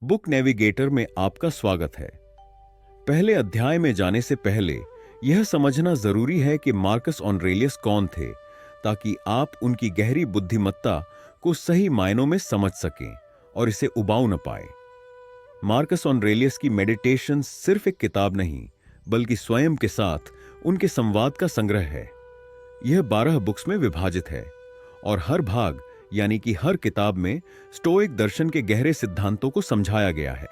Book navigator में आपका स्वागत है। पहले अध्याय में जाने से पहले यह समझना जरूरी है कि मार्कस ऑनरेलियस कौन थे, ताकि आप उनकी गहरी बुद्धिमत्ता को सही मायनों में समझ सकें और इसे उबाऊ न पाए। मार्कस ऑनरेलियस की मेडिटेशन सिर्फ एक किताब नहीं, बल्कि स्वयं के साथ उनके संवाद का संग्रह है। यह 12 बुक्स में विभाजित है और हर भाग यानी कि हर किताब में स्टोइक दर्शन के गहरे सिद्धांतों को समझाया गया है।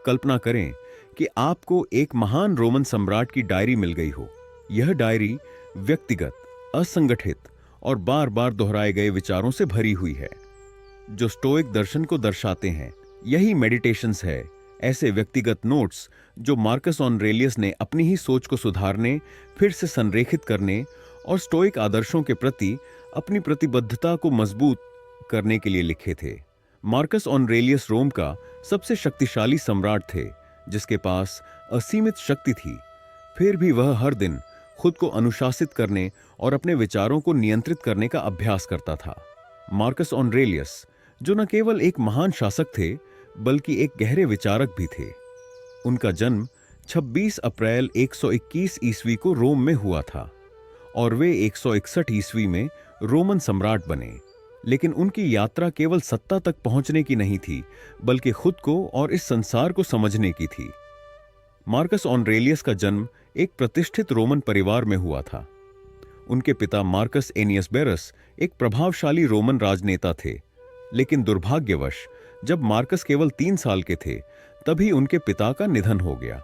कल्पना करें कि आपको एक महान रोमन सम्राट की डायरी मिल गई हो। यह डायरी व्यक्तिगत, असंगठित और बार बार दोहराए गए विचारों से भरी हुई है, जो स्टोइक दर्शन को दर्शाते हैं। यही मेडिटेशंस है, ऐसे व्यक्तिगत नोट्स जो मार्कस ऑनरेलियस ने अपनी ही सोच को सुधारने, फिर से संरेखित करने और स्टोइक आदर्शों के प्रति अपनी प्रतिबद्धता को मजबूत करने के लिए लिखे थे। मार्कस ऑनरेलियस रोम का सबसे शक्तिशाली सम्राट थे, जिसके पास असीमित शक्ति थी। फिर भी वह हर दिन खुद को अनुशासित करने और अपने विचारों को नियंत्रित करने का अभ्यास करता था। मार्कस ऑनरेलियस, जो न केवल एक महान शासक थे, बल्कि एक गहरे विचारक भी थे। उनका जन्म 26 अप्रैल 121 ईस्वी को रोम में हुआ था और वे 161 ईस्वी में रोमन सम्राट बने। लेकिन उनकी यात्रा केवल सत्ता तक पहुंचने की नहीं थी, बल्कि खुद को और इस संसार को समझने की थी। मार्कस ऑनरेलियस का जन्म एक प्रतिष्ठित रोमन परिवार में हुआ था। उनके पिता मार्कस एनियस बेरस एक प्रभावशाली रोमन राजनेता थे, लेकिन दुर्भाग्यवश जब मार्कस केवल 3 साल के थे, तभी उनके पिता का निधन हो गया।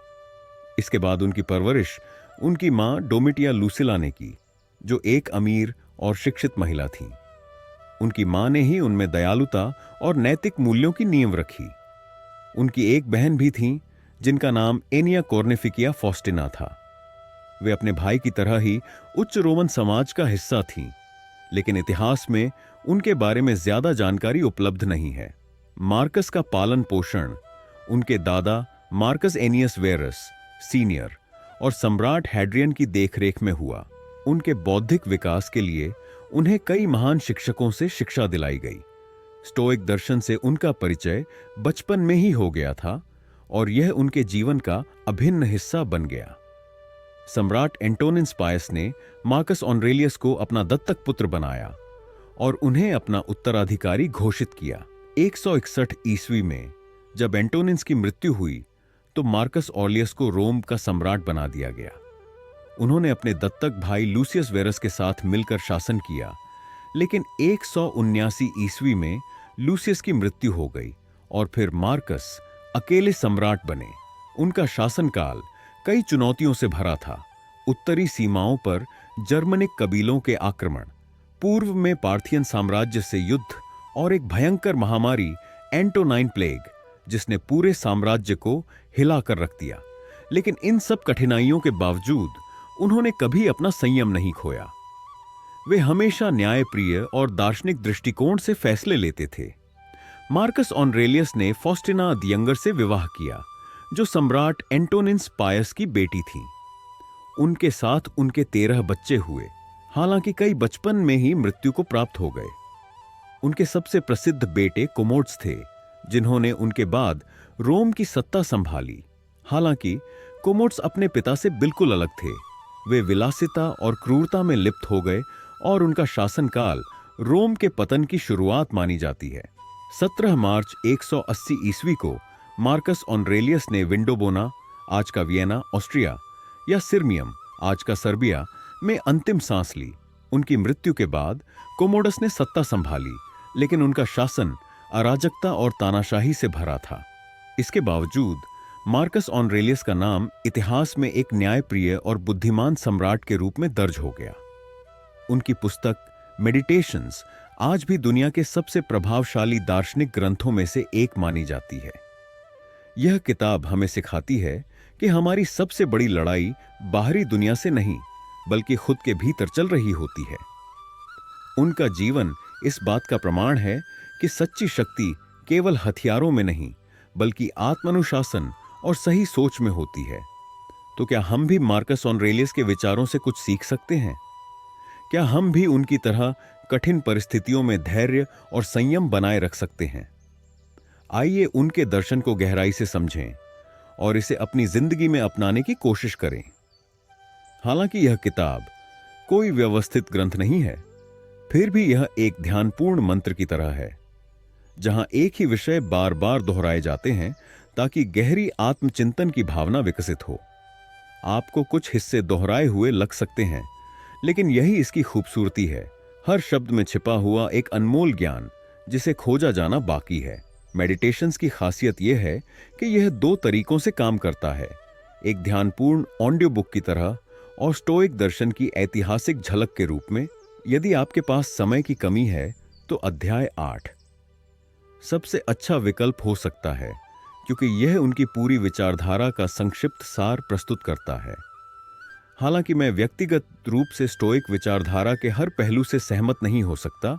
इसके बाद उनकी परवरिश उनकी मां डोमिटिया लूसिला ने की, जो एक अमीर और शिक्षित महिला थीं। उनकी मां ने ही उनमें दयालुता और नैतिक मूल्यों की नींव रखी। उनकी एक बहन भी थी, जिनका नाम एनिया कॉर्नेफिकिया फॉस्टिना था। वे अपने भाई की तरह ही उच्च रोमन समाज का हिस्सा थीं, लेकिन इतिहास में उनके बारे में ज्यादा जानकारी उपलब्ध नहीं है। मार्कस का पालन पोषण उनके दादा मार्कस एनियस वेरस सीनियर और सम्राट हैड्रियन की देखरेख में हुआ। उनके बौद्धिक विकास के लिए उन्हें कई महान शिक्षकों से शिक्षा दिलाई गई। स्टोइक दर्शन से उनका परिचय बचपन में ही हो गया था और यह उनके जीवन का अभिन्न हिस्सा बन गया। सम्राट एंटोनिनस पायस ने मार्कस ऑनरेलियस को अपना दत्तक पुत्र बनाया और उन्हें अपना उत्तराधिकारी घोषित किया। 161 ईस्वी में जब एंटोनिनस की मृत्यु हुई, तो मार्कस ऑर्लियस को रोम का सम्राट बना दिया गया। उन्होंने अपने दत्तक भाई लूसियस वेरस के साथ मिलकर शासन किया, लेकिन 179 ईस्वी में लूसियस की मृत्यु हो गई और फिर मार्कस अकेले सम्राट बने। उनका शासनकाल कई चुनौतियों से भरा था। उत्तरी सीमाओं पर जर्मनिक कबीलों के आक्रमण, पूर्व में पार्थियन साम्राज्य से युद्ध और एक भयंकर महामारी एंटोनाइन प्लेग, जिसने पूरे साम्राज्य को हिलाकर रख दिया। लेकिन इन सब कठिनाइयों के बावजूद उन्होंने कभी अपना संयम नहीं खोया। वे हमेशा न्यायप्रिय और दार्शनिक दृष्टिकोण से फैसले लेते थे। मार्कस ऑनरेलियस ने फॉस्टिना द यंगर से विवाह किया, जो सम्राट एंटोनिनस पायस की बेटी थी। उनके साथ उनके 13 बच्चे हुए, हालांकि कई बचपन में ही मृत्यु को प्राप्त हो गए। उनके सबसे प्रसिद्ध बेटे कोमोड्स थे, जिन्होंने उनके बाद रोम की सत्ता संभाली। हालांकि कोमोड्स अपने पिता से बिल्कुल अलग थे। वे विलासिता और क्रूरता में लिप्त हो गए और उनका शासनकाल रोम के पतन की शुरुआत मानी जाती है। 17 मार्च 180 ईस्वी को मार्कस ऑनरेलियस ने विंडोबोना, आज का वियना ऑस्ट्रिया, या सिरमियम, आज का सर्बिया, में अंतिम सांस ली। उनकी मृत्यु के बाद कोमोडस ने सत्ता संभाली, लेकिन उनका शासन अराजकता और तानाशाही से भरा था। इसके बावजूद मार्कस ऑनरेलियस का नाम इतिहास में एक न्यायप्रिय और बुद्धिमान सम्राट के रूप में दर्ज हो गया। उनकी पुस्तक मेडिटेशंस आज भी दुनिया के सबसे प्रभावशाली दार्शनिक ग्रंथों में से एक मानी जाती है। यह किताब हमें सिखाती है कि हमारी सबसे बड़ी लड़ाई बाहरी दुनिया से नहीं, बल्कि खुद के भीतर चल रही होती है। उनका जीवन इस बात का प्रमाण है कि सच्ची शक्ति केवल हथियारों में नहीं, बल्कि आत्मानुशासन और सही सोच में होती है। तो क्या हम भी मार्कस ऑनरेलियस के विचारों से कुछ सीख सकते हैं? क्या हम भी उनकी तरह कठिन परिस्थितियों में धैर्य और संयम बनाए रख सकते हैं? आइए उनके दर्शन को गहराई से समझें और इसे अपनी जिंदगी में अपनाने की कोशिश करें। हालांकि यह किताब कोई व्यवस्थित ग्रंथ नहीं है, फिर भी यह एक ध्यानपूर्ण मंत्र की तरह है, जहां एक ही विषय बार बार दोहराए जाते हैं ताकि गहरी आत्मचिंतन की भावना विकसित हो। आपको कुछ हिस्से दोहराए हुए लग सकते हैं, लेकिन यही इसकी खूबसूरती है। हर शब्द में छिपा हुआ एक अनमोल ज्ञान जिसे खोजा जाना बाकी है। मेडिटेशंस की खासियत यह है कि यह दो तरीकों से काम करता है, एक ध्यानपूर्ण ऑडियो बुक की तरह और स्टोइक दर्शन की ऐतिहासिक झलक के रूप में। यदि आपके पास समय की कमी है तो अध्याय 8 सबसे अच्छा विकल्प हो सकता है, क्योंकि यह उनकी पूरी विचारधारा का संक्षिप्त सार प्रस्तुत करता है। हालांकि मैं व्यक्तिगत रूप से स्टोइक विचारधारा के हर पहलू से सहमत नहीं हो सकता,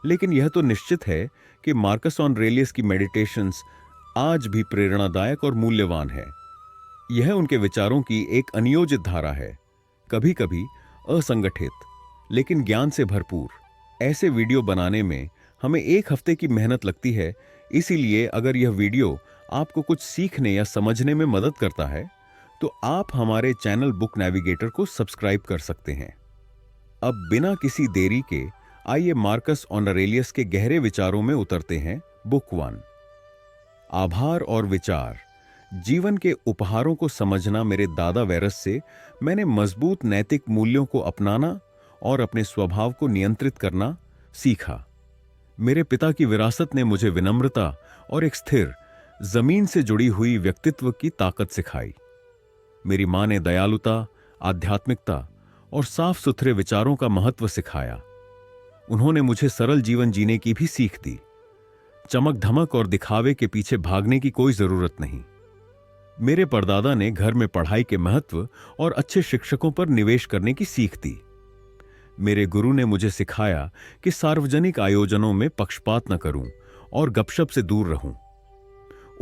लेकिन यह तो निश्चित है कि मार्कस ऑरेलियस की मेडिटेशंस आज भी प्रेरणादायक और मूल्यवान है। यह उनके विचारों की एक अनियोजित धारा है, कभी कभी असंगठित लेकिन ज्ञान से भरपूर। ऐसे वीडियो बनाने में हमें एक हफ्ते की मेहनत लगती है, इसीलिए अगर यह वीडियो आपको कुछ सीखने या समझने में मदद करता है तो आप हमारे चैनल बुक नेविगेटर को सब्सक्राइब कर सकते हैं। अब बिना किसी देरी के आइए मार्कस ऑरेलियस के गहरे विचारों में उतरते हैं। बुक 1, आभार और विचार। जीवन के उपहारों को समझना। मेरे दादा वेरस से मैंने मजबूत नैतिक मूल्यों को अपनाना और अपने स्वभाव को नियंत्रित करना सीखा। मेरे पिता की विरासत ने मुझे विनम्रता और एक स्थिर, जमीन से जुड़ी हुई व्यक्तित्व की ताकत सिखाई। मेरी मां ने दयालुता, आध्यात्मिकता और साफ सुथरे विचारों का महत्व सिखाया। उन्होंने मुझे सरल जीवन जीने की भी सीख दी। चमक धमक और दिखावे के पीछे भागने की कोई जरूरत नहीं। मेरे परदादा ने घर में पढ़ाई के महत्व और अच्छे शिक्षकों पर निवेश करने की सीख दी। मेरे गुरु ने मुझे सिखाया कि सार्वजनिक आयोजनों में पक्षपात न करूं और गपशप से दूर रहूं।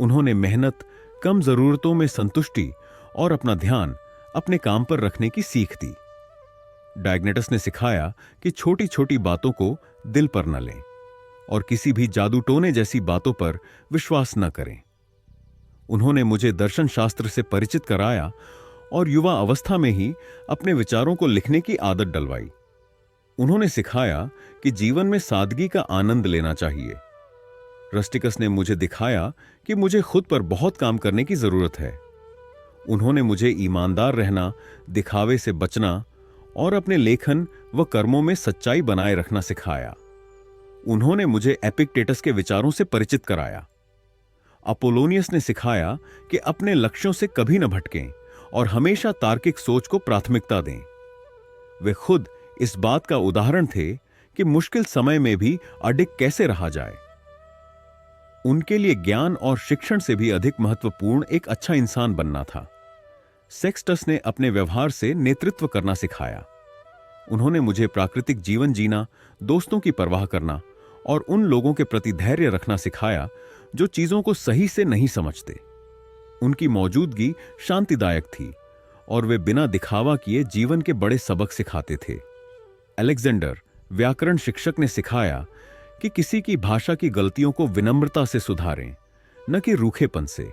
उन्होंने मेहनत, कम जरूरतों में संतुष्टि और अपना ध्यान अपने काम पर रखने की सीख दी। डायग्नेटस ने सिखाया कि छोटी छोटी बातों को दिल पर न लें और किसी भी जादू टोने जैसी बातों पर विश्वास न करें। उन्होंने मुझे दर्शन शास्त्र से परिचित कराया और युवा अवस्था में ही अपने विचारों को लिखने की आदत डलवाई। उन्होंने सिखाया कि जीवन में सादगी का आनंद लेना चाहिए। रस्टिकस ने मुझे दिखाया कि मुझे खुद पर बहुत काम करने की जरूरत है। उन्होंने मुझे ईमानदार रहना, दिखावे से बचना और अपने लेखन व कर्मों में सच्चाई बनाए रखना सिखाया। उन्होंने मुझे एपिक्टेटस के विचारों से परिचित कराया। अपोलोनियस ने सिखाया कि अपने लक्ष्यों से कभी न भटकें और हमेशा तार्किक सोच को प्राथमिकता दें। वे खुद इस बात का उदाहरण थे कि मुश्किल समय में भी अडिग कैसे रहा जाए। उनके लिए ज्ञान और शिक्षण से भी अधिक महत्वपूर्ण एक अच्छा इंसान बनना था। सेक्सटस ने अपने व्यवहार से नेतृत्व करना सिखाया। उन्होंने मुझे प्राकृतिक जीवन जीना, दोस्तों की परवाह करना और उन लोगों के प्रति धैर्य रखना सिखाया जो चीजों को सही से नहीं समझते। उनकी मौजूदगी शांतिदायक थी और वे बिना दिखावा किए जीवन के बड़े सबक सिखाते थे। अलेक्जेंडर, व्याकरण शिक्षक, ने सिखाया कि किसी की भाषा की गलतियों को विनम्रता से सुधारें, न कि रूखेपन से।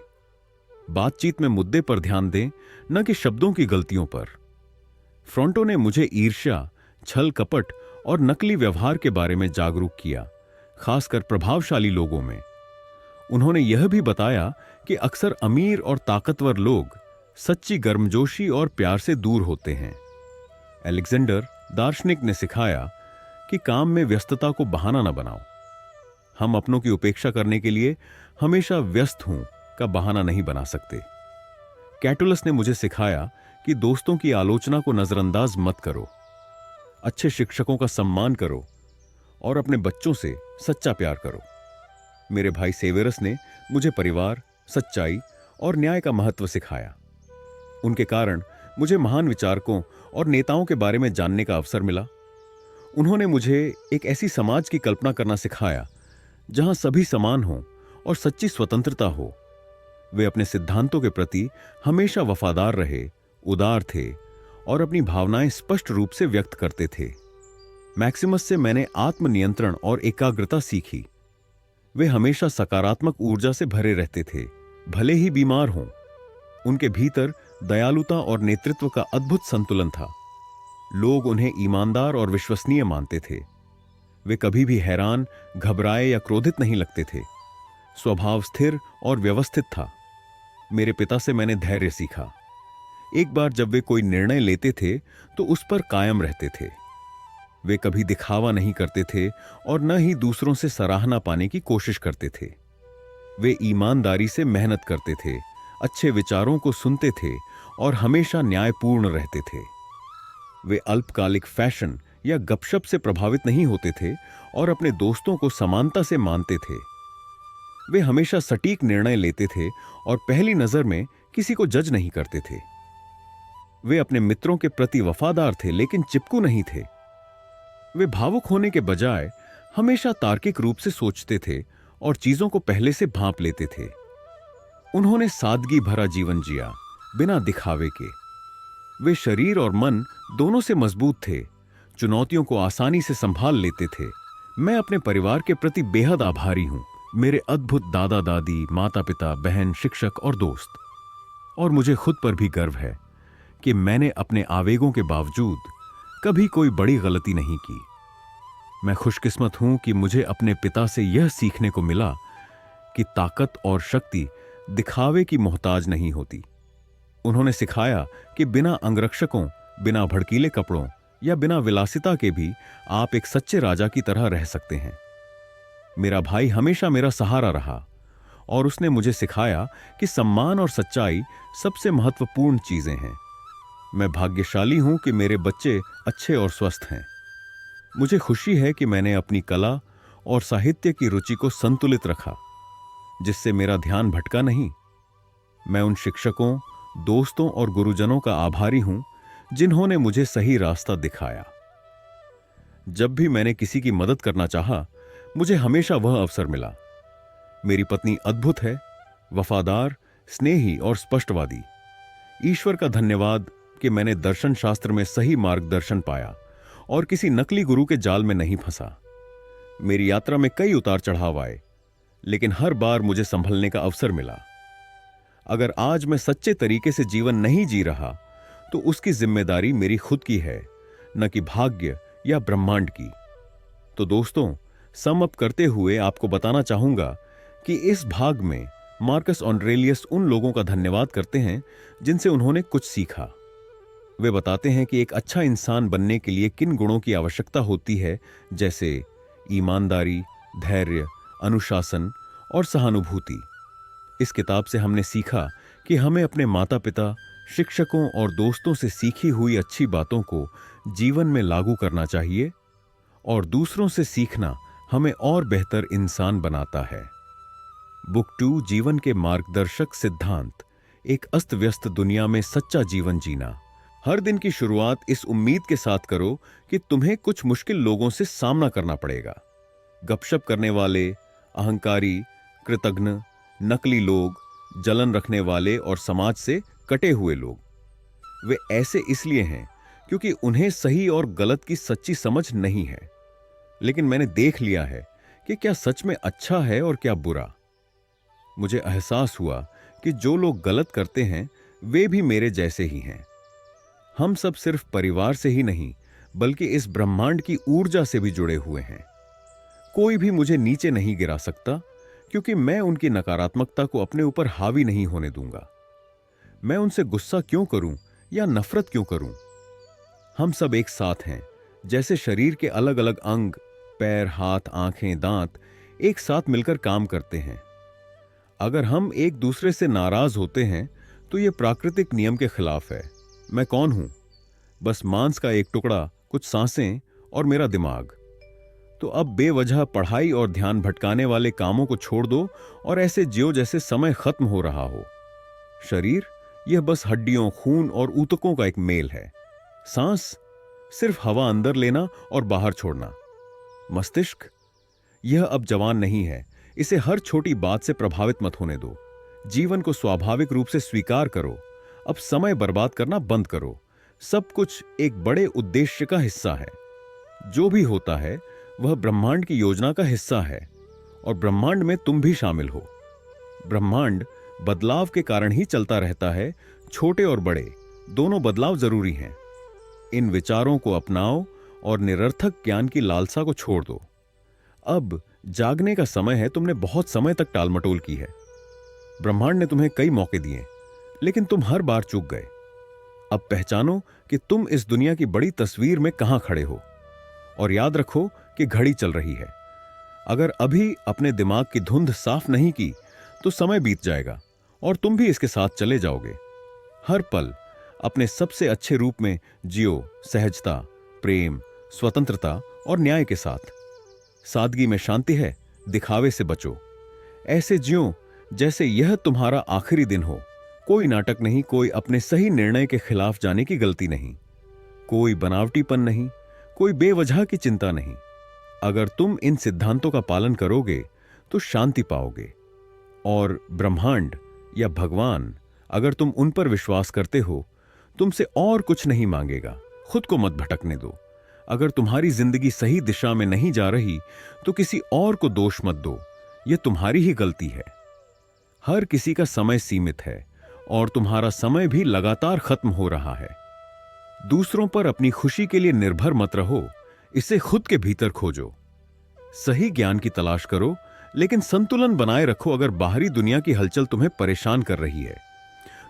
बातचीत में मुद्दे पर ध्यान दें, न कि शब्दों की गलतियों पर। फ्रॉन्टो ने मुझे ईर्ष्या, छल कपट और नकली व्यवहार के बारे में जागरूक किया, खासकर प्रभावशाली लोगों में। उन्होंने यह भी बताया कि अक्सर अमीर और ताकतवर लोग सच्ची गर्मजोशी और प्यार से दूर होते हैं। अलेक्जेंडर, दार्शनिक, ने सिखाया कि काम में व्यस्तता को बहाना न बनाओ। हम अपनों की उपेक्षा करने के लिए हमेशा व्यस्त हूं का बहाना नहीं बना सकते। कैटुलस ने मुझे सिखाया कि दोस्तों की आलोचना को नजरअंदाज मत करो, अच्छे शिक्षकों का सम्मान करो और अपने बच्चों से सच्चा प्यार करो। मेरे भाई सेवेरस ने मुझे परिवार, सच्चाई और न्याय का महत्व सिखाया। उनके कारण मुझे महान विचारकों और नेताओं के बारे में जानने का अवसर मिला। उन्होंने मुझे एक ऐसी समाज की कल्पना करना सिखाया जहां सभी समान हों और सच्ची स्वतंत्रता हो। वे अपने सिद्धांतों के प्रति हमेशा वफादार रहे, उदार थे और अपनी भावनाएं स्पष्ट रूप से व्यक्त करते थे। मैक्सिमस से मैंने आत्मनियंत्रण और एकाग्रता सीखी। वे हमेशा सकारात्मक ऊर्जा से भरे रहते थे, भले ही बीमार हों। उनके भीतर दयालुता और नेतृत्व का अद्भुत संतुलन था। लोग उन्हें ईमानदार और विश्वसनीय मानते थे। वे कभी भी हैरान, घबराए या क्रोधित नहीं लगते थे। स्वभाव स्थिर और व्यवस्थित था। मेरे पिता से मैंने धैर्य सीखा। एक बार जब वे कोई निर्णय लेते थे तो उस पर कायम रहते थे। वे कभी दिखावा नहीं करते थे और न ही दूसरों से सराहना पाने की कोशिश करते थे। वे ईमानदारी से मेहनत करते थे, अच्छे विचारों को सुनते थे और हमेशा न्यायपूर्ण रहते थे। वे अल्पकालिक फैशन या गपशप से प्रभावित नहीं होते थे और अपने दोस्तों को समानता से मानते थे। वे हमेशा सटीक निर्णय लेते थे और पहली नजर में किसी को जज नहीं करते थे। वे अपने मित्रों के प्रति वफादार थे लेकिन चिपकू नहीं थे। वे भावुक होने के बजाय हमेशा तार्किक रूप से सोचते थे और चीजों को पहले से भांप लेते थे। उन्होंने सादगी भरा जीवन जिया, बिना दिखावे के। वे शरीर और मन दोनों से मजबूत थे, चुनौतियों को आसानी से संभाल लेते थे। मैं अपने परिवार के प्रति बेहद आभारी हूं, मेरे अद्भुत दादा दादी, माता पिता, बहन, शिक्षक और दोस्त। और मुझे खुद पर भी गर्व है कि मैंने अपने आवेगों के बावजूद कभी कोई बड़ी गलती नहीं की। मैं खुशकिस्मत हूं कि मुझे अपने पिता से यह सीखने को मिला कि ताकत और शक्ति दिखावे की मोहताज नहीं होती। उन्होंने सिखाया कि बिना अंगरक्षकों, बिना भड़कीले कपड़ों या बिना विलासिता के भी आप एक सच्चे राजा की तरह रह सकते हैं। मेरा भाई हमेशा मेरा सहारा रहा और उसने मुझे सिखाया कि सम्मान और सच्चाई सबसे महत्वपूर्ण चीजें हैं। मैं भाग्यशाली हूं कि मेरे बच्चे अच्छे और स्वस्थ हैं। मुझे खुशी है कि मैंने अपनी कला और साहित्य की रुचि को संतुलित रखा, जिससे मेरा ध्यान भटका नहीं। मैं उन शिक्षकों, दोस्तों और गुरुजनों का आभारी हूं जिन्होंने मुझे सही रास्ता दिखाया। जब भी मैंने किसी की मदद करना चाहा, मुझे हमेशा वह अवसर मिला। मेरी पत्नी अद्भुत है, वफादार, स्नेही और स्पष्टवादी। ईश्वर का धन्यवाद कि मैंने दर्शन शास्त्र में सही मार्गदर्शन पाया और किसी नकली गुरु के जाल में नहीं फंसा। मेरी यात्रा में कई उतार चढ़ाव आए, लेकिन हर बार मुझे संभलने का अवसर मिला। अगर आज मैं सच्चे तरीके से जीवन नहीं जी रहा, तो उसकी जिम्मेदारी मेरी खुद की है, न कि भाग्य या ब्रह्मांड की। तो दोस्तों, सम अप करते हुए आपको बताना चाहूंगा कि इस भाग में मार्कस ऑरेलियस उन लोगों का धन्यवाद करते हैं जिनसे उन्होंने कुछ सीखा। वे बताते हैं कि एक अच्छा इंसान बनने के लिए किन गुणों की आवश्यकता होती है, जैसे ईमानदारी, धैर्य, अनुशासन और सहानुभूति। इस किताब से हमने सीखा कि हमें अपने माता पिता, शिक्षकों और दोस्तों से सीखी हुई अच्छी बातों को जीवन में लागू करना चाहिए और दूसरों से सीखना हमें और बेहतर इंसान बनाता है। बुक 2, जीवन के मार्गदर्शक सिद्धांत। एक अस्त व्यस्त दुनिया में सच्चा जीवन जीना। हर दिन की शुरुआत इस उम्मीद के साथ करो कि तुम्हें कुछ मुश्किल लोगों से सामना करना पड़ेगा। गपशप करने वाले, अहंकारी, कृतघ्न, नकली लोग, जलन रखने वाले और समाज से कटे हुए लोग। वे ऐसे इसलिए हैं क्योंकि उन्हें सही और गलत की सच्ची समझ नहीं है। लेकिन मैंने देख लिया है कि क्या सच में अच्छा है और क्या बुरा। मुझे एहसास हुआ कि जो लोग गलत करते हैं वे भी मेरे जैसे ही हैं। हम सब सिर्फ परिवार से ही नहीं, बल्कि इस ब्रह्मांड की ऊर्जा से भी जुड़े हुए हैं। कोई भी मुझे नीचे नहीं गिरा सकता, क्योंकि मैं उनकी नकारात्मकता को अपने ऊपर हावी नहीं होने दूंगा। मैं उनसे गुस्सा क्यों करूं या नफरत क्यों करूं? हम सब एक साथ हैं। जैसे शरीर के अलग अलग अंग, पैर, हाथ, आंखें, दांत एक साथ मिलकर काम करते हैं। अगर हम एक दूसरे से नाराज होते हैं तो यह प्राकृतिक नियम के खिलाफ है। मैं कौन हूं? बस मांस का एक टुकड़ा, कुछ सांसें और मेरा दिमाग। तो अब बेवजह पढ़ाई और ध्यान भटकाने वाले कामों को छोड़ दो और ऐसे जियो जैसे समय खत्म हो रहा हो। शरीर यह बस हड्डियों, खून और ऊतकों का एक मेल है। सांस सिर्फ हवा अंदर लेना और बाहर छोड़ना। मस्तिष्क यह अब जवान नहीं है, इसे हर छोटी बात से प्रभावित मत होने दो। जीवन को स्वाभाविक रूप से स्वीकार करो। अब समय बर्बाद करना बंद करो। सब कुछ एक बड़े उद्देश्य का हिस्सा है। जो भी होता है वह ब्रह्मांड की योजना का हिस्सा है और ब्रह्मांड में तुम भी शामिल हो। ब्रह्मांड बदलाव के कारण ही चलता रहता है। छोटे और बड़े दोनों बदलाव जरूरी हैं। इन विचारों को अपनाओ और निरर्थक ज्ञान की लालसा को छोड़ दो। अब जागने का समय है। तुमने बहुत समय तक टालमटोल की है। ब्रह्मांड ने तुम्हें कई मौके दिए, लेकिन तुम हर बार चूक गए। अब पहचानो कि तुम इस दुनिया की बड़ी तस्वीर में कहां खड़े हो, और याद रखो कि घड़ी चल रही है। अगर अभी अपने दिमाग की धुंध साफ नहीं की तो समय बीत जाएगा और तुम भी इसके साथ चले जाओगे। हर पल अपने सबसे अच्छे रूप में जियो, सहजता, प्रेम, स्वतंत्रता और न्याय के साथ। सादगी में शांति है, दिखावे से बचो। ऐसे जियो जैसे यह तुम्हारा आखिरी दिन हो। कोई नाटक नहीं, कोई अपने सही निर्णय के खिलाफ जाने की गलती नहीं, कोई बनावटीपन नहीं, कोई बेवजह की चिंता नहीं। अगर तुम इन सिद्धांतों का पालन करोगे तो शांति पाओगे, और ब्रह्मांड या भगवान, अगर तुम उन पर विश्वास करते हो, तुमसे और कुछ नहीं मांगेगा। खुद को मत भटकने दो। अगर तुम्हारी जिंदगी सही दिशा में नहीं जा रही तो किसी और को दोष मत दो, यह तुम्हारी ही गलती है। हर किसी का समय सीमित है और तुम्हारा समय भी लगातार खत्म हो रहा है। दूसरों पर अपनी खुशी के लिए निर्भर मत रहो, इसे खुद के भीतर खोजो। सही ज्ञान की तलाश करो, लेकिन संतुलन बनाए रखो। अगर बाहरी दुनिया की हलचल तुम्हें परेशान कर रही है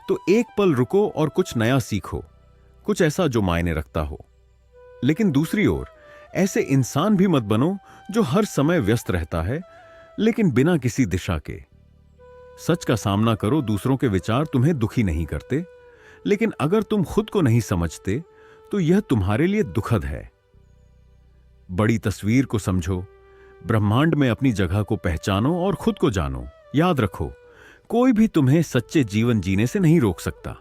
तो एक पल रुको और कुछ नया सीखो, कुछ ऐसा जो मायने रखता हो। लेकिन दूसरी ओर ऐसे इंसान भी मत बनो जो हर समय व्यस्त रहता है लेकिन बिना किसी दिशा के। सच का सामना करो। दूसरों के विचार तुम्हें दुखी नहीं करते, लेकिन अगर तुम खुद को नहीं समझते तो यह तुम्हारे लिए दुखद है। बड़ी तस्वीर को समझो, ब्रह्मांड में अपनी जगह को पहचानो और खुद को जानो। याद रखो, कोई भी तुम्हें सच्चे जीवन जीने से नहीं रोक सकता।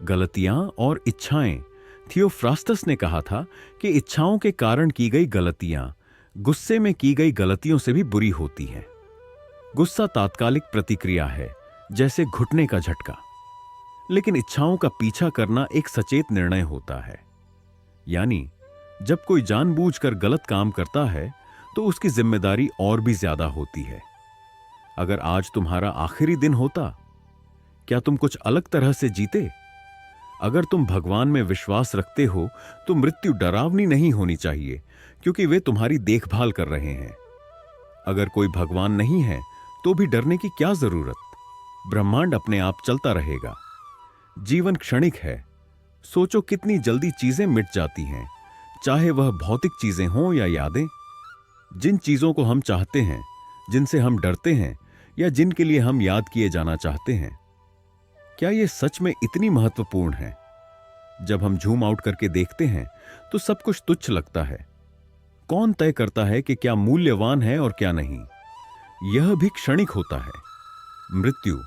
गलतियां और इच्छाएं, थियोफ्रास्टस ने कहा था कि इच्छाओं के कारण की गई गलतियां गुस्से में की गई गलतियों से भी बुरी होती हैं। गुस्सा तात्कालिक प्रतिक्रिया है, जैसे घुटने का झटका, लेकिन इच्छाओं का पीछा करना एक सचेत निर्णय होता है। यानी जब कोई जानबूझकर गलत काम करता है तो उसकी जिम्मेदारी और भी ज्यादा होती है। अगर आज तुम्हारा आखिरी दिन होता, क्या तुम कुछ अलग तरह से जीते? अगर तुम भगवान में विश्वास रखते हो तो मृत्यु डरावनी नहीं होनी चाहिए, क्योंकि वे तुम्हारी देखभाल कर रहे हैं। अगर कोई भगवान नहीं है तो भी डरने की क्या जरूरत? ब्रह्मांड अपने आप चलता रहेगा। जीवन क्षणिक है। सोचो कितनी जल्दी चीजें मिट जाती हैं, चाहे वह भौतिक चीजें हों या यादें। जिन चीजों को हम चाहते हैं, जिनसे हम डरते हैं या जिनके लिए हम याद किए जाना चाहते हैं, क्या ये सच में इतनी महत्वपूर्ण है? जब हम जूम आउट करके देखते हैं तो सब कुछ तुच्छ लगता है। कौन तय करता है कि क्या मूल्यवान है और क्या नहीं? यह भी क्षणिक होता है। मृत्यु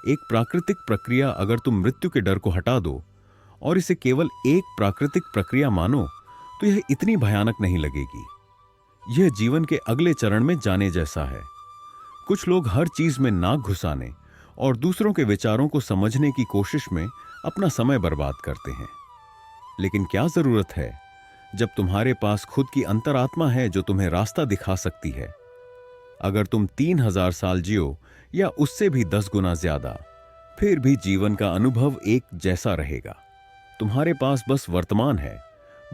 एक प्राकृतिक प्रक्रिया। अगर तुम मृत्यु के डर को हटा दो और इसे केवल एक प्राकृतिक प्रक्रिया मानो तो यह इतनी भयानक नहीं लगेगी। यह जीवन के अगले चरण में जाने जैसा है। कुछ लोग हर चीज में नाक घुसाने और दूसरों के विचारों को समझने की कोशिश में अपना समय बर्बाद करते हैं। लेकिन क्या जरूरत है जब तुम्हारे पास खुद की अंतरात्मा है जो तुम्हें रास्ता दिखा सकती है। अगर तुम 3000 साल जियो या उससे भी 10 गुना ज्यादा, फिर भी जीवन का अनुभव एक जैसा रहेगा। तुम्हारे पास बस वर्तमान है।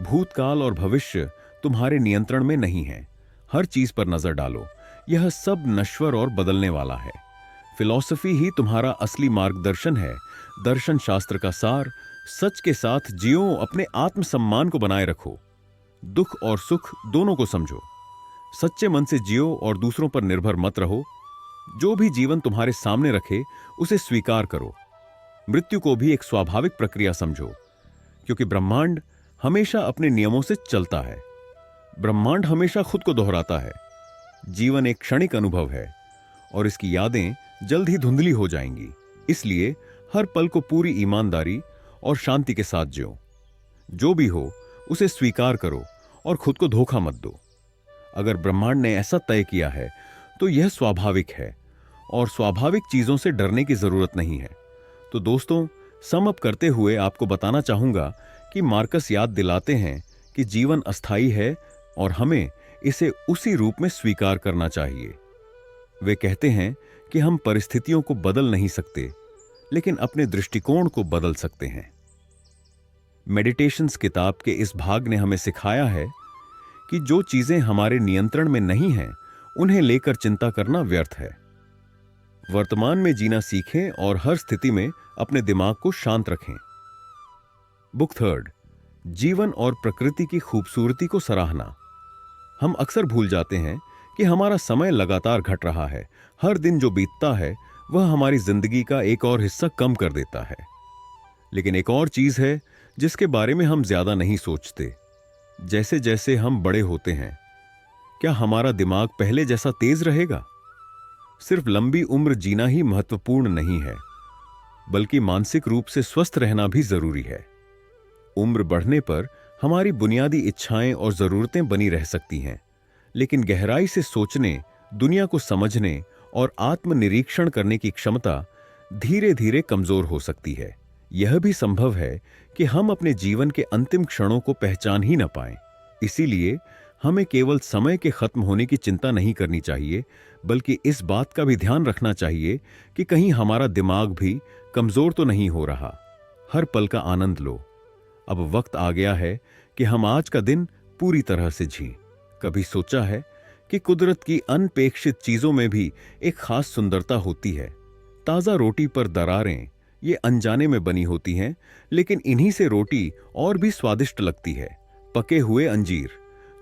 भूतकाल और भविष्य तुम्हारे नियंत्रण में नहीं है। हर चीज पर नजर डालो, यह सब नश्वर और बदलने वाला है। फिलॉसफी ही तुम्हारा असली मार्गदर्शन है। दर्शन शास्त्र का सार। सच के साथ जियो, अपने आत्मसम्मान को बनाए रखो। दुख और सुख दोनों को समझो। सच्चे मन से जियो और दूसरों पर निर्भर मत रहो। जो भी जीवन तुम्हारे सामने रखे उसे स्वीकार करो। मृत्यु को भी एक स्वाभाविक प्रक्रिया समझो, क्योंकि ब्रह्मांड हमेशा अपने नियमों से चलता है। ब्रह्मांड हमेशा खुद को दोहराता है। जीवन एक क्षणिक अनुभव है और इसकी यादें जल्द ही धुंधली हो जाएंगी। इसलिए हर पल को पूरी ईमानदारी और शांति के साथ जियो। जो भी हो उसे स्वीकार करो और खुद को धोखा मत दो। अगर ब्रह्मांड ने ऐसा तय किया है तो यह स्वाभाविक है और स्वाभाविक चीजों से डरने की जरूरत नहीं है। तो दोस्तों, सम अप करते हुए आपको बताना चाहूंगा कि मार्कस याद दिलाते हैं कि जीवन अस्थायी है और हमें इसे उसी रूप में स्वीकार करना चाहिए। वे कहते हैं कि हम परिस्थितियों को बदल नहीं सकते, लेकिन अपने दृष्टिकोण को बदल सकते हैं। मेडिटेशंस किताब के इस भाग ने हमें सिखाया है कि जो चीजें हमारे नियंत्रण में नहीं हैं, उन्हें लेकर चिंता करना व्यर्थ है। वर्तमान में जीना सीखें और हर स्थिति में अपने दिमाग को शांत रखें। बुक थर्ड, जीवन और प्रकृति की खूबसूरती को सराहना। हम अक्सर भूल जाते हैं कि हमारा समय लगातार घट रहा है। हर दिन जो बीतता है वह हमारी जिंदगी का एक और हिस्सा कम कर देता है। लेकिन एक और चीज है जिसके बारे में हम ज्यादा नहीं सोचते। जैसे जैसे हम बड़े होते हैं, क्या हमारा दिमाग पहले जैसा तेज रहेगा? सिर्फ लंबी उम्र जीना ही महत्वपूर्ण नहीं है, बल्कि मानसिक रूप से स्वस्थ रहना भी जरूरी है। उम्र बढ़ने पर हमारी बुनियादी इच्छाएं और जरूरतें बनी रह सकती हैं, लेकिन गहराई से सोचने, दुनिया को समझने और आत्मनिरीक्षण करने की क्षमता धीरे धीरे कमजोर हो सकती है। यह भी संभव है कि हम अपने जीवन के अंतिम क्षणों को पहचान ही न पाएं। इसीलिए हमें केवल समय के खत्म होने की चिंता नहीं करनी चाहिए, बल्कि इस बात का भी ध्यान रखना चाहिए कि कहीं हमारा दिमाग भी कमजोर तो नहीं हो रहा। हर पल का आनंद लो। अब वक्त आ गया है कि हम आज का दिन पूरी तरह से जिएं। कभी सोचा है कि कुदरत की अनपेक्षित चीजों में भी एक खास सुंदरता होती है। ताजा रोटी पर दरारें, ये अनजाने में बनी होती हैं, लेकिन इन्हीं से रोटी और भी स्वादिष्ट लगती है। पके हुए अंजीर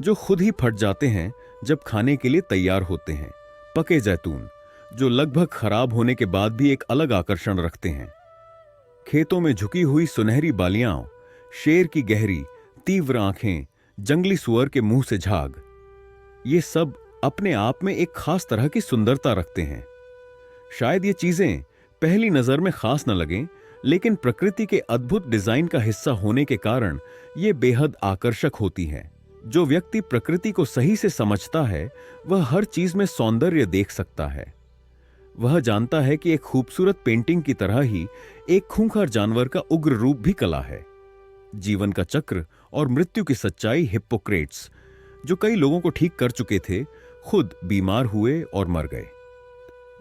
जो खुद ही फट जाते हैं जब खाने के लिए तैयार होते हैं। पके जैतून जो लगभग खराब होने के बाद भी एक अलग आकर्षण रखते हैं। खेतों में झुकी हुई सुनहरी बालियां, शेर की गहरी तीव्र आंखें, जंगली सुअर के मुंह से झाग, ये सब अपने आप में एक खास तरह की सुंदरता रखते हैं। शायद ये चीजें पहली नजर में खास न लगें, लेकिन प्रकृति के अद्भुत डिजाइन का हिस्सा होने के कारण ये बेहद आकर्षक होती हैं। जो व्यक्ति प्रकृति को सही से समझता है, वह हर चीज में सौंदर्य देख सकता है। वह जानता है कि एक खूबसूरत पेंटिंग की तरह ही एक खूंखार जानवर का उग्र रूप भी कला है। जीवन का चक्र और मृत्यु की सच्चाई हिप्पोक्रेट्स, जो कई लोगों को ठीक कर चुके थे, खुद बीमार हुए और मर गए।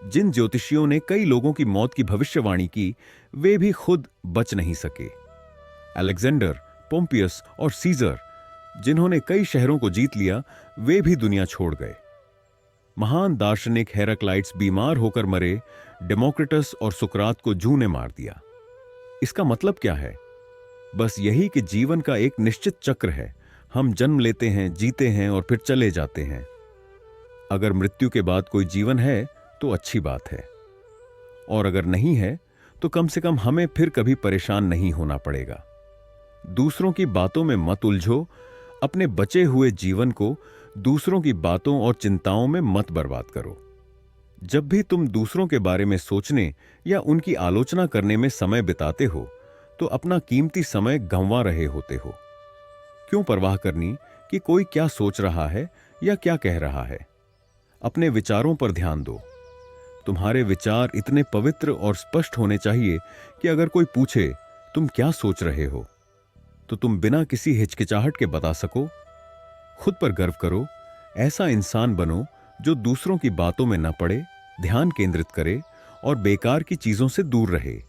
जिन ज्योतिषियों ने कई लोगों की मौत की भविष्यवाणी की, वे भी खुद बच नहीं सके। अलेक्जेंडर, पोम्पियस और सीजर, जिन्होंने कई शहरों को जीत लिया, वे भी दुनिया छोड़ गए। महान दार्शनिक हेराक्लाइट्स बीमार होकर मरे। डेमोक्रिटस और सुकरात को जूं ने मार दिया। इसका मतलब क्या है? बस यही कि जीवन का एक निश्चित चक्र है। हम जन्म लेते हैं, जीते हैं और फिर चले जाते हैं। अगर मृत्यु के बाद कोई जीवन है तो अच्छी बात है, और अगर नहीं है तो कम से कम हमें फिर कभी परेशान नहीं होना पड़ेगा। दूसरों की बातों में मत उलझो। अपने बचे हुए जीवन को दूसरों की बातों और चिंताओं में मत बर्बाद करो। जब भी तुम दूसरों के बारे में सोचने या उनकी आलोचना करने में समय बिताते हो, तो अपना कीमती समय गंवा रहे होते हो। क्यों परवाह करनी कि कोई क्या सोच रहा है या क्या कह रहा है? अपने विचारों पर ध्यान दो। तुम्हारे विचार इतने पवित्र और स्पष्ट होने चाहिए कि अगर कोई पूछे तुम क्या सोच रहे हो, तो तुम बिना किसी हिचकिचाहट के बता सको। खुद पर गर्व करो। ऐसा इंसान बनो जो दूसरों की बातों में न पड़े, ध्यान केंद्रित करे और बेकार की चीजों से दूर रहे।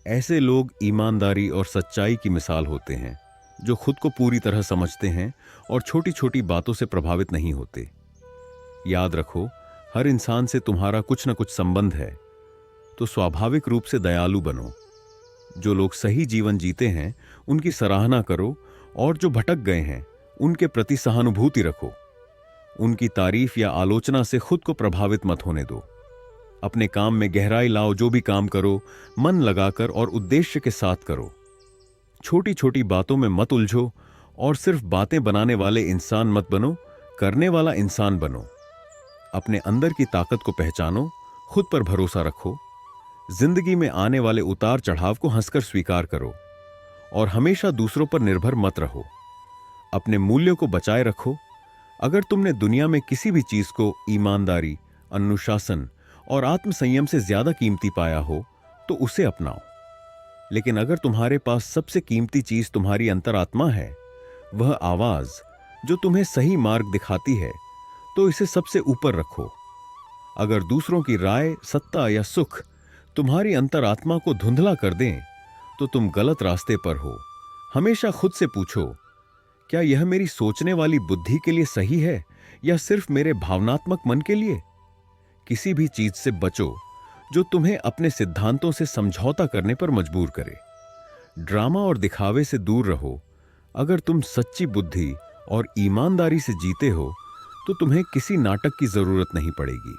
ऐसे लोग ईमानदारी और सच्चाई की मिसाल होते हैं, जो खुद को पूरी तरह समझते हैं और छोटी छोटी बातों से प्रभावित नहीं होते। याद रखो, हर इंसान से तुम्हारा कुछ न कुछ संबंध है, तो स्वाभाविक रूप से दयालु बनो। जो लोग सही जीवन जीते हैं उनकी सराहना करो, और जो भटक गए हैं उनके प्रति सहानुभूति रखो। उनकी तारीफ या आलोचना से खुद को प्रभावित मत होने दो। अपने काम में गहराई लाओ। जो भी काम करो, मन लगाकर और उद्देश्य के साथ करो। छोटी छोटी बातों में मत उलझो और सिर्फ बातें बनाने वाले इंसान मत बनो, करने वाला इंसान बनो। अपने अंदर की ताकत को पहचानो, खुद पर भरोसा रखो। जिंदगी में आने वाले उतार चढ़ाव को हंसकर स्वीकार करो और हमेशा दूसरों पर निर्भर मत रहो। अपने मूल्यों को बचाए रखो। अगर तुमने दुनिया में किसी भी चीज को ईमानदारी, अनुशासन और आत्मसंयम से ज्यादा कीमती पाया हो, तो उसे अपनाओ। लेकिन अगर तुम्हारे पास सबसे कीमती चीज तुम्हारी अंतरात्मा है, वह आवाज जो तुम्हें सही मार्ग दिखाती है, तो इसे सबसे ऊपर रखो। अगर दूसरों की राय, सत्ता या सुख तुम्हारी अंतरात्मा को धुंधला कर दें, तो तुम गलत रास्ते पर हो। हमेशा खुद से पूछो, क्या यह मेरी सोचने वाली बुद्धि के लिए सही है या सिर्फ मेरे भावनात्मक मन के लिए? किसी भी चीज से बचो जो तुम्हें अपने सिद्धांतों से समझौता करने पर मजबूर करे। ड्रामा और दिखावे से दूर रहो। अगर तुम सच्ची बुद्धि और ईमानदारी से जीते हो, तो तुम्हें किसी नाटक की जरूरत नहीं पड़ेगी।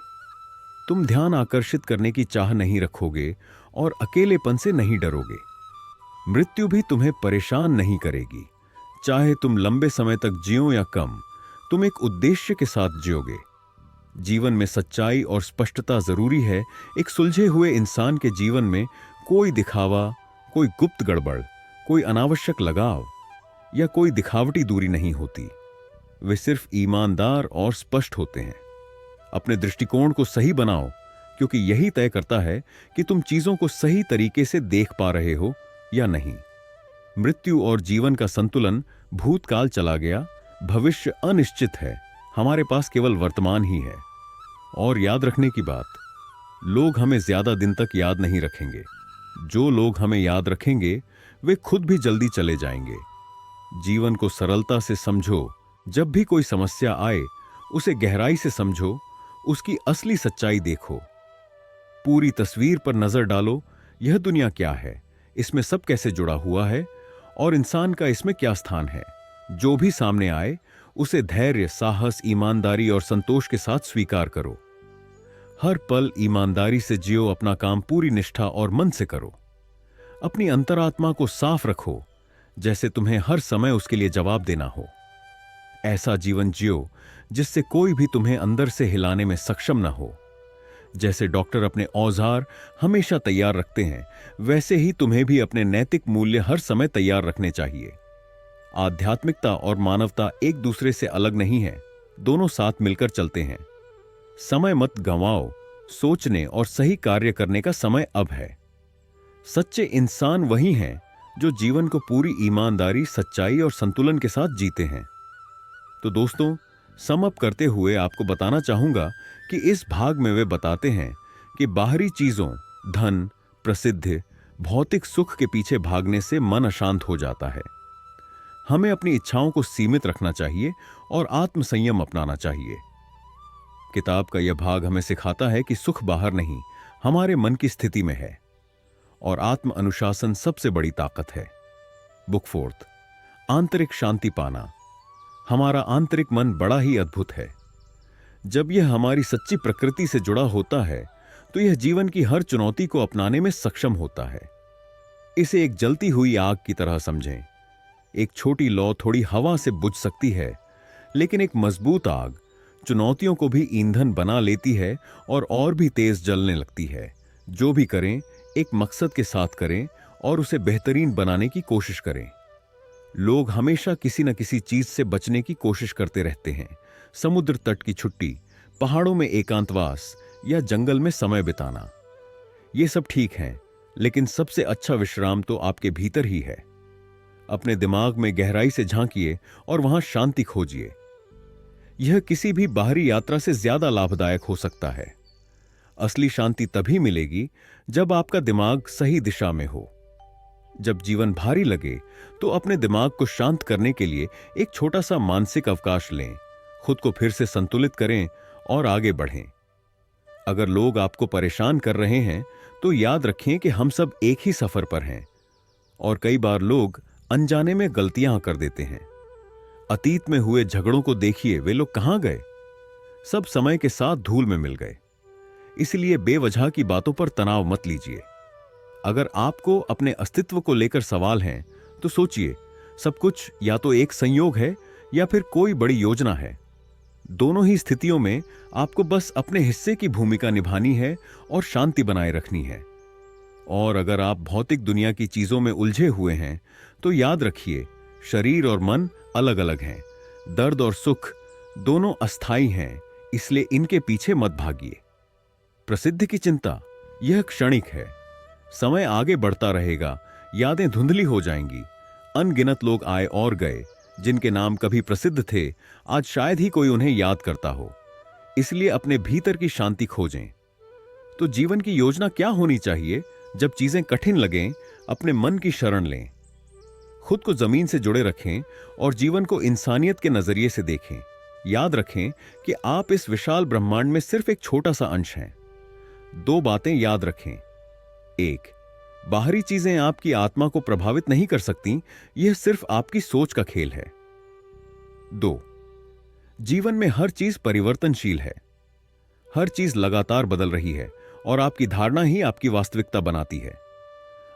तुम ध्यान आकर्षित करने की चाह नहीं रखोगे और अकेलेपन से नहीं डरोगे। मृत्यु भी तुम्हें परेशान नहीं करेगी। चाहे तुम लंबे समय तक जियो या कम, तुम एक उद्देश्य के साथ जियोगे। जीवन में सच्चाई और स्पष्टता जरूरी है। एक सुलझे हुए इंसान के जीवन में कोई दिखावा, कोई गुप्त गड़बड़, कोई अनावश्यक लगाव या कोई दिखावटी दूरी नहीं होती। वे सिर्फ ईमानदार और स्पष्ट होते हैं। अपने दृष्टिकोण को सही बनाओ, क्योंकि यही तय करता है कि तुम चीजों को सही तरीके से देख पा रहे हो या नहीं। मृत्यु और जीवन का संतुलन, भूतकाल चला गया, भविष्य अनिश्चित है। हमारे पास केवल वर्तमान ही है। और याद रखने की बात, लोग हमें ज्यादा दिन तक याद नहीं रखेंगे। जो लोग हमें याद रखेंगे, वे खुद भी जल्दी चले जाएंगे। जीवन को सरलता से समझो। जब भी कोई समस्या आए, उसे गहराई से समझो, उसकी असली सच्चाई देखो। पूरी तस्वीर पर नजर डालो। यह दुनिया क्या है, इसमें सब कैसे जुड़ा हुआ है और इंसान का इसमें क्या स्थान है। जो भी सामने आए, उसे धैर्य, साहस, ईमानदारी और संतोष के साथ स्वीकार करो। हर पल ईमानदारी से जियो। अपना काम पूरी निष्ठा और मन से करो। अपनी अंतरात्मा को साफ रखो, जैसे तुम्हें हर समय उसके लिए जवाब देना हो। ऐसा जीवन जियो जिससे कोई भी तुम्हें अंदर से हिलाने में सक्षम न हो। जैसे डॉक्टर अपने औजार हमेशा तैयार रखते हैं, वैसे ही तुम्हें भी अपने नैतिक मूल्य हर समय तैयार रखने चाहिए। आध्यात्मिकता और मानवता एक दूसरे से अलग नहीं है, दोनों साथ मिलकर चलते हैं। समय मत गंवाओ। सोचने और सही कार्य करने का समय अब है। सच्चे इंसान वही हैं जो जीवन को पूरी ईमानदारी, सच्चाई और संतुलन के साथ जीते हैं। तो दोस्तों, सम अप करते हुए आपको बताना चाहूंगा कि इस भाग में वे बताते हैं कि बाहरी चीजों, धन, प्रसिद्धि, भौतिक सुख के पीछे भागने से मन अशांत हो जाता है। हमें अपनी इच्छाओं को सीमित रखना चाहिए और आत्मसंयम अपनाना चाहिए। किताब का यह भाग हमें सिखाता है कि सुख बाहर नहीं, हमारे मन की स्थिति में है और आत्म अनुशासन सबसे बड़ी ताकत है। बुक 4, आंतरिक शांति पाना। हमारा आंतरिक मन बड़ा ही अद्भुत है। जब यह हमारी सच्ची प्रकृति से जुड़ा होता है, तो यह जीवन की हर चुनौती को अपनाने में सक्षम होता है। इसे एक जलती हुई आग की तरह समझें। एक छोटी लौ थोड़ी हवा से बुझ सकती है, लेकिन एक मजबूत आग चुनौतियों को भी ईंधन बना लेती है और भी तेज जलने लगती है। जो भी करें, एक मकसद के साथ करें और उसे बेहतरीन बनाने की कोशिश करें। लोग हमेशा किसी न किसी चीज से बचने की कोशिश करते रहते हैं। समुद्र तट की छुट्टी, पहाड़ों में एकांतवास या जंगल में समय बिताना, ये सब ठीक है, लेकिन सबसे अच्छा विश्राम तो आपके भीतर ही है। अपने दिमाग में गहराई से झांकिए और वहां शांति खोजिए। यह किसी भी बाहरी यात्रा से ज्यादा लाभदायक हो सकता है। असली शांति तभी मिलेगी जब आपका दिमाग सही दिशा में हो। जब जीवन भारी लगे, तो अपने दिमाग को शांत करने के लिए एक छोटा सा मानसिक अवकाश लें। खुद को फिर से संतुलित करें और आगे बढ़ें। अगर लोग आपको परेशान कर रहे हैं, तो याद रखें कि हम सब एक ही सफर पर हैं और कई बार लोग अनजाने में गलतियां कर देते हैं। अतीत में हुए झगड़ों को देखिए, वे लोग कहां गए? सब समय के साथ धूल में मिल गए। इसलिए बेवजह की बातों पर तनाव मत लीजिए। अगर आपको अपने अस्तित्व को लेकर सवाल हैं, तो सोचिए, सब कुछ या तो एक संयोग है या फिर कोई बड़ी योजना है। दोनों ही स्थितियों में आपको बस अपने हिस्से की भूमिका निभानी है और शांति बनाए रखनी है। और अगर आप भौतिक दुनिया की चीजों में उलझे हुए हैं, तो याद रखिए, शरीर और मन अलग अलग हैं। दर्द और सुख दोनों अस्थायी हैं, इसलिए इनके पीछे मत भागिए। प्रसिद्धि की चिंता, यह क्षणिक है। समय आगे बढ़ता रहेगा, यादें धुंधली हो जाएंगी। अनगिनत लोग आए और गए, जिनके नाम कभी प्रसिद्ध थे, आज शायद ही कोई उन्हें याद करता हो। इसलिए अपने भीतर की शांति खोजें। तो जीवन की योजना क्या होनी चाहिए? जब चीजें कठिन लगें, अपने मन की शरण लें, खुद को जमीन से जुड़े रखें और जीवन को इंसानियत के नजरिए से देखें। याद रखें कि आप इस विशाल ब्रह्मांड में सिर्फ एक छोटा सा अंश हैं। दो बातें याद रखें। एक, बाहरी चीजें आपकी आत्मा को प्रभावित नहीं कर सकती, यह सिर्फ आपकी सोच का खेल है। दो, जीवन में हर चीज परिवर्तनशील है। हर चीज लगातार बदल रही है और आपकी धारणा ही आपकी वास्तविकता बनाती है।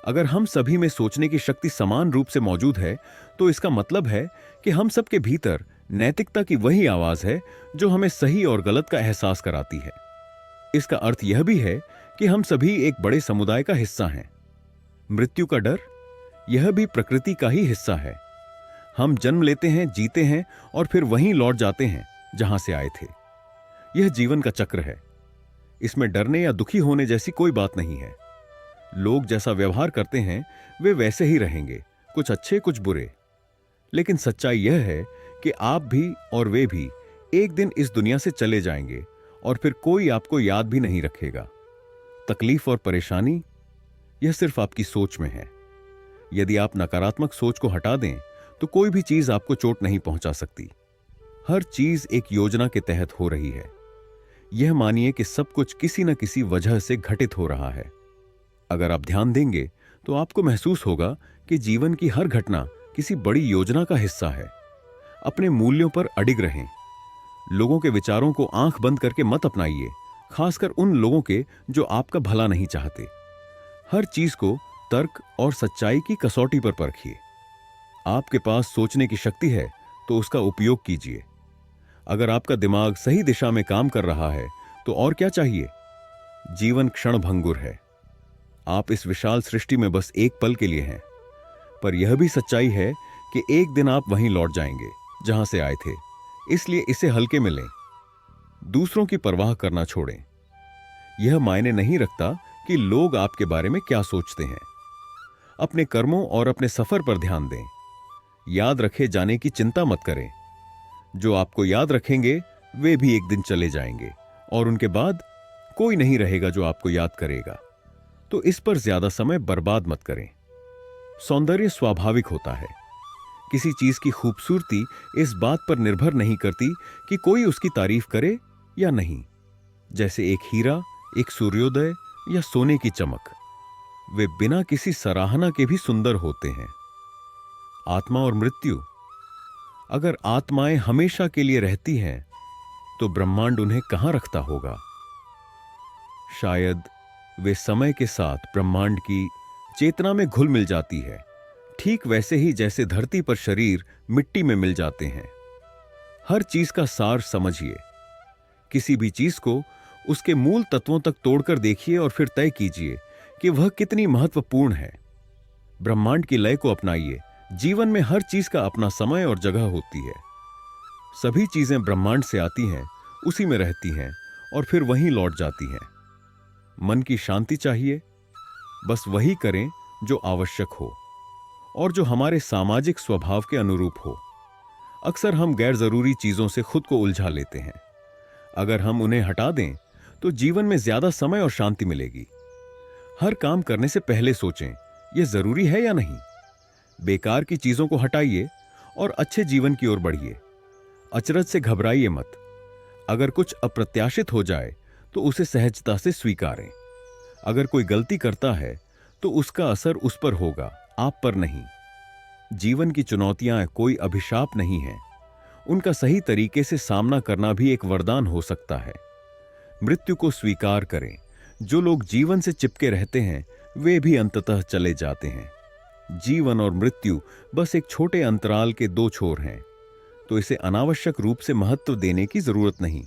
अगर हम सभी में सोचने की शक्ति समान रूप से मौजूद है, तो इसका मतलब है कि हम सबके भीतर नैतिकता की वही आवाज है जो हमें सही और गलत का एहसास कराती है। इसका अर्थ यह भी है कि हम सभी एक बड़े समुदाय का हिस्सा हैं। मृत्यु का डर, यह भी प्रकृति का ही हिस्सा है। हम जन्म लेते हैं, जीते हैं और फिर वहीं लौट जाते हैं जहां से आए थे। यह जीवन का चक्र है। इसमें डरने या दुखी होने जैसी कोई बात नहीं है। लोग जैसा व्यवहार करते हैं वे वैसे ही रहेंगे, कुछ अच्छे कुछ बुरे। लेकिन सच्चाई यह है कि आप भी और वे भी एक दिन इस दुनिया से चले जाएंगे और फिर कोई आपको याद भी नहीं रखेगा। तकलीफ और परेशानी, यह सिर्फ आपकी सोच में है। यदि आप नकारात्मक सोच को हटा दें तो कोई भी चीज आपको चोट नहीं पहुंचा सकती। हर चीज एक योजना के तहत हो रही है। यह मानिए कि सब कुछ किसी न किसी वजह से घटित हो रहा है। अगर आप ध्यान देंगे तो आपको महसूस होगा कि जीवन की हर घटना किसी बड़ी योजना का हिस्सा है। अपने मूल्यों पर अडिग रहें। लोगों के विचारों को आंख बंद करके मत अपनाइए, खासकर उन लोगों के जो आपका भला नहीं चाहते। हर चीज को तर्क और सच्चाई की कसौटी पर परखिए। आपके पास सोचने की शक्ति है तो उसका उपयोग कीजिए। अगर आपका दिमाग सही दिशा में काम कर रहा है तो और क्या चाहिए? जीवन क्षणभंगुर है। आप इस विशाल सृष्टि में बस एक पल के लिए हैं, पर यह भी सच्चाई है कि एक दिन आप वहीं लौट जाएंगे जहां से आए थे। इसलिए इसे हल्के में लें। दूसरों की परवाह करना छोड़ें। यह मायने नहीं रखता कि लोग आपके बारे में क्या सोचते हैं। अपने कर्मों और अपने सफर पर ध्यान दें। याद रखे जाने की चिंता मत करें। जो आपको याद रखेंगे वे भी एक दिन चले जाएंगे और उनके बाद कोई नहीं रहेगा जो आपको याद करेगा। तो इस पर ज्यादा समय बर्बाद मत करें। सौंदर्य स्वाभाविक होता है। किसी चीज की खूबसूरती इस बात पर निर्भर नहीं करती कि कोई उसकी तारीफ करे या नहीं। जैसे एक हीरा, एक सूर्योदय या सोने की चमक, वे बिना किसी सराहना के भी सुंदर होते हैं। आत्मा और मृत्यु, अगर आत्माएं हमेशा के लिए रहती हैं तो ब्रह्मांड उन्हें कहां रखता होगा? शायद वे समय के साथ ब्रह्मांड की चेतना में घुल मिल जाती है, ठीक वैसे ही जैसे धरती पर शरीर मिट्टी में मिल जाते हैं। हर चीज का सार समझिए। किसी भी चीज को उसके मूल तत्वों तक तोड़कर देखिए और फिर तय कीजिए कि वह कितनी महत्वपूर्ण है। ब्रह्मांड की लय को अपनाइए। जीवन में हर चीज का अपना समय और जगह होती है। सभी चीजें ब्रह्मांड से आती हैं, उसी में रहती हैं और फिर वहीं लौट जाती हैं। मन की शांति चाहिए, बस वही करें जो आवश्यक हो और जो हमारे सामाजिक स्वभाव के अनुरूप हो। अक्सर हम गैर जरूरी चीजों से खुद को उलझा लेते हैं। अगर हम उन्हें हटा दें तो जीवन में ज्यादा समय और शांति मिलेगी। हर काम करने से पहले सोचें, यह जरूरी है या नहीं। बेकार की चीजों को हटाइए और अच्छे जीवन की ओर बढ़िए। अचरज से घबराइए मत। अगर कुछ अप्रत्याशित हो जाए तो उसे सहजता से स्वीकारें। अगर कोई गलती करता है तो उसका असर उस पर होगा, आप पर नहीं। जीवन की चुनौतियां कोई अभिशाप नहीं है। उनका सही तरीके से सामना करना भी एक वरदान हो सकता है। मृत्यु को स्वीकार करें। जो लोग जीवन से चिपके रहते हैं वे भी अंततः चले जाते हैं। जीवन और मृत्यु बस एक छोटे अंतराल के दो छोर हैं, तो इसे अनावश्यक रूप से महत्व देने की जरूरत नहीं।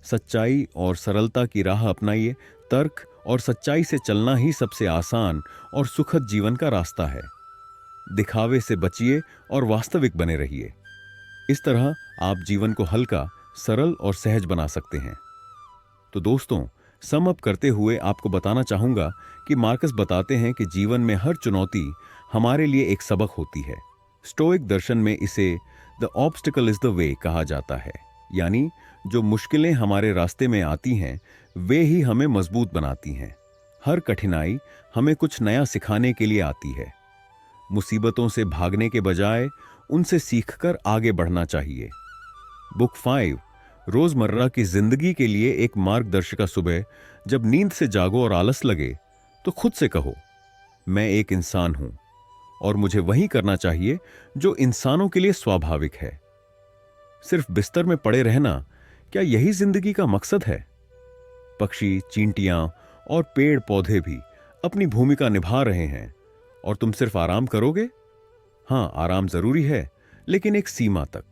सच्चाई और सरलता की राह अपनाइए। तर्क और सच्चाई से चलना ही सबसे आसान और सुखद जीवन का रास्ता है। दिखावे से बचिए और वास्तविक बने रहिए। इस तरह आप जीवन को हल्का, सरल और सहज बना सकते हैं। तो दोस्तों, सम अप करते हुए आपको बताना चाहूंगा कि मार्कस बताते हैं कि जीवन में हर चुनौती हमारे लिए एक सबक होती है। स्टोइक दर्शन में इसे the obstacle is the way कहा जाता है, यानी जो मुश्किलें हमारे रास्ते में आती हैं वे ही हमें मजबूत बनाती हैं। हर कठिनाई हमें कुछ नया सिखाने के लिए आती है। मुसीबतों से भागने के बजाय उनसे सीखकर आगे बढ़ना चाहिए। बुक 5 रोजमर्रा की जिंदगी के लिए एक मार्गदर्शिका। सुबह जब नींद से जागो और आलस लगे तो खुद से कहो, मैं एक इंसान हूं और मुझे वही करना चाहिए जो इंसानों के लिए स्वाभाविक है। सिर्फ बिस्तर में पड़े रहना, क्या यही जिंदगी का मकसद है? पक्षी, चींटियां और पेड़ पौधे भी अपनी भूमिका निभा रहे हैं और तुम सिर्फ आराम करोगे? हां, आराम जरूरी है, लेकिन एक सीमा तक।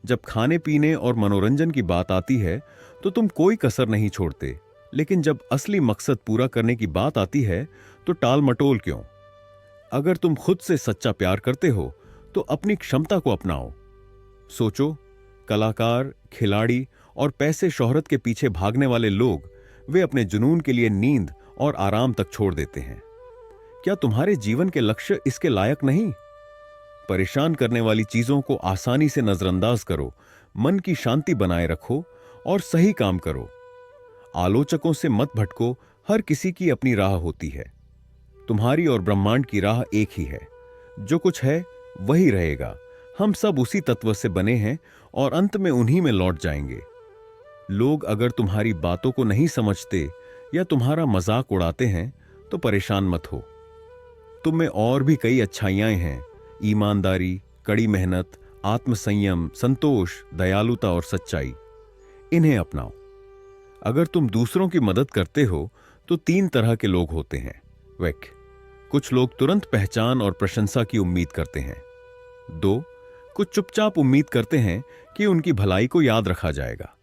जब खाने पीने और मनोरंजन की बात आती है तो तुम कोई कसर नहीं छोड़ते, लेकिन जब असली मकसद पूरा करने की बात आती है तो टाल मटोल क्यों? अगर तुम खुद से सच्चा प्यार करते हो तो अपनी क्षमता को अपनाओ। सोचो, कलाकार, खिलाड़ी और पैसे शोहरत के पीछे भागने वाले लोग, वे अपने जुनून के लिए नींद और आराम तक छोड़ देते हैं। क्या तुम्हारे जीवन के लक्ष्य इसके लायक नहीं? परेशान करने वाली चीजों को आसानी से नजरअंदाज करो, मन की शांति बनाए रखो और सही काम करो। आलोचकों से मत भटको, हर किसी की अपनी राह होती है। तुम्हारी और ब्रह्मांड की राह एक ही है। जो कुछ है वही रहेगा। हम सब उसी तत्व से बने हैं और अंत में उन्हीं में लौट जाएंगे। लोग अगर तुम्हारी बातों को नहीं समझते या तुम्हारा मजाक उड़ाते हैं तो परेशान मत हो। तुम में और भी कई अच्छाइयां हैं। ईमानदारी, कड़ी मेहनत, आत्मसंयम, संतोष, दयालुता और सच्चाई। इन्हें अपनाओ। अगर तुम दूसरों की मदद करते हो तो 3 तरह के लोग होते हैं। कुछ लोग तुरंत पहचान और प्रशंसा की उम्मीद करते हैं। 2, कुछ चुपचाप उम्मीद करते हैं कि उनकी भलाई को याद रखा जाएगा।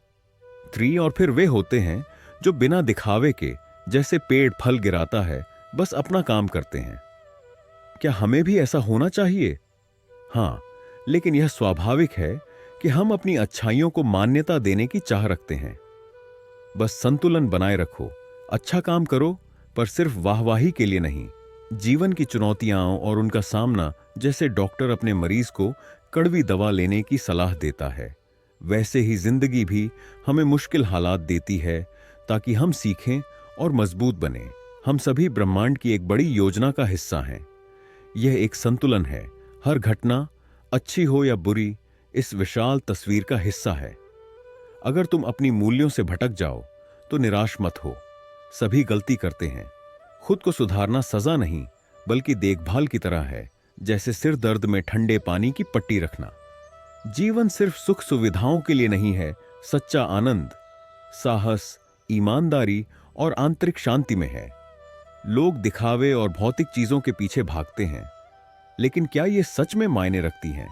3 और फिर वे होते हैं जो बिना दिखावे के, जैसे पेड़ फल गिराता है, बस अपना काम करते हैं। क्या हमें भी ऐसा होना चाहिए? हां, लेकिन यह स्वाभाविक है कि हम अपनी अच्छाइयों को मान्यता देने की चाह रखते हैं। बस संतुलन बनाए रखो। अच्छा काम करो, पर सिर्फ वाहवाही के लिए नहीं। जीवन की चुनौतियां और उनका सामना, जैसे डॉक्टर अपने मरीज को कड़वी दवा लेने की सलाह देता है, वैसे ही जिंदगी भी हमें मुश्किल हालात देती है ताकि हम सीखें और मजबूत बने। हम सभी ब्रह्मांड की एक बड़ी योजना का हिस्सा हैं। यह एक संतुलन है। हर घटना, अच्छी हो या बुरी, इस विशाल तस्वीर का हिस्सा है। अगर तुम अपनी मूल्यों से भटक जाओ तो निराश मत हो। सभी गलती करते हैं। खुद को सुधारना सजा नहीं, बल्कि देखभाल की तरह है, जैसे सिर दर्द में ठंडे पानी की पट्टी रखना। जीवन सिर्फ सुख सुविधाओं के लिए नहीं है। सच्चा आनंद, साहस, ईमानदारी और आंतरिक शांति में है। लोग दिखावे और भौतिक चीजों के पीछे भागते हैं, लेकिन क्या ये सच में मायने रखती हैं?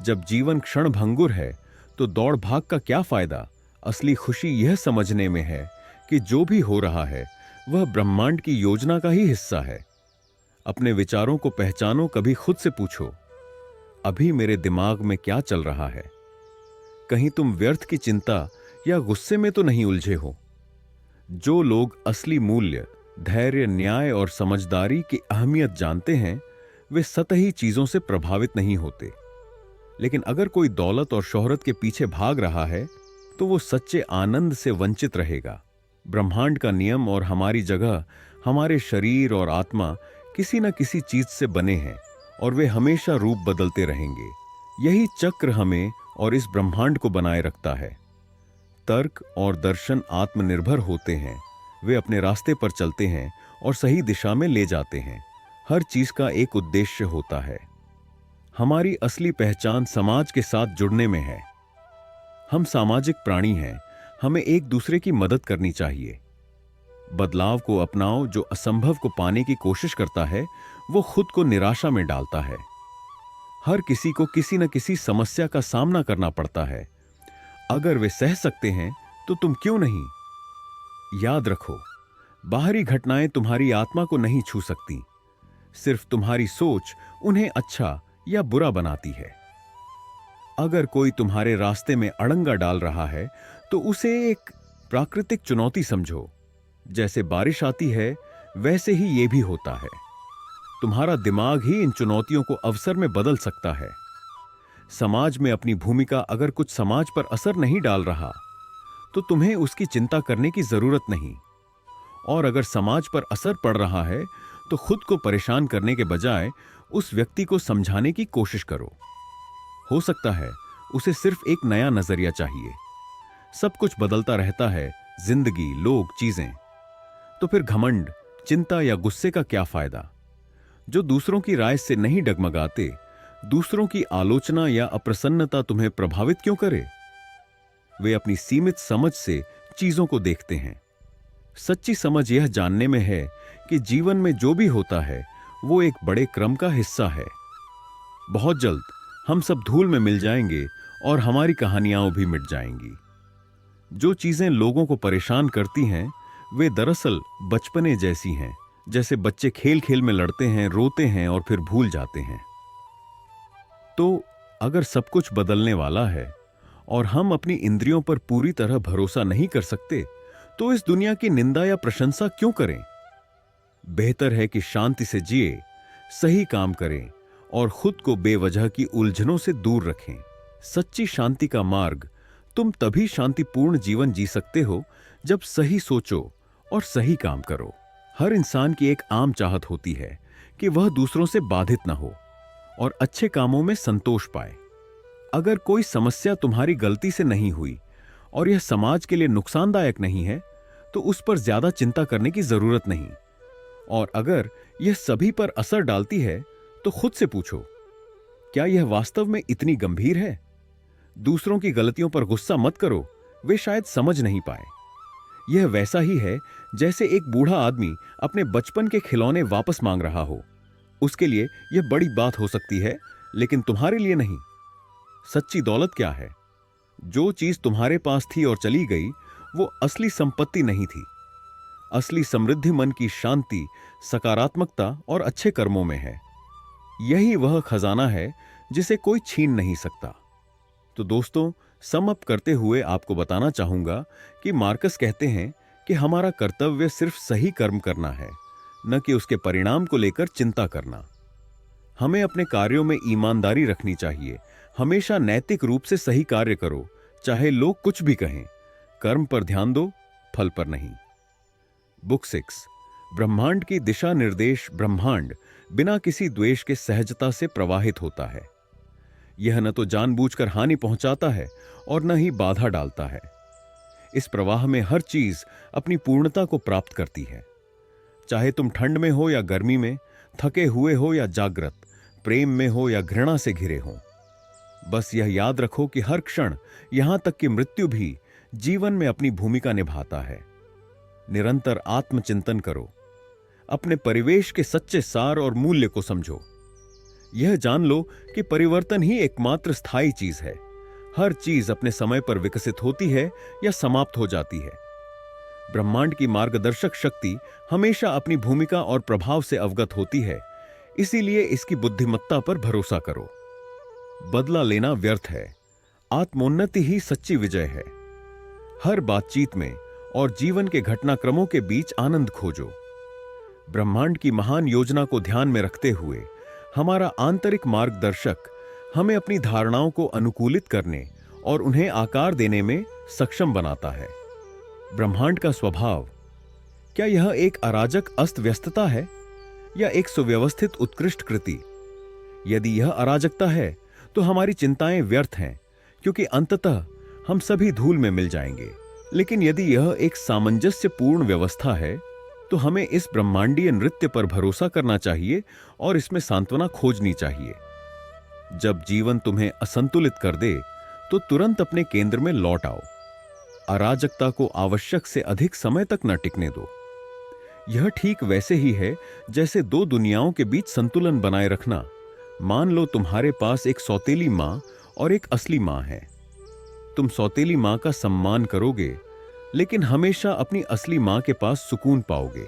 जब जीवन क्षणभंगुर है तो दौड़ भाग का क्या फायदा? असली खुशी यह समझने में है कि जो भी हो रहा है वह ब्रह्मांड की योजना का ही हिस्सा है। अपने विचारों को पहचानो। कभी खुद से पूछो, अभी मेरे दिमाग में क्या चल रहा है? कहीं तुम व्यर्थ की चिंता या गुस्से में तो नहीं उलझे हो? जो लोग असली मूल्य, धैर्य, न्याय और समझदारी की अहमियत जानते हैं, वे सतही चीजों से प्रभावित नहीं होते। लेकिन अगर कोई दौलत और शोहरत के पीछे भाग रहा है तो वो सच्चे आनंद से वंचित रहेगा। ब्रह्मांड का नियम और हमारी जगह, हमारे शरीर और आत्मा किसी न किसी चीज से बने हैं और वे हमेशा रूप बदलते रहेंगे। यही चक्र हमें और इस ब्रह्मांड को बनाए रखता है। तर्क और दर्शन आत्मनिर्भर होते हैं। वे अपने रास्ते पर चलते हैं और सही दिशा में ले जाते हैं। हर चीज का एक उद्देश्य होता है। हमारी असली पहचान समाज के साथ जुड़ने में है। हम सामाजिक प्राणी हैं। हमें एक दूसरे की मदद करनी चाहिए। बदलाव को अपनाओ। जो असंभव को पाने की कोशिश करता है वो खुद को निराशा में डालता है। हर किसी को किसी न किसी समस्या का सामना करना पड़ता है। अगर वे सह सकते हैं तो तुम क्यों नहीं? याद रखो, बाहरी घटनाएं तुम्हारी आत्मा को नहीं छू सकती। सिर्फ तुम्हारी सोच उन्हें अच्छा या बुरा बनाती है। अगर कोई तुम्हारे रास्ते में अड़ंगा डाल रहा है तो उसे एक प्राकृतिक चुनौती समझो। जैसे बारिश आती है वैसे ही यह भी होता है। तुम्हारा दिमाग ही इन चुनौतियों को अवसर में बदल सकता है। समाज में अपनी भूमिका, अगर कुछ समाज पर असर नहीं डाल रहा तो तुम्हें उसकी चिंता करने की जरूरत नहीं। और अगर समाज पर असर पड़ रहा है तो खुद को परेशान करने के बजाय उस व्यक्ति को समझाने की कोशिश करो। हो सकता है उसे सिर्फ एक नया नजरिया चाहिए। सब कुछ बदलता रहता है, जिंदगी, लोग, चीजें। तो फिर घमंड, चिंता या गुस्से का क्या फायदा? जो दूसरों की राय से नहीं डगमगाते, दूसरों की आलोचना या अप्रसन्नता तुम्हें प्रभावित क्यों करे? वे अपनी सीमित समझ से चीजों को देखते हैं। सच्ची समझ यह जानने में है कि जीवन में जो भी होता है वो एक बड़े क्रम का हिस्सा है। बहुत जल्द हम सब धूल में मिल जाएंगे और हमारी कहानियां भी मिट जाएंगी। जो चीजें लोगों को परेशान करती हैं वे दरअसल बचपने जैसी हैं, जैसे बच्चे खेल खेल में लड़ते हैं, रोते हैं और फिर भूल जाते हैं। तो अगर सब कुछ बदलने वाला है और हम अपनी इंद्रियों पर पूरी तरह भरोसा नहीं कर सकते, तो इस दुनिया की निंदा या प्रशंसा क्यों करें? बेहतर है कि शांति से जिए, सही काम करें और खुद को बेवजह की उलझनों से दूर रखें। सच्ची शांति का मार्ग तुम तभी शांतिपूर्ण जीवन जी सकते हो जब सही सोचो और सही काम करो। हर इंसान की एक आम चाहत होती है कि वह दूसरों से बाधित न हो और अच्छे कामों में संतोष पाए। अगर कोई समस्या तुम्हारी गलती से नहीं हुई और यह समाज के लिए नुकसानदायक नहीं है, तो उस पर ज्यादा चिंता करने की जरूरत नहीं। और अगर यह सभी पर असर डालती है, तो खुद से पूछो, क्या यह वास्तव में इतनी गंभीर है? दूसरों की गलतियों पर गुस्सा मत करो, वे शायद समझ नहीं पाए। यह वैसा ही है जैसे एक बूढ़ा आदमी अपने बचपन के खिलौने वापस मांग रहा हो। उसके लिए यह बड़ी बात हो सकती है, लेकिन तुम्हारे लिए नहीं। सच्ची दौलत क्या है? जो चीज तुम्हारे पास थी और चली गई, वो असली संपत्ति नहीं थी। असली समृद्धि मन की शांति, सकारात्मकता और अच्छे कर्मों में है। यही वह खजाना है जिसे कोई छीन नहीं सकता। तो दोस्तों, सम अप करते हुए आपको बताना चाहूंगा कि मार्कस कहते हैं कि हमारा कर्तव्य सिर्फ सही कर्म करना है, न कि उसके परिणाम को लेकर चिंता करना। हमें अपने कार्यों में ईमानदारी रखनी चाहिए। हमेशा नैतिक रूप से सही कार्य करो, चाहे लोग कुछ भी कहें। कर्म पर ध्यान दो, फल पर नहीं। बुक 6, ब्रह्मांड की दिशा निर्देश। ब्रह्मांड बिना किसी द्वेष के सहजता से प्रवाहित होता है। यह न तो जानबूझकर हानि पहुंचाता है और न ही बाधा डालता है। इस प्रवाह में हर चीज अपनी पूर्णता को प्राप्त करती है। चाहे तुम ठंड में हो या गर्मी में, थके हुए हो या जागृत, प्रेम में हो या घृणा से घिरे हो। बस यह याद रखो कि हर क्षण, यहां तक कि मृत्यु भी, जीवन में अपनी भूमिका निभाता है। निरंतर आत्मचिंतन करो। अपने परिवेश के सच्चे सार और मूल्य को समझो। यह जान लो कि परिवर्तन ही एकमात्र स्थायी चीज है। हर चीज अपने समय पर विकसित होती है या समाप्त हो जाती है। ब्रह्मांड की मार्गदर्शक शक्ति हमेशा अपनी भूमिका और प्रभाव से अवगत होती है, इसीलिए इसकी बुद्धिमत्ता पर भरोसा करो। बदला लेना व्यर्थ है। आत्मोन्नति ही सच्ची विजय है। हर बातचीत में और जीवन के घटनाक्रमों के बीच आनंद खोजो। ब्रह्मांड की महान योजना को ध्यान में रखते हुए हमारा आंतरिक मार्गदर्शक हमें अपनी धारणाओं को अनुकूलित करने और उन्हें आकार देने में सक्षम बनाता है। ब्रह्मांड का स्वभाव, क्या यह एक अराजक अस्त व्यस्तता है या एक सुव्यवस्थित उत्कृष्ट कृति? यदि यह अराजकता है तो हमारी चिंताएं व्यर्थ हैं, क्योंकि अंततः हम सभी धूल में मिल जाएंगे। लेकिन यदि यह एक सामंजस्यपूर्ण व्यवस्था है तो हमें इस ब्रह्मांडीय नृत्य पर भरोसा करना चाहिए और इसमें सांत्वना खोजनी चाहिए। जब जीवन तुम्हें असंतुलित कर दे तो तुरंत अपने केंद्र में लौट आओ। अराजकता को आवश्यक से अधिक समय तक न टिकने दो। यह ठीक वैसे ही है जैसे दो दुनियाओं के बीच संतुलन बनाए रखना। मान लो तुम्हारे पास एक सौतेली मां और एक असली मां है। तुम सौतेली मां का सम्मान करोगे, लेकिन हमेशा अपनी असली मां के पास सुकून पाओगे।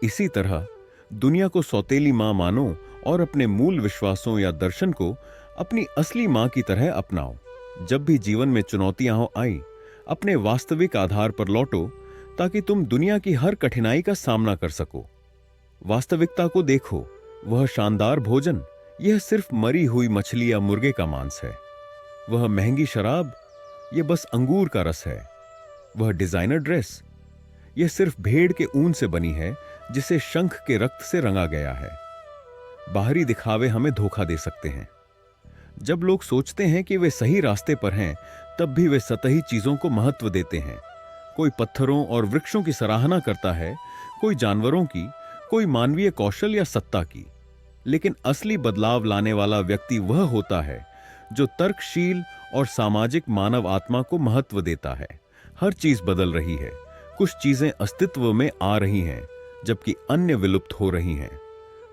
इसी तरह दुनिया को सौतेली मां मानो और अपने मूल विश्वासों या दर्शन को अपनी असली मां की तरह अपनाओ। जब भी जीवन में चुनौतियां आई, अपने वास्तविक आधार पर लौटो ताकि तुम दुनिया की हर कठिनाई का सामना कर सको। वास्तविकता को देखो, वह शानदार भोजन, यह सिर्फ मरी हुई मछली या मुर्गे का मांस है। वह महंगी शराब, यह बस अंगूर का रस है। वह डिजाइनर ड्रेस? यह सिर्फ भेड़ के ऊन से बनी है जिसे शंख के रक्त से रंगा गया है। बाहरी दिखावे हमें धोखा दे सकते हैं। जब लोग सोचते हैं कि वे सही रास्ते पर हैं, तब भी वे सतही चीजों को महत्व देते हैं। कोई पत्थरों और वृक्षों की सराहना करता है, कोई जानवरों की, कोई मानवीय कौशल या सत्ता की। लेकिन असली बदलाव लाने वाला व्यक्ति वह होता है जो तर्कशील और सामाजिक मानव आत्मा को महत्व देता है। हर चीज बदल रही है। कुछ चीजें अस्तित्व में आ रही हैं, जबकि अन्य विलुप्त हो रही हैं।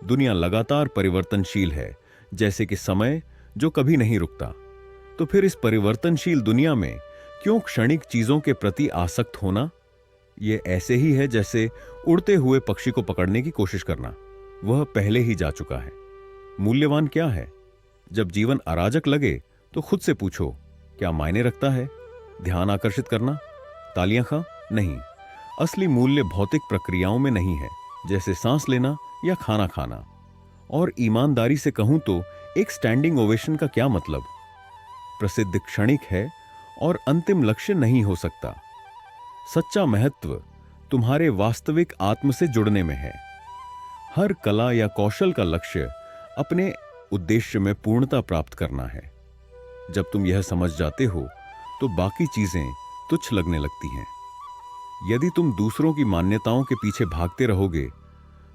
दुनिया लगातार परिवर्तनशील है, जैसे कि समय जो कभी नहीं रुकता। तो फिर इस परिवर्तनशील दुनिया में क्यों क्षणिक चीजों के प्रति आसक्त होना? यह ऐसे ही है जैसे उड़ते हुए पक्षी को पकड़ने की कोशिश करना। वह पहले ही जा चुका है। मूल्यवान क्या है? जब जीवन अराजक लगे तो खुद से पूछो, क्या मायने रखता है? ध्यान आकर्षित करना, तालियां खा? नहीं। असली मूल्य भौतिक प्रक्रियाओं में नहीं है, जैसे सांस लेना या खाना खाना। और ईमानदारी से कहूं तो एक स्टैंडिंग ओवेशन का क्या मतलब? प्रसिद्ध क्षणिक है और अंतिम लक्ष्य नहीं हो सकता। सच्चा महत्व तुम्हारे वास्तविक आत्म से जुड़ने में है। हर कला या कौशल का लक्ष्य अपने उद्देश्य में पूर्णता प्राप्त करना है। जब तुम यह समझ जाते हो तो बाकी चीजें तुच्छ लगने लगती हैं। यदि तुम दूसरों की मान्यताओं के पीछे भागते रहोगे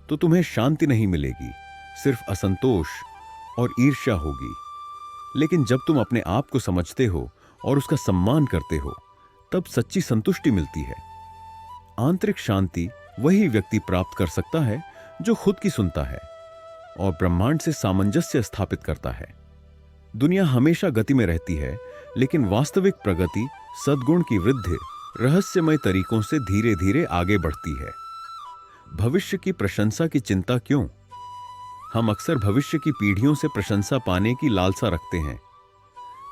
तो तुम्हें शांति नहीं मिलेगी, सिर्फ असंतोष और ईर्ष्या होगी। लेकिन जब तुम अपने आप को समझते हो और उसका सम्मान करते हो, तब सच्ची संतुष्टि मिलती है। आंतरिक शांति वही व्यक्ति प्राप्त कर सकता है जो खुद की सुनता है और ब्रह्मांड से सामंजस्य स्थापित करता है। दुनिया हमेशा गति में रहती है, लेकिन वास्तविक प्रगति सद्गुण की वृद्धि रहस्यमय तरीकों से धीरे धीरे आगे बढ़ती है। भविष्य की प्रशंसा की चिंता क्यों? हम अक्सर भविष्य की पीढ़ियों से प्रशंसा पाने की लालसा रखते हैं,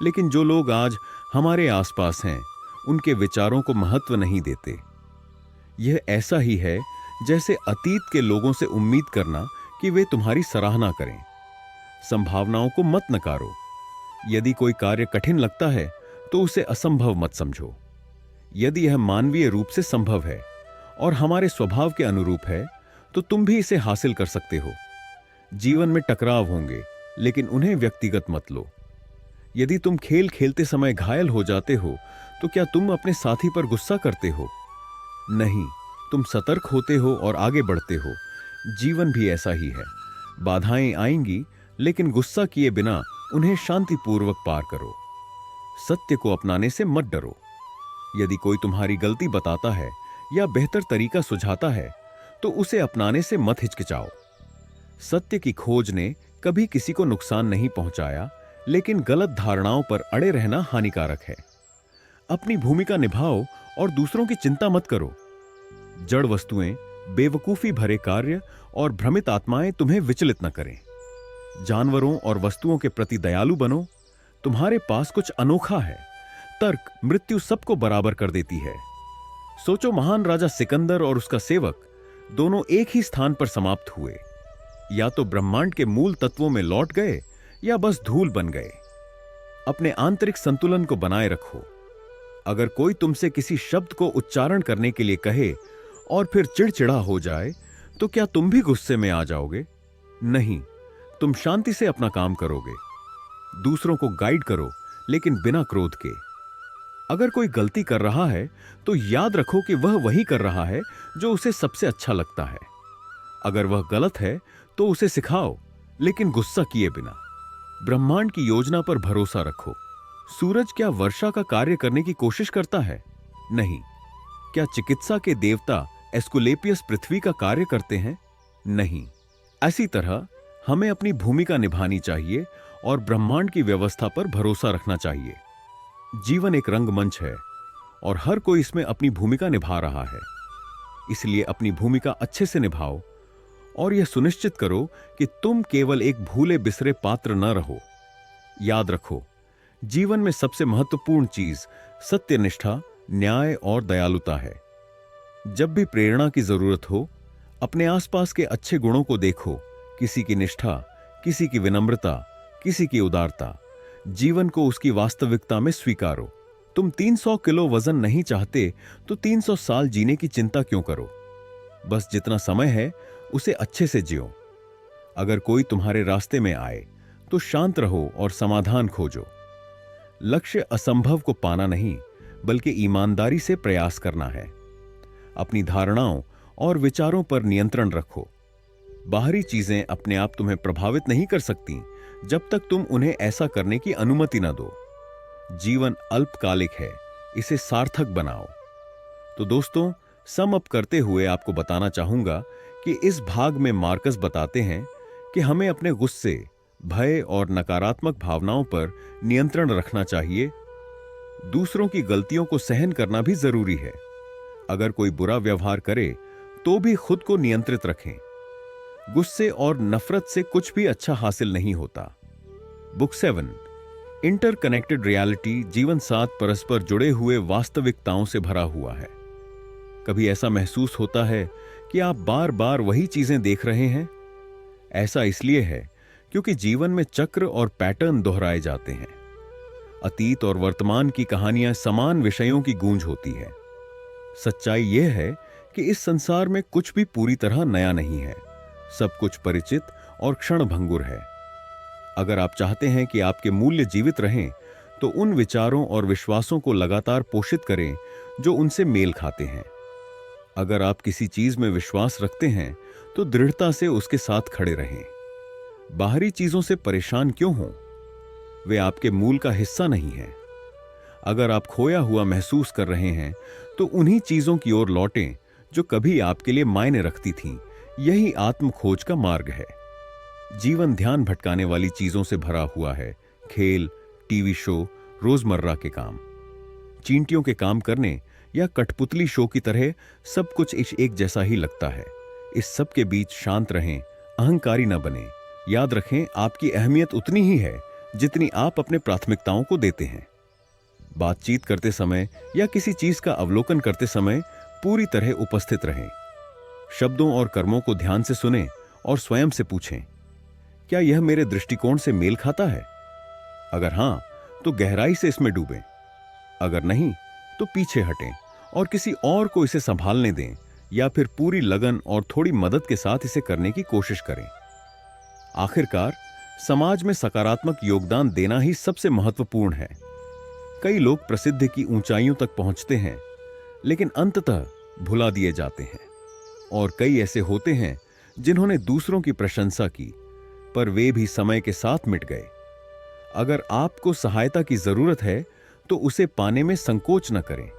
लेकिन जो लोग आज हमारे आसपास हैं, उनके विचारों को महत्व नहीं देते। यह ऐसा ही है जैसे अतीत के लोगों से उम्मीद करना कि वे तुम्हारी सराहना करें। संभावनाओं को मत नकारो। यदि कोई कार्य कठिन लगता है तो उसे असंभव मत समझो। यदि यह मानवीय रूप से संभव है और हमारे स्वभाव के अनुरूप है, तो तुम भी इसे हासिल कर सकते हो। जीवन में टकराव होंगे, लेकिन उन्हें व्यक्तिगत मत लो। यदि तुम खेल खेलते समय घायल हो जाते हो, तो क्या तुम अपने साथी पर गुस्सा करते हो? नहीं, तुम सतर्क होते हो और आगे बढ़ते हो। जीवन भी ऐसा ही है। बाधाएं आएंगी, लेकिन गुस्सा किए बिना उन्हें शांतिपूर्वक पार करो। सत्य को अपनाने से मत डरो। यदि कोई तुम्हारी गलती बताता है या बेहतर तरीका सुझाता है, तो उसे अपनाने से मत हिचकिचाओ। सत्य की खोज ने कभी किसी को नुकसान नहीं पहुंचाया, लेकिन गलत धारणाओं पर अड़े रहना हानिकारक है। अपनी भूमिका निभाओ और दूसरों की चिंता मत करो। जड़ वस्तुएं, बेवकूफी भरे कार्य और भ्रमित आत्माएं तुम्हें विचलित न करें। जानवरों और वस्तुओं के प्रति दयालु बनो। तुम्हारे पास कुछ अनोखा है। तर्क मृत्यु सबको बराबर कर देती है। सोचो, महान राजा सिकंदर और उसका सेवक दोनों एक ही स्थान पर समाप्त हुए। या तो ब्रह्मांड के मूल तत्वों में लौट गए या बस धूल बन गए। अपने आंतरिक संतुलन को बनाए रखो। अगर कोई तुमसे किसी शब्द को उच्चारण करने के लिए कहे और फिर चिड़चिड़ा हो जाए, तो क्या तुम भी गुस्से में आ जाओगे? नहीं, तुम शांति से अपना काम करोगे। दूसरों को गाइड करो, लेकिन बिना क्रोध के। अगर कोई गलती कर रहा है तो याद रखो कि वह वही कर रहा है जो उसे सबसे अच्छा लगता है। अगर वह गलत है तो उसे सिखाओ, लेकिन गुस्सा किए बिना। ब्रह्मांड की योजना पर भरोसा रखो। सूरज क्या वर्षा का कार्य करने की कोशिश करता है? नहीं। क्या चिकित्सा के देवता एस्कुलेपियस पृथ्वी का कार्य करते हैं? नहीं। ऐसी तरह हमें अपनी भूमिका निभानी चाहिए और ब्रह्मांड की व्यवस्था पर भरोसा रखना चाहिए। जीवन एक रंगमंच है और हर कोई इसमें अपनी भूमिका निभा रहा है। इसलिए अपनी भूमिका अच्छे से निभाओ और यह सुनिश्चित करो कि तुम केवल एक भूले बिसरे पात्र न रहो। याद रखो, जीवन में सबसे महत्वपूर्ण चीज सत्यनिष्ठा, न्याय और दयालुता है। जब भी प्रेरणा की जरूरत हो, अपने आसपास के अच्छे गुणों को देखो। किसी की निष्ठा, किसी की विनम्रता, किसी की उदारता। जीवन को उसकी वास्तविकता में स्वीकारो। तुम 300 किलो वजन नहीं चाहते तो 300 साल जीने की चिंता क्यों करो? बस जितना समय है उसे अच्छे से जियो। अगर कोई तुम्हारे रास्ते में आए तो शांत रहो और समाधान खोजो। लक्ष्य असंभव को पाना नहीं, बल्कि ईमानदारी से प्रयास करना है। अपनी धारणाओं और विचारों पर नियंत्रण रखो। बाहरी चीजें अपने आप तुम्हें प्रभावित नहीं कर सकती जब तक तुम उन्हें ऐसा करने की अनुमति न दो। जीवन अल्पकालिक है, इसे सार्थक बनाओ। तो दोस्तों, सम अप करते हुए आपको बताना चाहूंगा कि इस भाग में मार्कस बताते हैं कि हमें अपने गुस्से, भय और नकारात्मक भावनाओं पर नियंत्रण रखना चाहिए। दूसरों की गलतियों को सहन करना भी जरूरी है। अगर कोई बुरा व्यवहार करे तो भी खुद को नियंत्रित रखें। गुस्से और नफरत से कुछ भी अच्छा हासिल नहीं होता। बुक 7, इंटरकनेक्टेड रियलिटी, जीवन साथ परस्पर जुड़े हुए वास्तविकताओं से भरा हुआ है। कभी ऐसा महसूस होता है कि आप बार बार वही चीजें देख रहे हैं? ऐसा इसलिए है क्योंकि जीवन में चक्र और पैटर्न दोहराए जाते हैं। अतीत और वर्तमान की कहानियां समान विषयों की गूंज होती है। सच्चाई यह है कि इस संसार में कुछ भी पूरी तरह नया नहीं है। सब कुछ परिचित और क्षणभंगुर है। अगर आप चाहते हैं कि आपके मूल्य जीवित रहें, तो उन विचारों और विश्वासों को लगातार पोषित करें जो उनसे मेल खाते हैं। अगर आप किसी चीज में विश्वास रखते हैं तो दृढ़ता से उसके साथ खड़े रहें। बाहरी चीजों से परेशान क्यों हों? वे आपके मूल का हिस्सा नहीं है। अगर आप खोया हुआ महसूस कर रहे हैं तो उन्हीं चीजों की ओर लौटें जो कभी आपके लिए मायने रखती थीं। यही आत्म खोज का मार्ग है। जीवन ध्यान भटकाने वाली चीजों से भरा हुआ है। खेल, टीवी शो, रोजमर्रा के काम, चींटियों के काम करने या कठपुतली शो की तरह सब कुछ एक जैसा ही लगता है। इस सब के बीच शांत रहें, अहंकारी न बने। याद रखें, आपकी अहमियत उतनी ही है जितनी आप अपने प्राथमिकताओं को देते हैं। बातचीत करते समय या किसी चीज का अवलोकन करते समय पूरी तरह उपस्थित रहें। शब्दों और कर्मों को ध्यान से सुनें और स्वयं से पूछें, क्या यह मेरे दृष्टिकोण से मेल खाता है? अगर हां, तो गहराई से इसमें डूबें। अगर नहीं, तो पीछे हटें और किसी और को इसे संभालने दें, या फिर पूरी लगन और थोड़ी मदद के साथ इसे करने की कोशिश करें। आखिरकार, समाज में सकारात्मक योगदान देना ही सबसे महत्वपूर्ण है। कई लोग प्रसिद्धि की ऊंचाइयों तक पहुंचते हैं, लेकिन अंततः भुला दिए जाते हैं। और कई ऐसे होते हैं जिन्होंने दूसरों की प्रशंसा की, पर वे भी समय के साथ मिट गए। अगर आपको सहायता की जरूरत है तो उसे पाने में संकोच न करें।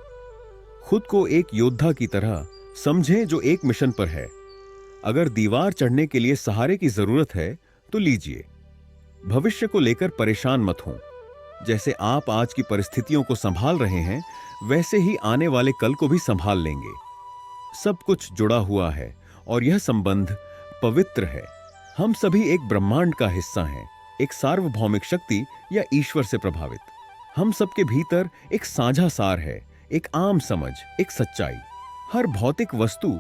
खुद को एक योद्धा की तरह समझें जो एक मिशन पर है। अगर दीवार चढ़ने के लिए सहारे की जरूरत है तो लीजिए। भविष्य को लेकर परेशान मत हों। जैसे आप आज की परिस्थितियों को संभाल रहे हैं, वैसे ही आने वाले कल को भी संभाल लेंगे। सब कुछ जुड़ा हुआ है और यह संबंध पवित्र है। हम सभी एक ब्रह्मांड का हिस्सा हैं, एक सार्वभौमिक शक्ति या ईश्वर से प्रभावित। हम सबके भीतर एक साझा सार है, एक आम समझ, एक सच्चाई। हर भौतिक वस्तु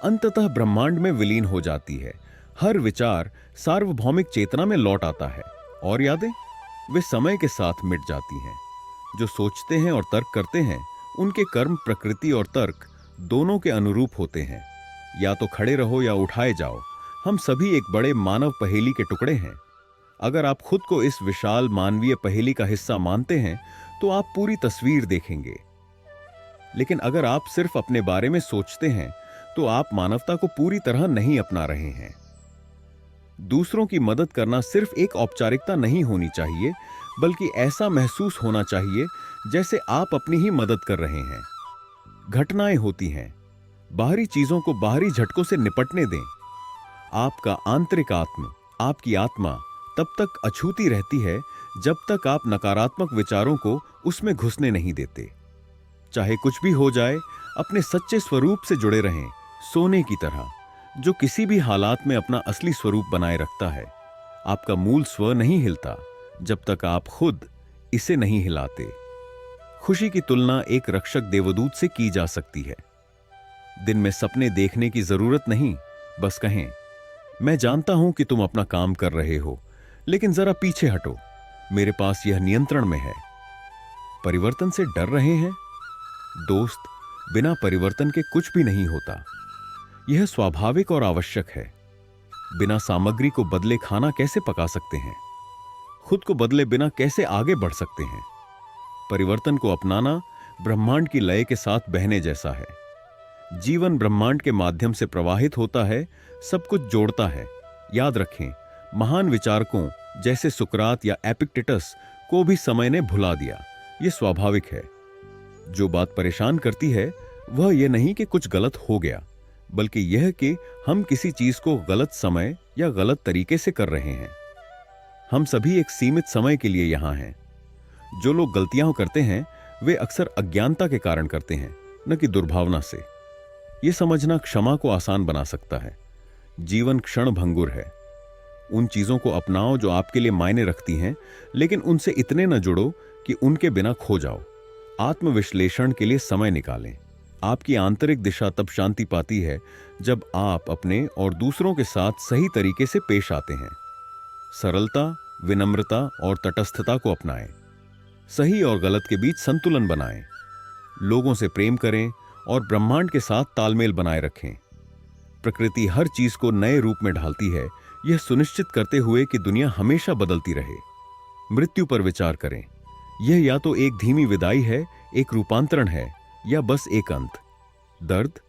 अंततः ब्रह्मांड में विलीन हो जाती है। हर विचार सार्वभौमिक चेतना में लौट आता है, और यादें, वे समय के साथ मिट जाती हैं। जो सोचते हैं और तर्क करते हैं, उनके कर्म प्रकृति और तर्क दोनों के अनुरूप होते हैं। या तो खड़े रहो या उठाए जाओ। हम सभी एक बड़े मानव पहेली के टुकड़े हैं। अगर आप खुद को इस विशाल मानवीय पहेली का हिस्सा मानते हैं तो आप पूरी तस्वीर देखेंगे। लेकिन अगर आप सिर्फ अपने बारे में सोचते हैं तो आप मानवता को पूरी तरह नहीं अपना रहे हैं। दूसरों की मदद करना सिर्फ एक औपचारिकता नहीं होनी चाहिए, बल्कि ऐसा महसूस होना चाहिए जैसे आप अपनी ही मदद कर रहे हैं। घटनाएं होती हैं, बाहरी चीजों को बाहरी झटकों से निपटने दें। आपका आंतरिक आत्मा, आपकी आत्मा तब तक अछूती रहती है जब तक आप नकारात्मक विचारों को उसमें घुसने नहीं देते। चाहे कुछ भी हो जाए, अपने सच्चे स्वरूप से जुड़े रहें, सोने की तरह, जो किसी भी हालात में अपना असली स्वरूप बनाए रखता है। आपका मूल स्व नहीं हिलता जब तक आप खुद इसे नहीं हिलाते। खुशी की तुलना एक रक्षक देवदूत से की जा सकती है। दिन में सपने देखने की जरूरत नहीं, बस कहें, मैं जानता हूं कि तुम अपना काम कर रहे हो, लेकिन जरा पीछे हटो, मेरे पास यह नियंत्रण में है। परिवर्तन से डर रहे हैं? दोस्त, बिना परिवर्तन के कुछ भी नहीं होता। यह स्वाभाविक और आवश्यक है। बिना सामग्री को बदले खाना कैसे पका सकते हैं? खुद को बदले बिना कैसे आगे बढ़ सकते हैं? परिवर्तन को अपनाना ब्रह्मांड की लय के साथ बहने जैसा है। जीवन ब्रह्मांड के माध्यम से प्रवाहित होता है, सब कुछ जोड़ता है। याद रखें, महान विचारकों जैसे सुकरात या एपिक्टेटस को भी समय ने भुला दिया। यह स्वाभाविक है। जो बात परेशान करती है वह यह नहीं कि कुछ गलत हो गया, बल्कि यह कि हम किसी चीज को गलत समय या गलत तरीके से कर रहे हैं। हम सभी एक सीमित समय के लिए यहां हैं। जो लोग गलतियां करते हैं वे अक्सर अज्ञानता के कारण करते हैं, न कि दुर्भावना से। यह समझना क्षमा को आसान बना सकता है। जीवन क्षण भंगुर है। उन चीजों को अपनाओ जो आपके लिए मायने रखती हैं, लेकिन उनसे इतने न जुड़ो कि उनके बिना खो जाओ। आत्मविश्लेषण के लिए समय निकालें। आपकी आंतरिक दिशा तब शांति पाती है जब आप अपने और दूसरों के साथ सही तरीके से पेश आते हैं। सरलता, विनम्रता और तटस्थता को अपनाएं। सही और गलत के बीच संतुलन बनाएं। लोगों से प्रेम करें और ब्रह्मांड के साथ तालमेल बनाए रखें। प्रकृति हर चीज को नए रूप में ढालती है, यह सुनिश्चित करते हुए कि दुनिया हमेशा बदलती रहे। मृत्यु पर विचार करें। यह या तो एक धीमी विदाई है, एक रूपांतरण है, या बस एक अंत। दर्द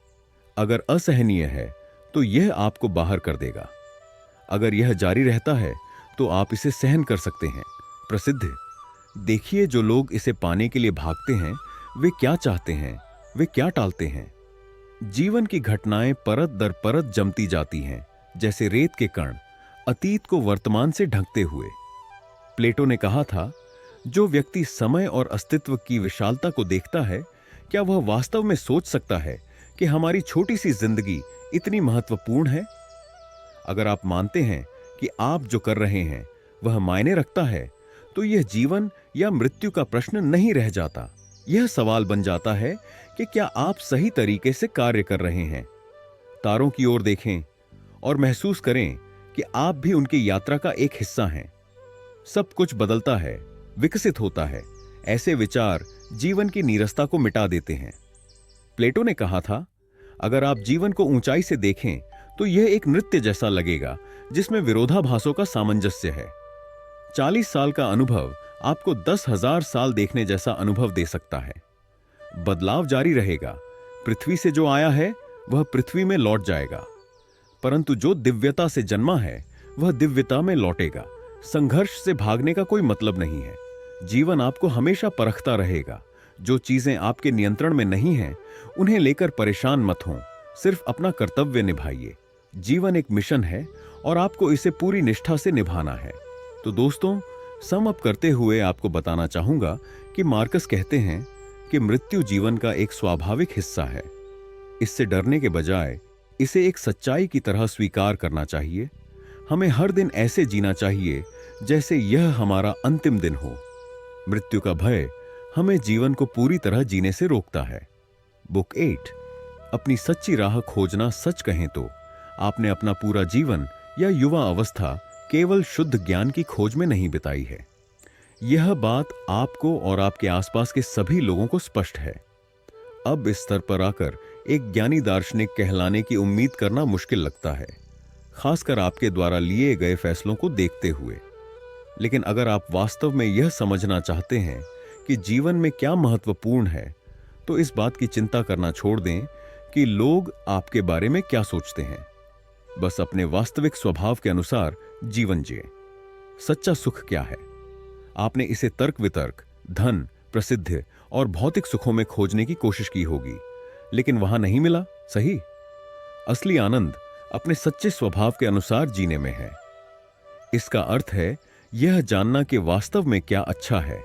अगर असहनीय है तो यह आपको बाहर कर देगा। अगर यह जारी रहता है तो आप इसे सहन कर सकते हैं। प्रसिद्ध देखिए, जो लोग इसे पाने के लिए भागते हैं वे क्या चाहते हैं, वे क्या टालते हैं। जीवन की घटनाएं परत दर परत जमती जाती हैं, जैसे रेत के कण, अतीत को वर्तमान से ढकते हुए। प्लेटो ने कहा था, जो व्यक्ति समय और अस्तित्व की विशालता को देखता है, क्या वह वास्तव में सोच सकता है कि हमारी छोटी सी जिंदगी इतनी महत्वपूर्ण है? अगर आप मानते हैं कि आप जो कर रहे हैं वह मायने रखता है, तो यह जीवन या मृत्यु का प्रश्न नहीं रह जाता। यह सवाल बन जाता है कि क्या आप सही तरीके से कार्य कर रहे हैं। तारों की ओर देखें और महसूस करें कि आप भी उनकी यात्रा का एक हिस्सा हैं। सब कुछ बदलता है, विकसित होता है। ऐसे विचार जीवन की नीरसता को मिटा देते हैं। प्लेटो ने कहा था, अगर आप जीवन को ऊंचाई से देखें तो यह एक नृत्य जैसा लगेगा जिसमें विरोधाभासों का सामंजस्य है। 40 साल का अनुभव आपको 10,000 साल देखने जैसा अनुभव दे सकता है। बदलाव जारी रहेगा। पृथ्वी से जो आया है वह पृथ्वी में लौट जाएगा, परंतु जो दिव्यता से जन्मा है वह दिव्यता में लौटेगा। संघर्ष से भागने का कोई मतलब नहीं है। जीवन आपको हमेशा परखता रहेगा। जो चीजें आपके नियंत्रण में नहीं हैं, उन्हें लेकर परेशान मत हों, सिर्फ अपना कर्तव्य निभाइए। जीवन एक मिशन है और आपको इसे पूरी निष्ठा से निभाना है। तो दोस्तों, सम अप करते हुए आपको बताना चाहूंगा कि मार्कस कहते हैं कि मृत्यु जीवन का एक स्वाभाविक हिस्सा है। इससे डरने के बजाय इसे एक सच्चाई की तरह स्वीकार करना चाहिए। हमें हर दिन ऐसे जीना चाहिए जैसे यह हमारा अंतिम दिन हो। मृत्यु का भय हमें जीवन को पूरी तरह जीने से रोकता है। बुक 8, अपनी सच्ची राह खोजना। सच कहें तो आपने अपना पूरा जीवन या युवा अवस्था केवल शुद्ध ज्ञान की खोज में नहीं बिताई है। यह बात आपको और आपके आसपास के सभी लोगों को स्पष्ट है। अब इस स्तर पर आकर एक ज्ञानी दार्शनिक कहलाने की उम्मीद करना मुश्किल लगता है, खासकर आपके द्वारा लिए गए फैसलों को देखते हुए। लेकिन अगर आप वास्तव में यह समझना चाहते हैं कि जीवन में क्या महत्वपूर्ण है, तो इस बात की चिंता करना छोड़ दें कि लोग आपके बारे में क्या सोचते हैं। बस अपने वास्तविक स्वभाव के अनुसार जीवन जिए। सच्चा सुख क्या है? आपने इसे तर्क वितर्क, धन, प्रसिद्धि और भौतिक सुखों में खोजने की कोशिश की होगी, लेकिन वहां नहीं मिला, सही? असली आनंद अपने सच्चे स्वभाव के अनुसार जीने में है। इसका अर्थ है यह जानना कि वास्तव में क्या अच्छा है।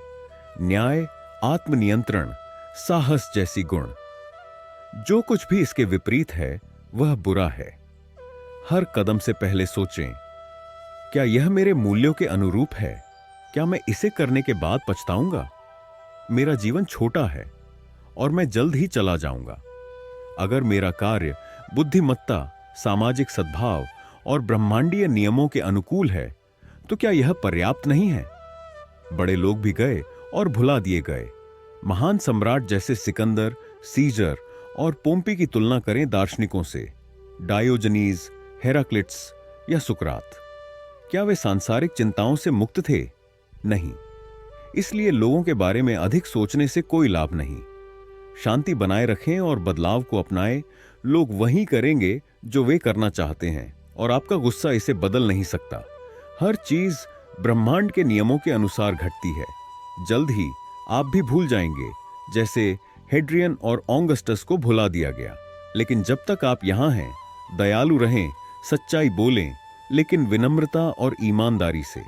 न्याय, आत्मनियंत्रण, साहस जैसी गुण। जो कुछ भी इसके विपरीत है वह बुरा है। हर कदम से पहले सोचें, क्या यह मेरे मूल्यों के अनुरूप है? क्या मैं इसे करने के बाद पछताऊंगा? मेरा जीवन छोटा है और मैं जल्द ही चला जाऊंगा। अगर मेरा कार्य बुद्धिमत्ता, सामाजिक सद्भाव और ब्रह्मांडीय नियमों के अनुकूल है, तो क्या यह पर्याप्त नहीं है? बड़े लोग भी गए और भुला दिए गए, महान सम्राट जैसे सिकंदर, सीजर और पोम्पी की तुलना करें दार्शनिकों से, डायोजनीज, हेराक्लिट्स या सुकरात। क्या वे सांसारिक चिंताओं से मुक्त थे? नहीं। इसलिए लोगों के बारे में अधिक सोचने से कोई लाभ नहीं। शांति बनाए रखें और बदलाव को अपनाएं। लोग वही करेंगे जो वे करना चाहते हैं और आपका गुस्सा इसे बदल नहीं सकता। हर चीज ब्रह्मांड के नियमों के अनुसार घटती है। जल्द ही आप भी भूल जाएंगे, जैसे हेड्रियन और ऑगस्टस को भुला दिया गया। लेकिन जब तक आप यहां हैं, दयालु रहें, सच्चाई बोलें, लेकिन विनम्रता और ईमानदारी से।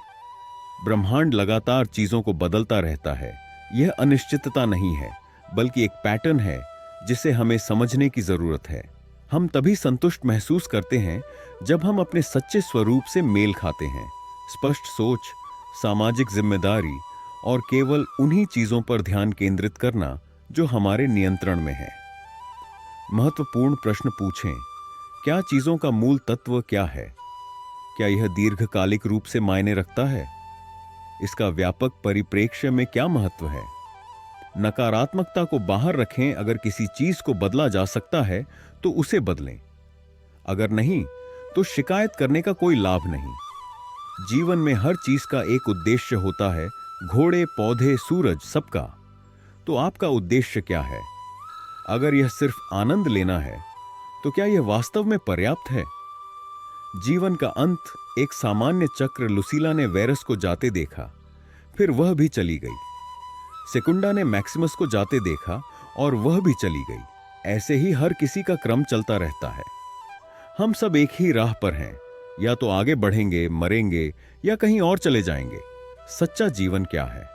ब्रह्मांड लगातार चीजों को बदलता रहता है। यह अनिश्चितता नहीं है, बल्कि एक पैटर्न है जिसे हमें समझने की जरूरत है। हम तभी संतुष्ट महसूस करते हैं जब हम अपने सच्चे स्वरूप से मेल खाते हैं। स्पष्ट सोच, सामाजिक जिम्मेदारी और केवल उन्हीं चीजों पर ध्यान केंद्रित करना जो हमारे नियंत्रण में है। महत्वपूर्ण प्रश्न पूछें। क्या चीजों का मूल तत्व क्या है? क्या यह दीर्घकालिक रूप से मायने रखता है? इसका व्यापक परिप्रेक्ष्य में क्या महत्व है? नकारात्मकता को बाहर रखें। अगर किसी चीज को बदला जा सकता है तो उसे बदलें। अगर नहीं तो शिकायत करने का कोई लाभ नहीं। जीवन में हर चीज का एक उद्देश्य होता है, घोड़े, पौधे, सूरज, सबका। तो आपका उद्देश्य क्या है? अगर यह सिर्फ आनंद लेना है तो क्या यह वास्तव में पर्याप्त है? जीवन का अंत एक सामान्य चक्र। लुसीला ने वेरस को जाते देखा, फिर वह भी चली गई। सेकुंडा ने मैक्सिमस को जाते देखा और वह भी चली गई। ऐसे ही हर किसी का क्रम चलता रहता है। हम सब एक ही राह पर हैं, या तो आगे बढ़ेंगे, मरेंगे, या कहीं और चले जाएंगे। सच्चा जीवन क्या है?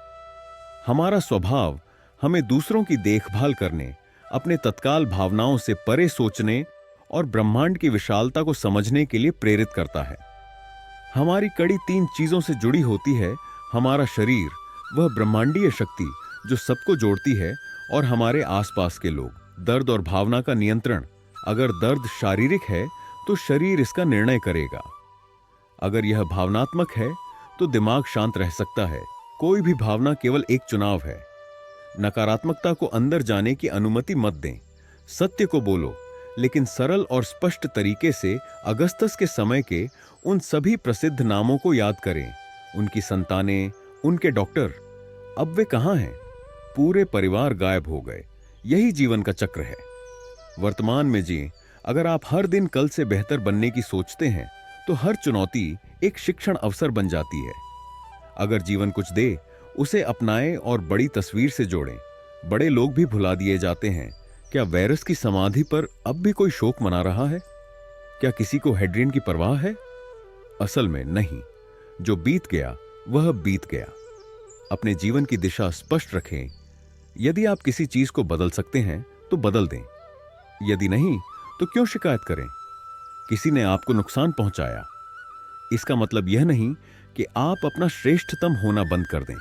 हमारा स्वभाव हमें दूसरों की देखभाल करने, अपने तत्काल भावनाओं से परे सोचने और ब्रह्मांड की विशालता को समझने के लिए प्रेरित करता है। हमारी कड़ी 3 चीजों से जुड़ी होती है। हमारा शरीर, वह ब्रह्मांडीय शक्ति जो सबको जोड़ती है, और हमारे आसपास के लोग। दर्द और भावना का नियंत्रण। अगर दर्द शारीरिक है तो शरीर इसका निर्णय करेगा। अगर यह भावनात्मक है तो दिमाग शांत रह सकता है। कोई भी भावना केवल एक चुनाव है। नकारात्मकता को अंदर जाने की अनुमति मत दें। सत्य को बोलो, लेकिन सरल और स्पष्ट तरीके से। अगस्तस के समय के उन सभी प्रसिद्ध नामों को याद करें, उनकी संतानें, उनके डॉक्टर। अब वे कहां हैं? पूरे परिवार गायब हो गए। यही जीवन का चक्र है। वर्तमान में जिए। अगर आप हर दिन कल से बेहतर बनने की सोचते हैं तो हर चुनौती एक शिक्षण अवसर बन जाती है। अगर जीवन कुछ दे, उसे अपनाएं और बड़ी तस्वीर से जोड़ें। बड़े लोग भी भुला दिए जाते हैं। क्या वेरस की समाधि पर अब भी कोई शोक मना रहा है? क्या किसी को हेड्रियन की परवाह है? असल में नहीं। जो बीत गया वह बीत गया। अपने जीवन की दिशा स्पष्ट रखें। यदि आप किसी चीज को बदल सकते हैं तो बदल दें। यदि नहीं तो क्यों शिकायत करें? किसी ने आपको नुकसान पहुंचाया, इसका मतलब यह नहीं कि आप अपना श्रेष्ठतम होना बंद कर दें।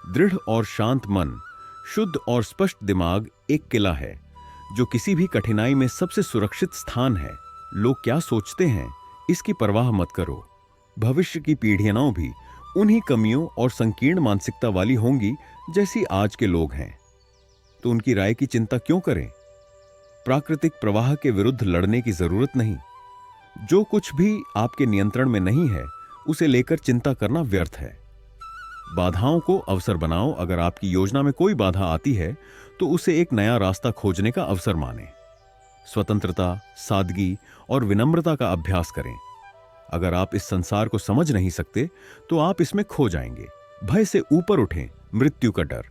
दृढ़ और शांत मन, शुद्ध और स्पष्ट दिमाग एक किला है जो किसी भी कठिनाई में सबसे सुरक्षित स्थान है। लोग क्या सोचते हैं इसकी परवाह मत करो। भविष्य की पीढ़ियां भी उन्हीं कमियों और संकीर्ण मानसिकता वाली होंगी जैसी आज के लोग हैं। तो उनकी राय की चिंता क्यों करें? प्राकृतिक प्रवाह के विरुद्ध लड़ने की जरूरत नहीं। जो कुछ भी आपके नियंत्रण में नहीं है उसे लेकर चिंता करना व्यर्थ है। बाधाओं को अवसर बनाओ। अगर आपकी योजना में कोई बाधा आती है तो उसे एक नया रास्ता खोजने का अवसर मानें। स्वतंत्रता, सादगी और विनम्रता का अभ्यास करें। अगर आप इस संसार को समझ नहीं सकते तो आप इसमें खो जाएंगे। भय से ऊपर उठें। मृत्यु का डर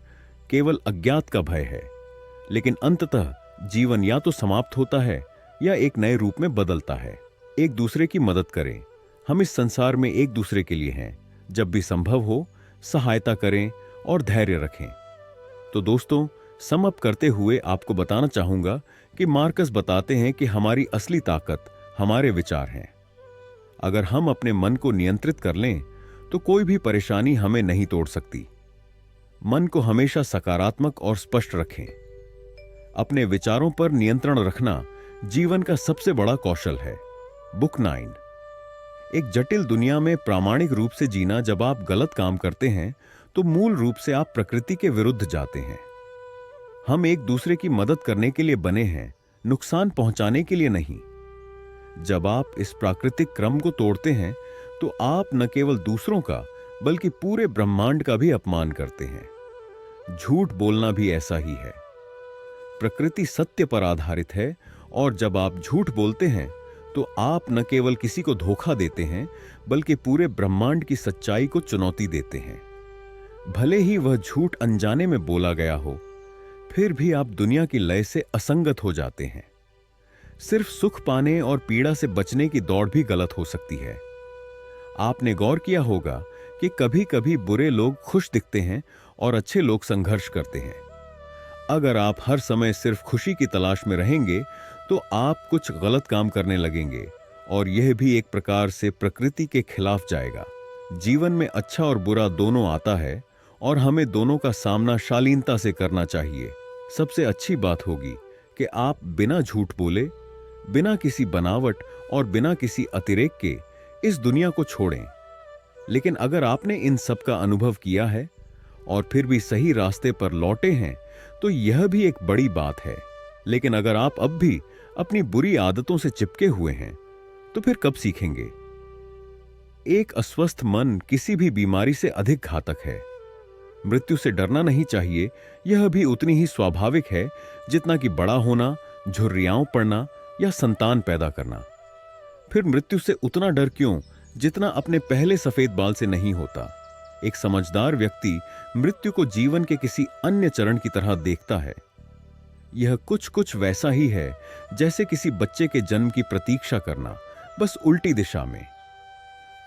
केवल अज्ञात का भय है, लेकिन अंततः जीवन या तो समाप्त होता है या एक नए रूप में बदलता है। एक दूसरे की मदद करें। हम इस संसार में एक दूसरे के लिए हैं। जब भी संभव हो सहायता करें और धैर्य रखें। तो दोस्तों, सम अप करते हुए आपको बताना चाहूंगा कि मार्कस बताते हैं कि हमारी असली ताकत हमारे विचार हैं। अगर हम अपने मन को नियंत्रित कर लें तो कोई भी परेशानी हमें नहीं तोड़ सकती। मन को हमेशा सकारात्मक और स्पष्ट रखें। अपने विचारों पर नियंत्रण रखना जीवन का सबसे बड़ा कौशल है। बुक 9। एक जटिल दुनिया में प्रामाणिक रूप से जीना। जब आप गलत काम करते हैं तो मूल रूप से आप प्रकृति के विरुद्ध जाते हैं। हम एक दूसरे की मदद करने के लिए बने हैं, नुकसान पहुंचाने के लिए नहीं। जब आप इस प्राकृतिक क्रम को तोड़ते हैं तो आप न केवल दूसरों का बल्कि पूरे ब्रह्मांड का भी अपमान करते हैं। झूठ बोलना भी ऐसा ही है। प्रकृति सत्य पर आधारित है और जब आप झूठ बोलते हैं तो आप न केवल किसी को धोखा देते हैं बल्कि पूरे ब्रह्मांड की सच्चाई को चुनौती देते हैं। भले ही वह झूठ अनजाने में बोला गया हो, फिर भी आप दुनिया की लय से असंगत हो जाते हैं। सिर्फ सुख पाने और पीड़ा से बचने की दौड़ भी गलत हो सकती है। आपने गौर किया होगा कि कभी कभी बुरे लोग खुश दिखते हैं और अच्छे लोग संघर्ष करते हैं। अगर आप हर समय सिर्फ खुशी की तलाश में रहेंगे तो आप कुछ गलत काम करने लगेंगे और यह भी एक प्रकार से प्रकृति के खिलाफ जाएगा। जीवन में अच्छा और बुरा दोनों आता है और हमें दोनों का सामना शालीनता से करना चाहिए। सबसे अच्छी बात होगी कि आप बिना झूठ बोले, बिना किसी बनावट और बिना किसी अतिरेक के इस दुनिया को छोड़ें। लेकिन अगर आपने इन सब का अनुभव किया है और फिर भी सही रास्ते पर लौटे हैं तो यह भी एक बड़ी बात है। लेकिन अगर आप अब भी अपनी बुरी आदतों से चिपके हुए हैं तो फिर कब सीखेंगे? एक अस्वस्थ मन किसी भी बीमारी से अधिक घातक है। मृत्यु से डरना नहीं चाहिए, यह भी उतनी ही स्वाभाविक है जितना कि बड़ा होना, झुर्रियां पड़ना या संतान पैदा करना। फिर मृत्यु से उतना डर क्यों जितना अपने पहले सफेद बाल से नहीं होता। एक समझदार व्यक्ति मृत्यु को जीवन के किसी अन्य चरण की तरह देखता है। यह कुछ कुछ वैसा ही है जैसे किसी बच्चे के जन्म की प्रतीक्षा करना, बस उल्टी दिशा में।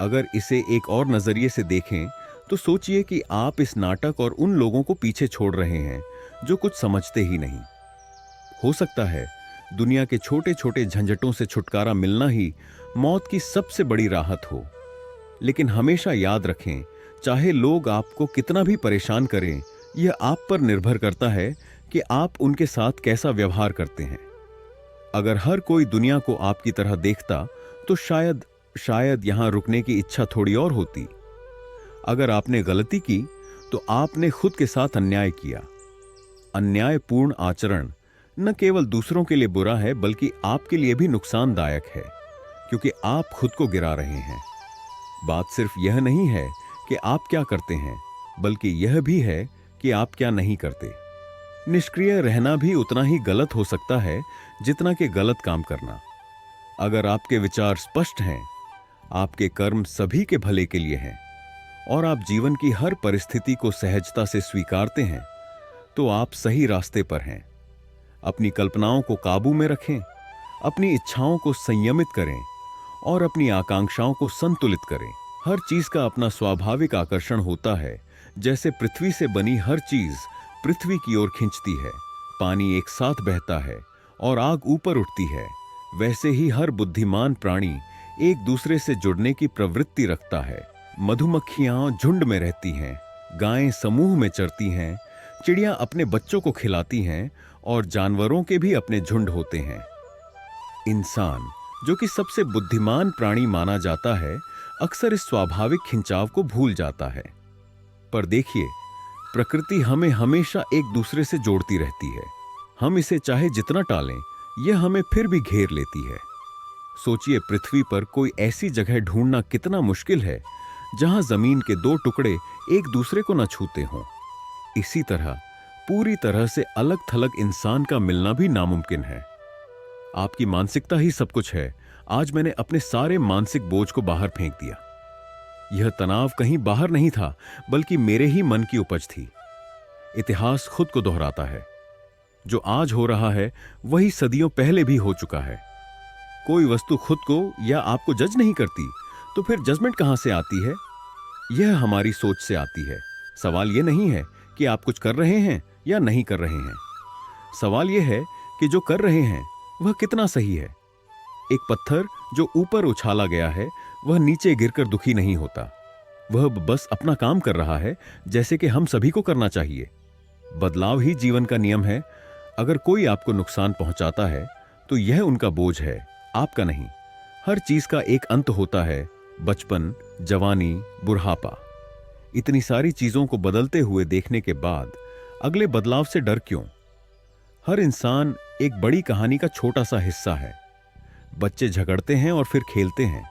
अगर इसे एक और नजरिए से देखें तो सोचिए कि आप इस नाटक और उन लोगों को पीछे छोड़ रहे हैं जो कुछ समझते ही नहीं। हो सकता है दुनिया के छोटे छोटे झंझटों से छुटकारा मिलना ही मौत की सबसे बड़ी राहत हो। लेकिन हमेशा याद रखें, चाहे लोग आपको कितना भी परेशान करें, यह आप पर निर्भर करता है कि आप उनके साथ कैसा व्यवहार करते हैं। अगर हर कोई दुनिया को आपकी तरह देखता तो शायद यहां रुकने की इच्छा थोड़ी और होती। अगर आपने गलती की तो आपने खुद के साथ अन्याय किया। अन्यायपूर्ण आचरण न केवल दूसरों के लिए बुरा है बल्कि आपके लिए भी नुकसानदायक है, क्योंकि आप खुद को गिरा रहे हैं। बात सिर्फ यह नहीं है कि आप क्या करते हैं, बल्कि यह भी है कि आप क्या नहीं करते। निष्क्रिय रहना भी उतना ही गलत हो सकता है जितना कि गलत काम करना। अगर आपके विचार स्पष्ट हैं, आपके कर्म सभी के भले के लिए हैं और आप जीवन की हर परिस्थिति को सहजता से स्वीकारते हैं, तो आप सही रास्ते पर हैं। अपनी कल्पनाओं को काबू में रखें, अपनी इच्छाओं को संयमित करें और अपनी आकांक्षाओं को संतुलित करें। हर चीज का अपना स्वाभाविक आकर्षण होता है। जैसे पृथ्वी से बनी हर चीज पृथ्वी की ओर खींचती है, पानी एक साथ बहता है और आग ऊपर उठती है, वैसे ही हर बुद्धिमान प्राणी एक दूसरे से जुड़ने की प्रवृत्ति रखता है। मधुमक्खियां झुंड में रहती हैं, गायें समूह में चरती हैं, चिड़ियां अपने बच्चों को खिलाती हैं और जानवरों के भी अपने झुंड होते हैं। इंसान, जो कि सबसे बुद्धिमान प्राणी माना जाता है, अक्सर इस स्वाभाविक खिंचाव को भूल जाता है। पर देखिए, प्रकृति हमें हमेशा एक दूसरे से जोड़ती रहती है। हम इसे चाहे जितना टालें, यह हमें फिर भी घेर लेती है। सोचिए, पृथ्वी पर कोई ऐसी जगह ढूंढना कितना मुश्किल है जहां जमीन के दो टुकड़े एक दूसरे को न छूते हों। इसी तरह पूरी तरह से अलग थलग इंसान का मिलना भी नामुमकिन है। आपकी मानसिकता ही सब कुछ है। आज मैंने अपने सारे मानसिक बोझ को बाहर फेंक दिया। यह तनाव कहीं बाहर नहीं था, बल्कि मेरे ही मन की उपज थी। इतिहास खुद को दोहराता है। जो आज हो रहा है वही सदियों पहले भी हो चुका है। कोई वस्तु खुद को या आपको जज नहीं करती, तो फिर जजमेंट कहां से आती है? यह हमारी सोच से आती है। सवाल यह नहीं है कि आप कुछ कर रहे हैं या नहीं कर रहे हैं। सवाल यह है कि जो कर रहे हैं वह कितना सही है। एक पत्थर जो ऊपर उछाला गया है, वह नीचे गिरकर दुखी नहीं होता। वह बस अपना काम कर रहा है, जैसे कि हम सभी को करना चाहिए। बदलाव ही जीवन का नियम है। अगर कोई आपको नुकसान पहुंचाता है तो यह उनका बोझ है, आपका नहीं। हर चीज का एक अंत होता है, बचपन, जवानी, बुढ़ापा। इतनी सारी चीजों को बदलते हुए देखने के बाद अगले बदलाव से डर क्यों? हर इंसान एक बड़ी कहानी का छोटा सा हिस्सा है। बच्चे झगड़ते हैं और फिर खेलते हैं।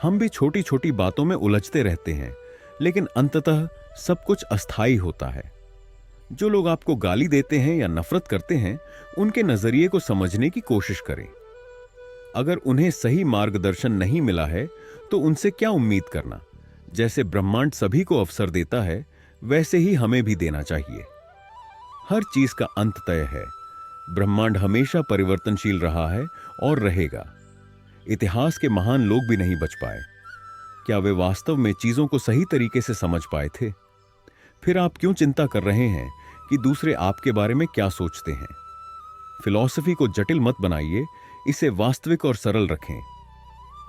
हम भी छोटी छोटी बातों में उलझते रहते हैं, लेकिन अंततः सब कुछ अस्थायी होता है। जो लोग आपको गाली देते हैं या नफरत करते हैं, उनके नजरिए को समझने की कोशिश करें। अगर उन्हें सही मार्गदर्शन नहीं मिला है तो उनसे क्या उम्मीद करना। जैसे ब्रह्मांड सभी को अवसर देता है, वैसे ही हमें भी देना चाहिए। हर चीज का अंत तय है। ब्रह्मांड हमेशा परिवर्तनशील रहा है और रहेगा। इतिहास के महान लोग भी नहीं बच पाए। क्या वे वास्तव में चीजों को सही तरीके से समझ पाए थे? फिर आप क्यों चिंता कर रहे हैं कि दूसरे आपके बारे में क्या सोचते हैं? फिलॉसफी को जटिल मत बनाइए, इसे वास्तविक और सरल रखें।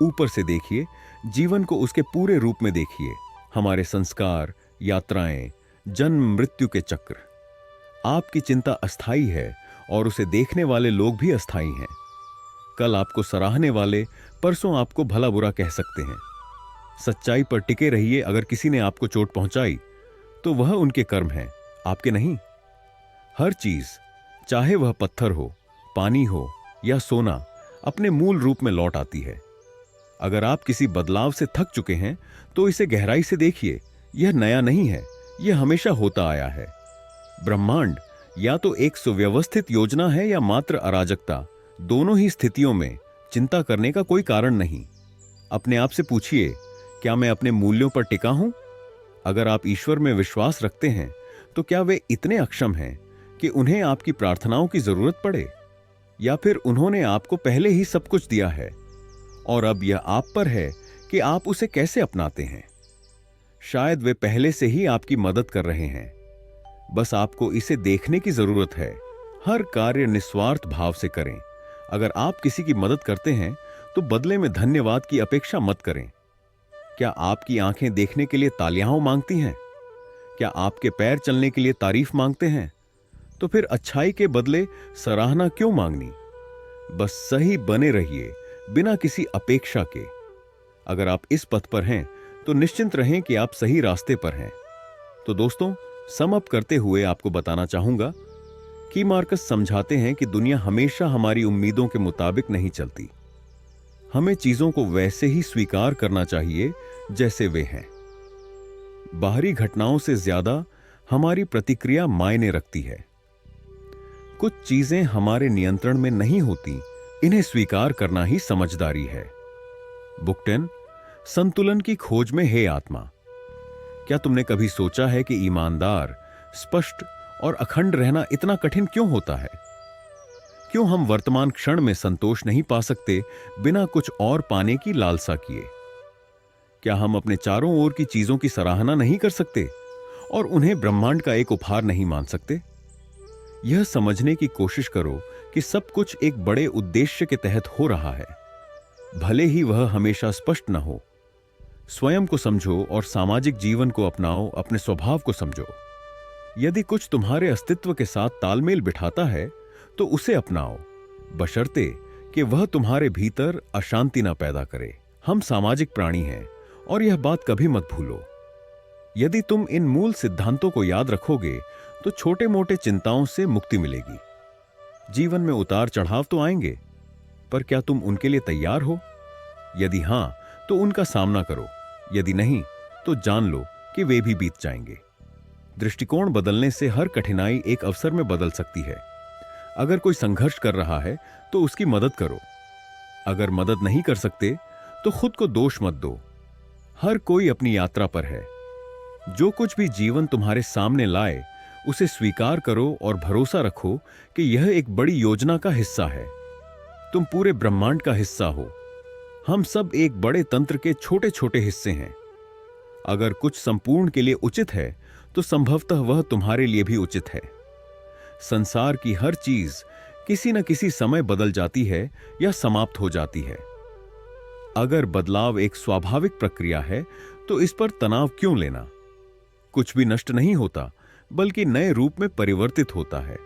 ऊपर से देखिए, जीवन को उसके पूरे रूप में देखिए। हमारे संस्कार, यात्राएं, जन्म मृत्यु के चक्र। आपकी चिंता अस्थायी है और उसे देखने वाले लोग भी अस्थायी हैं। कल आपको सराहने वाले परसों आपको भला बुरा कह सकते हैं। सच्चाई पर टिके रहिए। अगर किसी ने आपको चोट पहुंचाई तो वह उनके कर्म हैं, आपके नहीं। हर चीज, चाहे वह पत्थर हो, पानी हो या सोना, अपने मूल रूप में लौट आती है। अगर आप किसी बदलाव से थक चुके हैं तो इसे गहराई से देखिए। यह नया नहीं है, यह हमेशा होता आया है। ब्रह्मांड या तो एक सुव्यवस्थित योजना है या मात्र अराजकता। दोनों ही स्थितियों में चिंता करने का कोई कारण नहीं। अपने आप से पूछिए, क्या मैं अपने मूल्यों पर टिका हूं? अगर आप ईश्वर में विश्वास रखते हैं तो क्या वे इतने अक्षम हैं कि उन्हें आपकी प्रार्थनाओं की जरूरत पड़े? या फिर उन्होंने आपको पहले ही सब कुछ दिया है और अब यह आप पर है कि आप उसे कैसे अपनाते हैं? शायद वे पहले से ही आपकी मदद कर रहे हैं, बस आपको इसे देखने की जरूरत है। हर कार्य निस्वार्थ भाव से करें। अगर आप किसी की मदद करते हैं तो बदले में धन्यवाद की अपेक्षा मत करें। क्या आपकी आंखें देखने के लिए तालियां मांगती हैं? क्या आपके पैर चलने के लिए तारीफ मांगते हैं? तो फिर अच्छाई के बदले सराहना क्यों मांगनी? बस सही बने रहिए, बिना किसी अपेक्षा के। अगर आप इस पथ पर हैं तो निश्चिंत रहें कि आप सही रास्ते पर हैं। तो दोस्तों, सम अप करते हुए आपको बताना चाहूंगा कि मार्कस समझाते हैं कि दुनिया हमेशा हमारी उम्मीदों के मुताबिक नहीं चलती। हमें चीजों को वैसे ही स्वीकार करना चाहिए जैसे वे हैं। बाहरी घटनाओं से ज्यादा हमारी प्रतिक्रिया मायने रखती है। कुछ चीजें हमारे नियंत्रण में नहीं होती, इन्हें स्वीकार करना ही समझदारी है। बुक 10, संतुलन की खोज में हे आत्मा। क्या तुमने कभी सोचा है कि ईमानदार, स्पष्ट और अखंड रहना इतना कठिन क्यों होता है? क्यों हम वर्तमान क्षण में संतोष नहीं पा सकते बिना कुछ और पाने की लालसा किए? क्या हम अपने चारों ओर की चीजों की सराहना नहीं कर सकते और उन्हें ब्रह्मांड का एक उपहार नहीं मान सकते? यह समझने की कोशिश करो कि सब कुछ एक बड़े उद्देश्य के तहत हो रहा है, भले ही वह हमेशा स्पष्ट न हो। स्वयं को समझो और सामाजिक जीवन को अपनाओ, अपने स्वभाव को समझो। यदि कुछ तुम्हारे अस्तित्व के साथ तालमेल बिठाता है तो उसे अपनाओ, बशर्ते कि वह तुम्हारे भीतर अशांति न पैदा करे। हम सामाजिक प्राणी हैं और यह बात कभी मत भूलो। यदि तुम इन मूल सिद्धांतों को याद रखोगे तो छोटे मोटे चिंताओं से मुक्ति मिलेगी। जीवन में उतार चढ़ाव तो आएंगे, पर क्या तुम उनके लिए तैयार हो? यदि हां, तो उनका सामना करो। यदि नहीं, तो जान लो कि वे भी बीत जाएंगे। दृष्टिकोण बदलने से हर कठिनाई एक अवसर में बदल सकती है। अगर कोई संघर्ष कर रहा है तो उसकी मदद करो। अगर मदद नहीं कर सकते तो खुद को दोष मत दो। हर कोई अपनी यात्रा पर है। जो कुछ भी जीवन तुम्हारे सामने लाए, उसे स्वीकार करो और भरोसा रखो कि यह एक बड़ी योजना का हिस्सा है। तुम पूरे ब्रह्मांड का हिस्सा हो। हम सब एक बड़े तंत्र के छोटे छोटे हिस्से हैं। अगर कुछ संपूर्ण के लिए उचित है तो संभवतः वह तुम्हारे लिए भी उचित है। संसार की हर चीज किसी न किसी समय बदल जाती है या समाप्त हो जाती है। अगर बदलाव एक स्वाभाविक प्रक्रिया है तो इस पर तनाव क्यों लेना? कुछ भी नष्ट नहीं होता, बल्कि नए रूप में परिवर्तित होता है।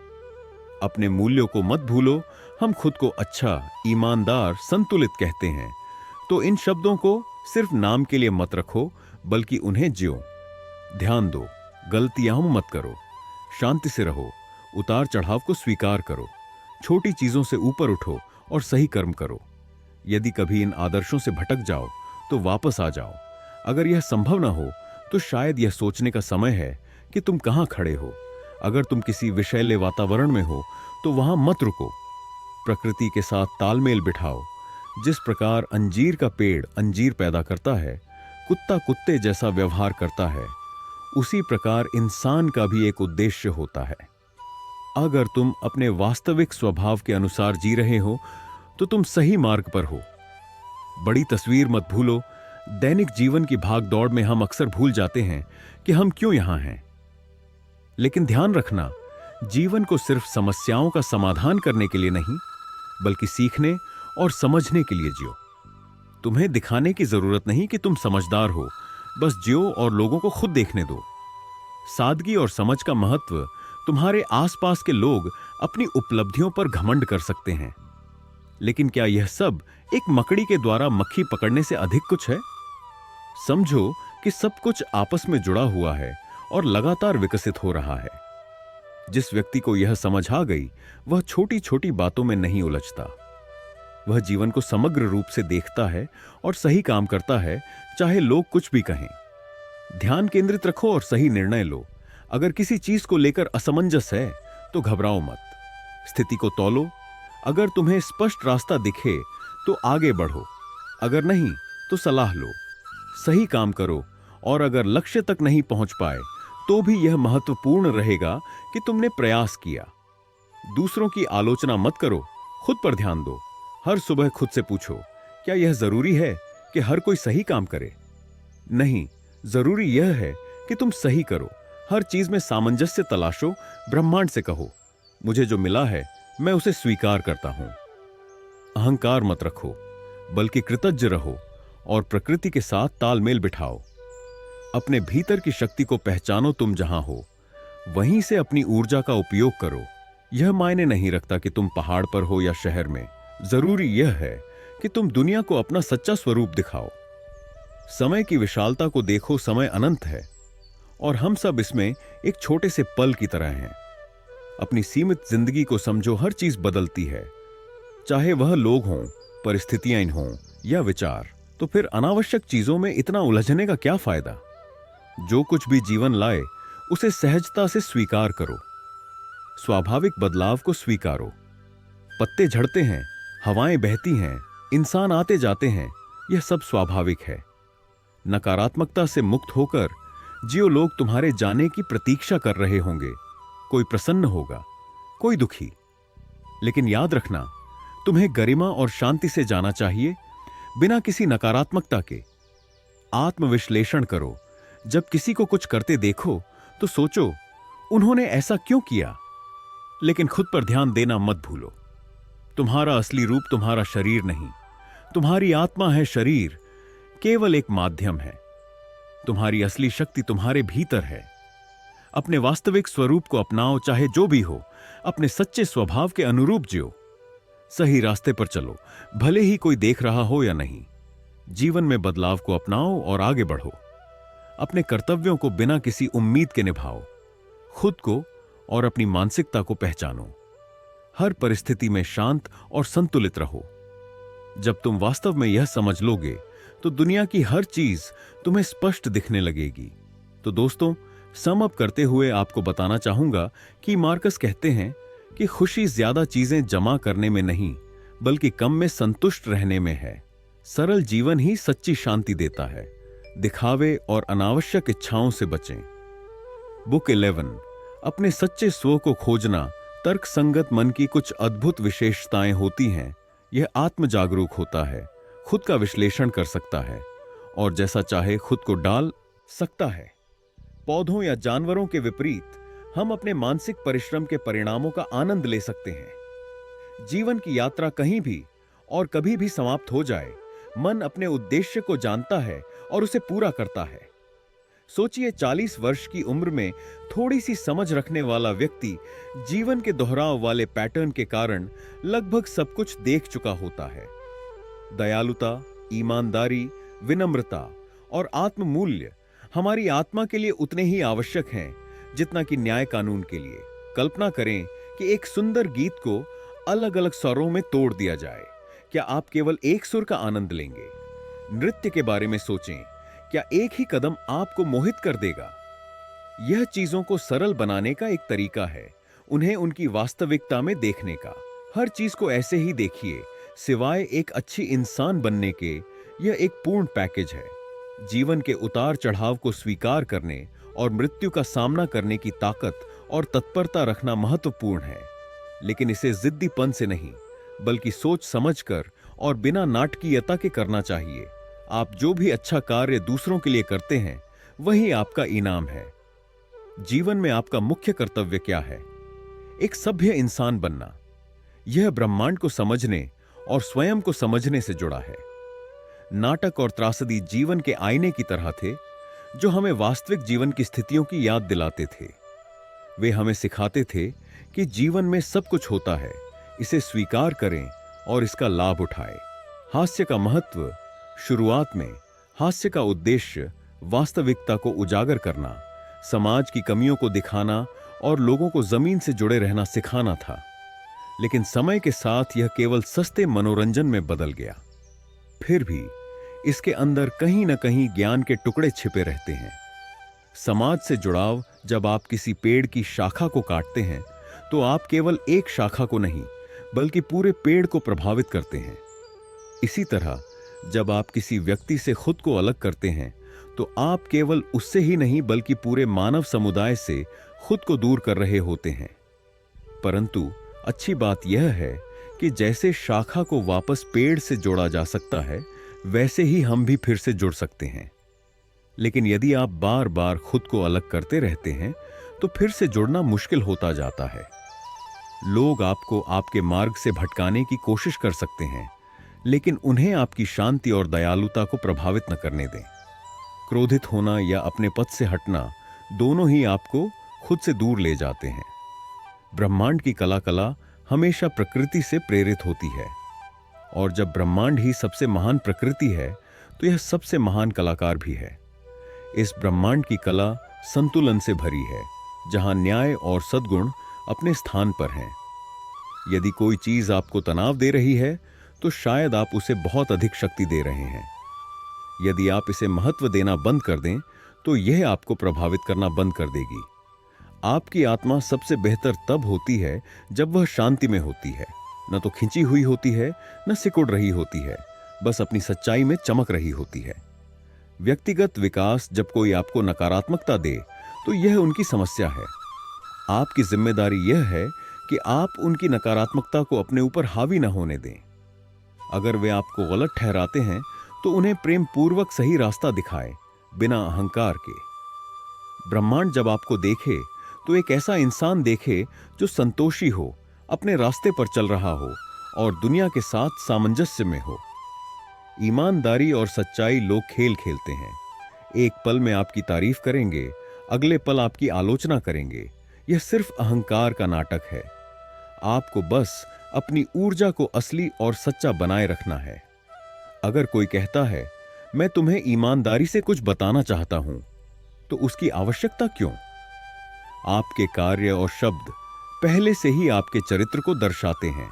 अपने मूल्यों को मत भूलो। हम खुद को अच्छा, ईमानदार, संतुलित कहते हैं, तो इन शब्दों को सिर्फ नाम के लिए मत रखो, बल्कि उन्हें जियो। ध्यान दो, गलतियां मत करो, शांति से रहो उतार चढ़ाव को स्वीकार करो, छोटी चीजों से ऊपर उठो और सही कर्म करो। यदि कभी इन आदर्शों से भटक जाओ तो वापस आ जाओ। अगर यह संभव न हो तो शायद यह सोचने का समय है कि तुम कहां खड़े हो। अगर तुम किसी विषैले वातावरण में हो तो वहां मत रुको, प्रकृति के साथ तालमेल बिठाओ। जिस प्रकार अंजीर का पेड़ अंजीर पैदा करता है, कुत्ता कुत्ते जैसा व्यवहार करता है, उसी प्रकार इंसान का भी एक उद्देश्य होता है। अगर तुम अपने वास्तविक स्वभाव के अनुसार जी रहे हो तो तुम सही मार्ग पर हो। बड़ी तस्वीर मत भूलो। दैनिक जीवन की भागदौड़ में हम अक्सर भूल जाते हैं कि हम क्यों यहां हैं। लेकिन ध्यान रखना, जीवन को सिर्फ समस्याओं का समाधान करने के लिए नहीं, बल्कि सीखने और समझने के लिए जियो। तुम्हें दिखाने की जरूरत नहीं कि तुम समझदार हो, बस जियो और लोगों को खुद देखने दो। सादगी और समझ का महत्व तुम्हारे आसपास के लोग अपनी उपलब्धियों पर घमंड कर सकते हैं, लेकिन क्या यह सब एक मकड़ी के द्वारा मक्खी पकड़ने से अधिक कुछ है? समझो कि सब कुछ आपस में जुड़ा हुआ है और लगातार विकसित हो रहा है। जिस व्यक्ति को यह समझ आ गई, वह छोटी छोटी बातों में नहीं उलझता। वह जीवन को समग्र रूप से देखता है और सही काम करता है, चाहे लोग कुछ भी कहें। ध्यान केंद्रित रखो और सही निर्णय लो। अगर किसी चीज को लेकर असमंजस है तो घबराओ मत, स्थिति को तौलो। अगर तुम्हें स्पष्ट रास्ता दिखे तो आगे बढ़ो, अगर नहीं तो सलाह लो। सही काम करो, और अगर लक्ष्य तक नहीं पहुंच पाए तो भी यह महत्वपूर्ण रहेगा कि तुमने प्रयास किया। दूसरों की आलोचना मत करो, खुद पर ध्यान दो। हर सुबह खुद से पूछो, क्या यह जरूरी है कि हर कोई सही काम करे? नहीं, जरूरी यह है कि तुम सही करो। हर चीज में सामंजस्य तलाशो। ब्रह्मांड से कहो, मुझे जो मिला है मैं उसे स्वीकार करता हूं। अहंकार मत रखो, बल्कि कृतज्ञ रहो और प्रकृति के साथ तालमेल बिठाओ। अपने भीतर की शक्ति को पहचानो। तुम जहां हो वहीं से अपनी ऊर्जा का उपयोग करो। यह मायने नहीं रखता कि तुम पहाड़ पर हो या शहर में। जरूरी यह है कि तुम दुनिया को अपना सच्चा स्वरूप दिखाओ। समय की विशालता को देखो। समय अनंत है और हम सब इसमें एक छोटे से पल की तरह हैं। अपनी सीमित जिंदगी को समझो। हर चीज बदलती है, चाहे वह लोग हों, परिस्थितियां हों या विचार। तो फिर अनावश्यक चीजों में इतना उलझने का क्या फायदा? जो कुछ भी जीवन लाए उसे सहजता से स्वीकार करो। स्वाभाविक बदलाव को स्वीकारो। पत्ते झड़ते हैं, हवाएं बहती हैं, इंसान आते जाते हैं, यह सब स्वाभाविक है। नकारात्मकता से मुक्त होकर जियो। लोग तुम्हारे जाने की प्रतीक्षा कर रहे होंगे। कोई प्रसन्न होगा, कोई दुखी, लेकिन याद रखना, तुम्हें गरिमा और शांति से जाना चाहिए, बिना किसी नकारात्मकता के। आत्मविश्लेषण करो। जब किसी को कुछ करते देखो तो सोचो, उन्होंने ऐसा क्यों किया? लेकिन खुद पर ध्यान देना मत भूलो। तुम्हारा असली रूप तुम्हारा शरीर नहीं, तुम्हारी आत्मा है। शरीर केवल एक माध्यम है। तुम्हारी असली शक्ति तुम्हारे भीतर है। अपने वास्तविक स्वरूप को अपनाओ, चाहे जो भी हो। अपने सच्चे स्वभाव के अनुरूप जियो। सही रास्ते पर चलो, भले ही कोई देख रहा हो या नहीं। जीवन में बदलाव को अपनाओ और आगे बढ़ो। अपने कर्तव्यों को बिना किसी उम्मीद के निभाओ। खुद को और अपनी मानसिकता को पहचानो। हर परिस्थिति में शांत और संतुलित रहो। जब तुम वास्तव में यह समझ लोगे तो दुनिया की हर चीज तुम्हें स्पष्ट दिखने लगेगी। तो दोस्तों, सम अप करते हुए आपको बताना चाहूंगा कि मार्कस कहते हैं कि खुशी ज्यादा चीजें जमा करने में नहीं, बल्कि कम में संतुष्ट रहने में है। सरल जीवन ही सच्ची शांति देता है। दिखावे और अनावश्यक इच्छाओं से बचें। बुक 11, अपने सच्चे स्व को खोजना। तर्क संगत मन की कुछ अद्भुत विशेषताएं होती हैं। यह आत्म जागरूक होता है, खुद का विश्लेषण कर सकता है और जैसा चाहे खुद को डाल सकता है। पौधों या जानवरों के विपरीत हम अपने मानसिक परिश्रम के परिणामों का आनंद ले सकते हैं। जीवन की यात्रा कहीं भी और कभी भी समाप्त हो जाए, मन अपने उद्देश्य को जानता है और उसे पूरा करता है। सोचिए, 40 वर्ष की उम्र में थोड़ी सी समझ रखने वाला व्यक्ति जीवन के दोहराव वाले पैटर्न के कारण लगभग सब कुछ देख चुका होता है। दयालुता, ईमानदारी, विनम्रता और आत्म मूल्य हमारी आत्मा के लिए उतने ही आवश्यक हैं जितना कि न्याय कानून के लिए। कल्पना करें कि एक सुंदर गीत को अलग अलग स्वरों में तोड़ दिया जाए। क्या आप केवल एक सुर का आनंद लेंगे? नृत्य के बारे में सोचें, क्या एक ही कदम आपको मोहित कर देगा? यह चीजों को सरल बनाने का एक तरीका है, उन्हें उनकी वास्तविकता में देखने का। हर चीज को ऐसे ही देखिए, सिवाय एक अच्छी इंसान बनने के। यह एक पूर्ण पैकेज है। जीवन के उतार चढ़ाव को स्वीकार करने और मृत्यु का सामना करने की ताकत और तत्परता रखना महत्वपूर्ण है, लेकिन इसे जिद्दीपन से नहीं, बल्कि सोच समझकर और बिना नाटकीयता के करना चाहिए। आप जो भी अच्छा कार्य दूसरों के लिए करते हैं, वही आपका इनाम है। जीवन में आपका मुख्य कर्तव्य क्या है? एक सभ्य इंसान बनना। यह ब्रह्मांड को समझने और स्वयं को समझने से जुड़ा है। नाटक और त्रासदी जीवन के आईने की तरह थे, जो हमें वास्तविक जीवन की स्थितियों की याद दिलाते थे। वे हमें सिखाते थे कि जीवन में सब कुछ होता है, इसे स्वीकार करें और इसका लाभ उठाएं। हास्य का महत्व। शुरुआत में हास्य का उद्देश्य वास्तविकता को उजागर करना, समाज की कमियों को दिखाना और लोगों को जमीन से जुड़े रहना सिखाना था। लेकिन समय के साथ यह केवल सस्ते मनोरंजन में बदल गया। फिर भी इसके अंदर कहीं न कहीं ज्ञान के टुकड़े छिपे रहते हैं। समाज से जुड़ाव। जब आप किसी पेड़ की शाखा को काटते हैं, तो आप केवल एक शाखा को नहीं, बल्कि पूरे पेड़ को प्रभावित करते हैं। इसी तरह जब आप किसी व्यक्ति से खुद को अलग करते हैं, तो आप केवल उससे ही नहीं, बल्कि पूरे मानव समुदाय से खुद को दूर कर रहे होते हैं। परंतु अच्छी बात यह है कि जैसे शाखा को वापस पेड़ से जोड़ा जा सकता है, वैसे ही हम भी फिर से जुड़ सकते हैं। लेकिन यदि आप बार बार खुद को अलग करते रहते हैं, तो फिर से जुड़ना मुश्किल होता जाता है। लोग आपको आपके मार्ग से भटकाने की कोशिश कर सकते हैं, लेकिन उन्हें आपकी शांति और दयालुता को प्रभावित न करने दें। क्रोधित होना या अपने पथ से हटना, दोनों ही आपको खुद से दूर ले जाते हैं। ब्रह्मांड की कला हमेशा प्रकृति से प्रेरित होती है, और जब ब्रह्मांड ही सबसे महान प्रकृति है, तो यह सबसे महान कलाकार भी है। इस ब्रह्मांड की कला संतुलन से भरी है, जहां न्याय और सद्गुण अपने स्थान पर हैं। यदि कोई चीज आपको तनाव दे रही है, तो शायद आप उसे बहुत अधिक शक्ति दे रहे हैं। यदि आप इसे महत्व देना बंद कर दें, तो यह आपको प्रभावित करना बंद कर देगी। आपकी आत्मा सबसे बेहतर तब होती है जब वह शांति में होती है, न तो खिंची हुई होती है, न सिकुड़ रही होती है, बस अपनी सच्चाई में चमक रही होती है। व्यक्तिगत विकास। जब कोई आपको नकारात्मकता दे, तो यह उनकी समस्या है। आपकी जिम्मेदारी यह है कि आप उनकी नकारात्मकता को अपने ऊपर हावी न होने दें। अगर वे आपको गलत ठहराते हैं, तो उन्हें प्रेम पूर्वक सही रास्ता दिखाएं, बिना अहंकार के। ब्रह्मांड जब आपको देखे, तो एक ऐसा इंसान देखे जो संतोषी हो, अपने रास्ते पर चल रहा हो और दुनिया के साथ सामंजस्य में हो। ईमानदारी और सच्चाई। लोग खेल खेलते हैं। एक पल में आपकी तारीफ करेंगे, अगले पल आपकी आलोचना करेंगे। यह सिर्फ अहंकार का नाटक है। आपको बस अपनी ऊर्जा को असली और सच्चा बनाए रखना है। अगर कोई कहता है, मैं तुम्हें ईमानदारी से कुछ बताना चाहता हूं, तो उसकी आवश्यकता क्यों? आपके कार्य और शब्द पहले से ही आपके चरित्र को दर्शाते हैं।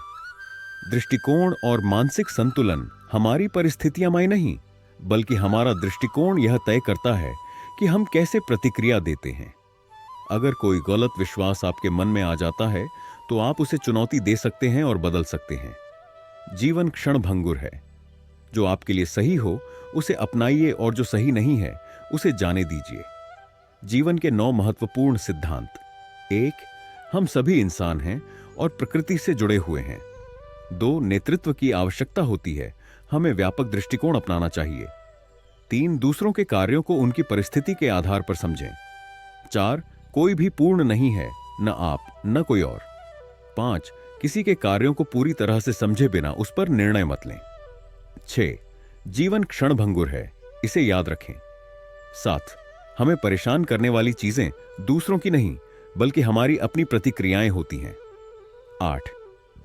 दृष्टिकोण और मानसिक संतुलन हमारी परिस्थितियां नहीं, बल्कि हमारा दृष्टिकोण यह तय करता है कि हम कैसे प्रतिक्रिया देते हैं। अगर कोई गलत विश्वास आपके मन में आ जाता है, तो आप उसे चुनौती दे सकते हैं और बदल सकते हैं। जीवन क्षणभंगुर है। जो आपके लिए सही हो, उसे अपनाइए, और जो सही नहीं है, उसे जाने दीजिए। जीवन के 9 महत्वपूर्ण सिद्धांत। 1. हम सभी इंसान हैं और प्रकृति से जुड़े हुए हैं। 2. नेतृत्व की आवश्यकता होती है, हमें व्यापक दृष्टिकोण अपनाना चाहिए। 3. दूसरों के कार्यों को उनकी परिस्थिति के आधार पर समझें। 4. कोई भी पूर्ण नहीं है, न आप न कोई और। 5. किसी के कार्यों को पूरी तरह से समझे बिना उस पर निर्णय मत लें। 6. जीवन क्षणभंगुर है, इसे याद रखें। 7. हमें परेशान करने वाली चीजें दूसरों की नहीं, बल्कि हमारी अपनी प्रतिक्रियाएं होती हैं। 8.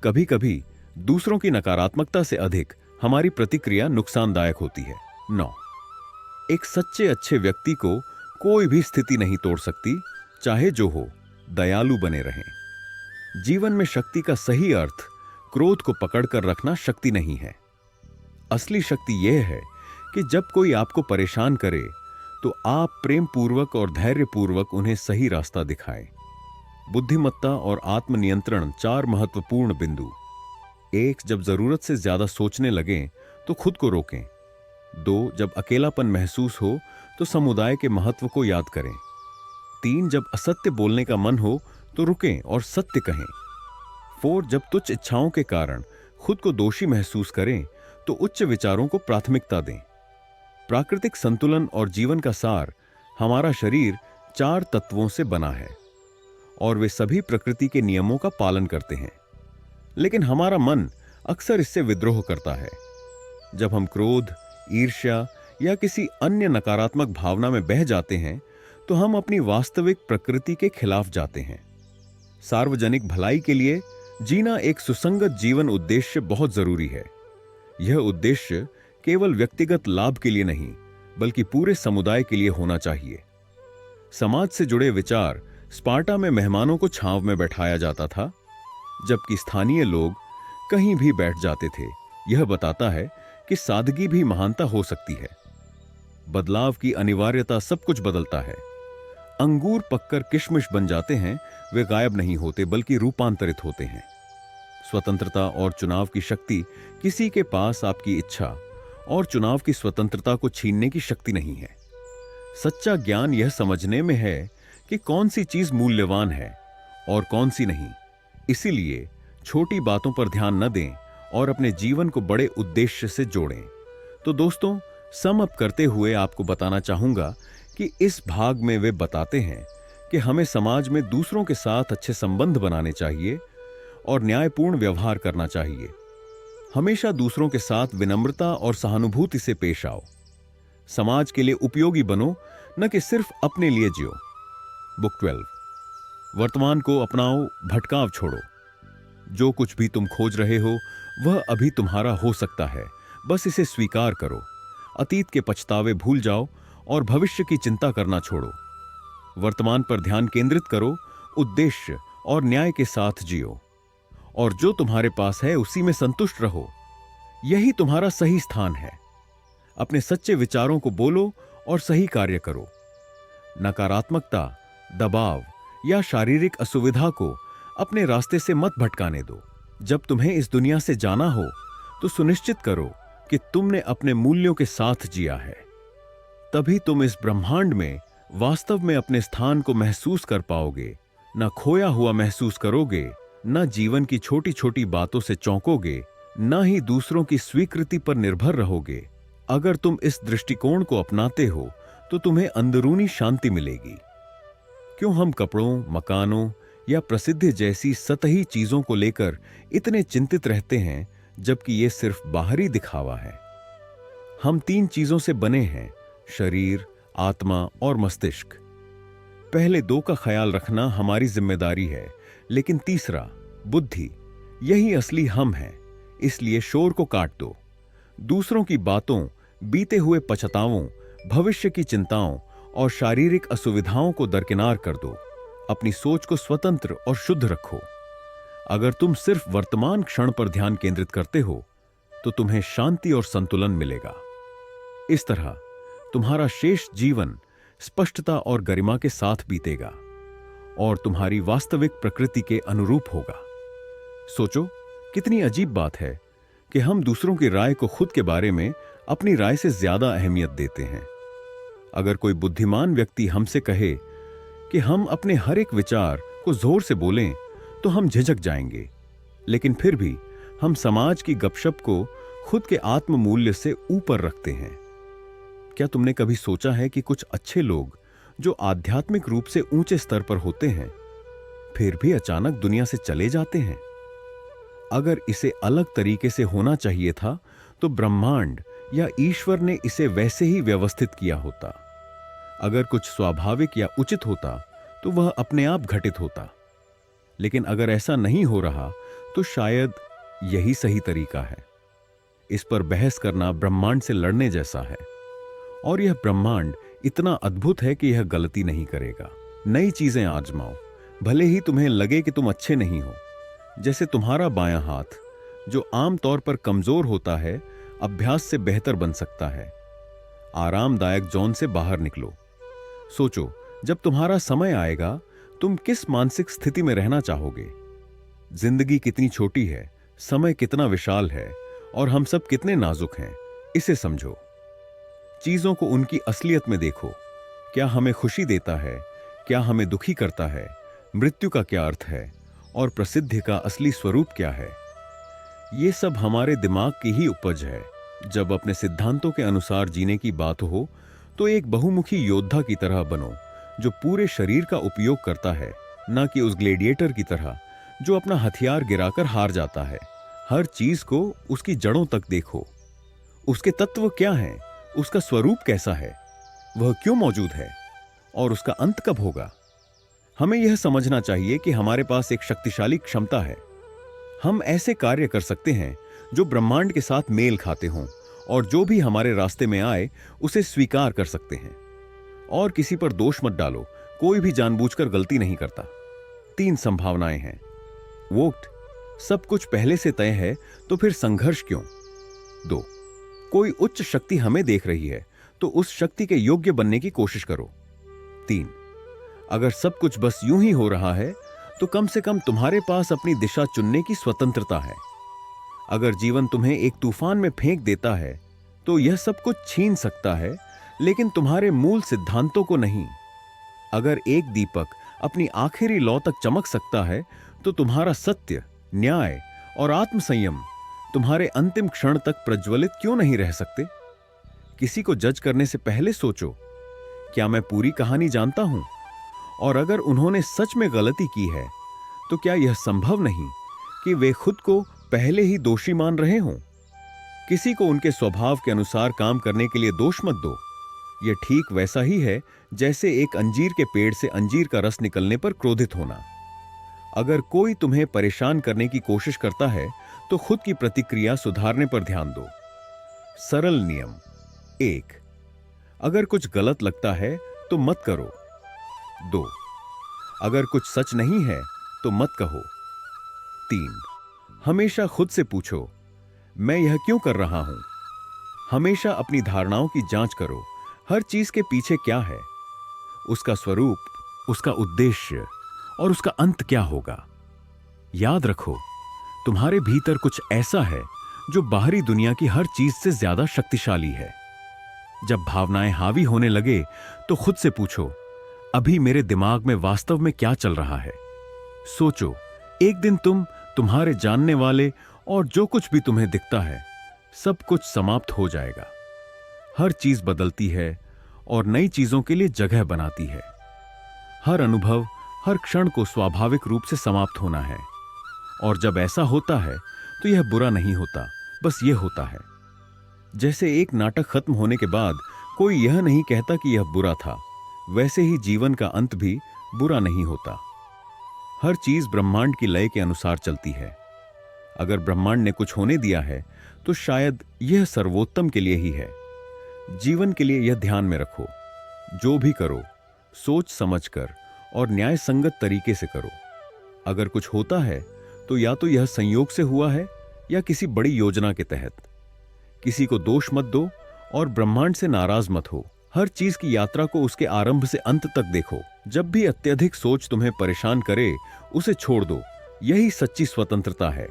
कभी कभी दूसरों की नकारात्मकता से अधिक हमारी प्रतिक्रिया नुकसानदायक होती है। 9. एक सच्चे अच्छे व्यक्ति को कोई भी स्थिति नहीं तोड़ सकती, चाहे जो हो। दयालु बने रहें। जीवन में शक्ति का सही अर्थ क्रोध को पकड़कर रखना शक्ति नहीं है। असली शक्ति यह है कि जब कोई आपको परेशान करे तो आप प्रेम पूर्वक और धैर्य पूर्वक उन्हें सही रास्ता दिखाएं। बुद्धिमत्ता और आत्मनियंत्रण 4 महत्वपूर्ण बिंदु। 1, जब जरूरत से ज्यादा सोचने लगें तो खुद को रोकें। 2, जब अकेलापन महसूस हो तो समुदाय के महत्व को याद करें। 3, जब असत्य बोलने का मन हो तो रुकें और सत्य कहें। 4, जब तुच्छ इच्छाओं के कारण खुद को दोषी महसूस करें तो उच्च विचारों को प्राथमिकता दें। प्राकृतिक संतुलन और जीवन का सार। हमारा शरीर 4 तत्वों से बना है और वे सभी प्रकृति के नियमों का पालन करते हैं, लेकिन हमारा मन अक्सर इससे विद्रोह करता है। जब हम क्रोध, ईर्ष्या या किसी अन्य नकारात्मक भावना में बह जाते हैं तो हम अपनी वास्तविक प्रकृति के खिलाफ जाते हैं। सार्वजनिक भलाई के लिए जीना एक सुसंगत जीवन उद्देश्य बहुत जरूरी है। यह उद्देश्य केवल व्यक्तिगत लाभ के लिए नहीं, बल्कि पूरे समुदाय के लिए होना चाहिए। समाज से जुड़े विचार। स्पार्टा में मेहमानों को छांव में बैठाया जाता था, जबकि स्थानीय लोग कहीं भी बैठ जाते थे। यह बताता है कि सादगी भी महानता हो सकती है। बदलाव की अनिवार्यता सब कुछ बदलता है। अंगूर पककर किशमिश बन जाते हैं, वे गायब नहीं होते बल्कि रूपांतरित होते हैं। स्वतंत्रता और चुनाव की शक्ति। किसी के पास आपकी इच्छा और चुनाव की स्वतंत्रता को छीनने की शक्ति नहीं है। सच्चा ज्ञान यह समझने में है कि कौन सी चीज मूल्यवान है और कौन सी नहीं। इसीलिए छोटी बातों पर ध्यान न दें और अपने जीवन को बड़े उद्देश्य से जोड़ें। तो दोस्तों, सम अप करते हुए आपको बताना चाहूंगा कि इस भाग में वे बताते हैं कि हमें समाज में दूसरों के साथ अच्छे संबंध बनाने चाहिए और न्यायपूर्ण व्यवहार करना चाहिए। हमेशा दूसरों के साथ विनम्रता और सहानुभूति से पेश आओ। समाज के लिए उपयोगी बनो, न कि सिर्फ अपने लिए जियो। बुक 12। वर्तमान को अपनाओ, भटकाव छोड़ो। जो कुछ भी तुम खोज रहे हो वह अभी तुम्हारा हो सकता है, बस इसे स्वीकार करो। अतीत के पछतावे भूल जाओ और भविष्य की चिंता करना छोड़ो। वर्तमान पर ध्यान केंद्रित करो, उद्देश्य और न्याय के साथ जियो, और जो तुम्हारे पास है उसी में संतुष्ट रहो। यही तुम्हारा सही स्थान है। अपने सच्चे विचारों को बोलो और सही कार्य करो। नकारात्मकता, दबाव या शारीरिक असुविधा को अपने रास्ते से मत भटकाने दो। जब तुम्हें इस दुनिया से जाना हो तो सुनिश्चित करो कि तुमने अपने मूल्यों के साथ जिया है। तभी तुम इस ब्रह्मांड में वास्तव में अपने स्थान को महसूस कर पाओगे। न खोया हुआ महसूस करोगे, न जीवन की छोटी छोटी बातों से चौंकोगे, न ही दूसरों की स्वीकृति पर निर्भर रहोगे। अगर तुम इस दृष्टिकोण को अपनाते हो तो तुम्हें अंदरूनी शांति मिलेगी। क्यों हम कपड़ों, मकानों या प्रसिद्धि जैसी सतही चीजों को लेकर इतने चिंतित रहते हैं, जबकि ये सिर्फ बाहरी दिखावा है। हम 3 चीजों से बने हैं, शरीर, आत्मा और मस्तिष्क। पहले 2 का ख्याल रखना हमारी जिम्मेदारी है, लेकिन तीसरा, बुद्धि, यही असली हम है। इसलिए शोर को काट दो। दूसरों की बातों, बीते हुए पछतावों, भविष्य की चिंताओं और शारीरिक असुविधाओं को दरकिनार कर दो। अपनी सोच को स्वतंत्र और शुद्ध रखो। अगर तुम सिर्फ वर्तमान क्षण पर ध्यान केंद्रित करते हो तो तुम्हें शांति और संतुलन मिलेगा। इस तरह तुम्हारा शेष जीवन स्पष्टता और गरिमा के साथ बीतेगा और तुम्हारी वास्तविक प्रकृति के अनुरूप होगा। सोचो, कितनी अजीब बात है कि हम दूसरों की राय को खुद के बारे में अपनी राय से ज्यादा अहमियत देते हैं। अगर कोई बुद्धिमान व्यक्ति हमसे कहे कि हम अपने हर एक विचार को जोर से बोलें तो हम झिझक जाएंगे, लेकिन फिर भी हम समाज की गपशप को खुद के आत्म मूल्य से ऊपर रखते हैं। क्या तुमने कभी सोचा है कि कुछ अच्छे लोग जो आध्यात्मिक रूप से ऊंचे स्तर पर होते हैं, फिर भी अचानक दुनिया से चले जाते हैं? अगर इसे अलग तरीके से होना चाहिए था तो ब्रह्मांड या ईश्वर ने इसे वैसे ही व्यवस्थित किया होता। अगर कुछ स्वाभाविक या उचित होता तो वह अपने आप घटित होता। लेकिन अगर ऐसा नहीं हो रहा तो शायद यही सही तरीका है। इस पर बहस करना ब्रह्मांड से लड़ने जैसा है, और यह ब्रह्मांड इतना अद्भुत है कि यह गलती नहीं करेगा। नई चीजें आजमाओ, भले ही तुम्हें लगे कि तुम अच्छे नहीं हो। जैसे तुम्हारा बायां हाथ, जो आमतौर पर कमजोर होता है, अभ्यास से बेहतर बन सकता है। आरामदायक जोन से बाहर निकलो। सोचो, जब तुम्हारा समय आएगा, तुम किस मानसिक स्थिति में रहना चाहोगे? जिंदगी कितनी छोटी है, समय कितना विशाल है, और हम सब कितने नाजुक हैं, इसे समझो। चीजों को उनकी असलियत में देखो। क्या हमें खुशी देता है? क्या हमें दुखी करता है? मृत्यु का क्या अर्थ है? और प्रसिद्धि का असली स्वरूप क्या है? ये सब हमारे दिमाग की ही उपज है। जब अपने सिद्धांतों के अनुसार जीने की बात हो, तो एक बहुमुखी योद्धा की तरह बनो, जो पूरे शरीर का उपयोग करता है, न कि उस ग्लेडिएटर की तरह जो अपना हथियार गिराकर हार जाता है। हर चीज को उसकी जड़ों तक देखो। उसके तत्व क्या हैं? उसका स्वरूप कैसा है? वह क्यों मौजूद है? और उसका अंत कब होगा? हमें यह समझना चाहिए कि हमारे पास एक शक्तिशाली क्षमता है। हम ऐसे कार्य कर सकते हैं जो ब्रह्मांड के साथ मेल खाते हों, और जो भी हमारे रास्ते में आए उसे स्वीकार कर सकते हैं। और किसी पर दोष मत डालो, कोई भी जानबूझकर गलती नहीं करता। 3 संभावनाएं हैं। वोट, सब कुछ पहले से तय है, तो फिर संघर्ष क्यों? 2, कोई उच्च शक्ति हमें देख रही है, तो उस शक्ति के योग्य बनने की कोशिश करो। 3, अगर सब कुछ बस यूं ही हो रहा है, तो कम से कम तुम्हारे पास अपनी दिशा चुनने की स्वतंत्रता है। अगर जीवन तुम्हें एक तूफान में फेंक देता है, तो यह सब कुछ छीन सकता है, लेकिन तुम्हारे मूल सिद्धांतों को नहीं। अगर एक दीपक अपनी आखिरी लौ तक चमक सकता है, तो तुम्हारा सत्य, न्याय और आत्मसंयम तुम्हारे अंतिम क्षण तक प्रज्वलित क्यों नहीं रह सकते? किसी को जज करने से पहले सोचो, क्या मैं पूरी कहानी जानता हूं? और अगर उन्होंने सच में गलती की है, तो क्या यह संभव नहीं कि वे खुद को पहले ही दोषी मान रहे हों? किसी को उनके स्वभाव के अनुसार काम करने के लिए दोष मत दो। यह ठीक वैसा ही है जैसे एक अंजीर के पेड़ से अंजीर का रस निकलने पर क्रोधित होना। अगर कोई तुम्हें परेशान करने की कोशिश करता है, तो खुद की प्रतिक्रिया सुधारने पर ध्यान दो। सरल नियम। 1, अगर कुछ गलत लगता है तो मत करो। 2, अगर कुछ सच नहीं है तो मत कहो। 3, हमेशा खुद से पूछो, मैं यह क्यों कर रहा हूं? हमेशा अपनी धारणाओं की जांच करो। हर चीज के पीछे क्या है, उसका स्वरूप, उसका उद्देश्य और उसका अंत क्या होगा। याद रखो, तुम्हारे भीतर कुछ ऐसा है जो बाहरी दुनिया की हर चीज से ज्यादा शक्तिशाली है। जब भावनाएं हावी होने लगे, तो खुद से पूछो, अभी मेरे दिमाग में वास्तव में क्या चल रहा है? सोचो, एक दिन तुम्हारे जानने वाले और जो कुछ भी तुम्हें दिखता है, सब कुछ समाप्त हो जाएगा। हर चीज बदलती है और नई चीजों के लिए जगह बनाती है। हर अनुभव, हर क्षण को स्वाभाविक रूप से समाप्त होना है। और जब ऐसा होता है, तो यह बुरा नहीं होता, बस यह होता है। जैसे एक नाटक खत्म होने के बाद कोई यह नहीं कहता कि यह बुरा था, वैसे ही जीवन का अंत भी बुरा नहीं होता। हर चीज ब्रह्मांड की लय के अनुसार चलती है। अगर ब्रह्मांड ने कुछ होने दिया है, तो शायद यह सर्वोत्तम के लिए ही है। जीवन के लिए यह ध्यान में रखो, जो भी करो, सोच समझकर और न्याय संगत तरीके से करो। अगर कुछ होता है, तो या तो यह संयोग से हुआ है या किसी बड़ी योजना के तहत। किसी को दोष मत दो और ब्रह्मांड से नाराज मत हो। हर चीज की यात्रा को उसके आरंभ से अंत तक देखो। जब भी अत्यधिक सोच तुम्हें परेशान करे, उसे छोड़ दो। यही सच्ची स्वतंत्रता है।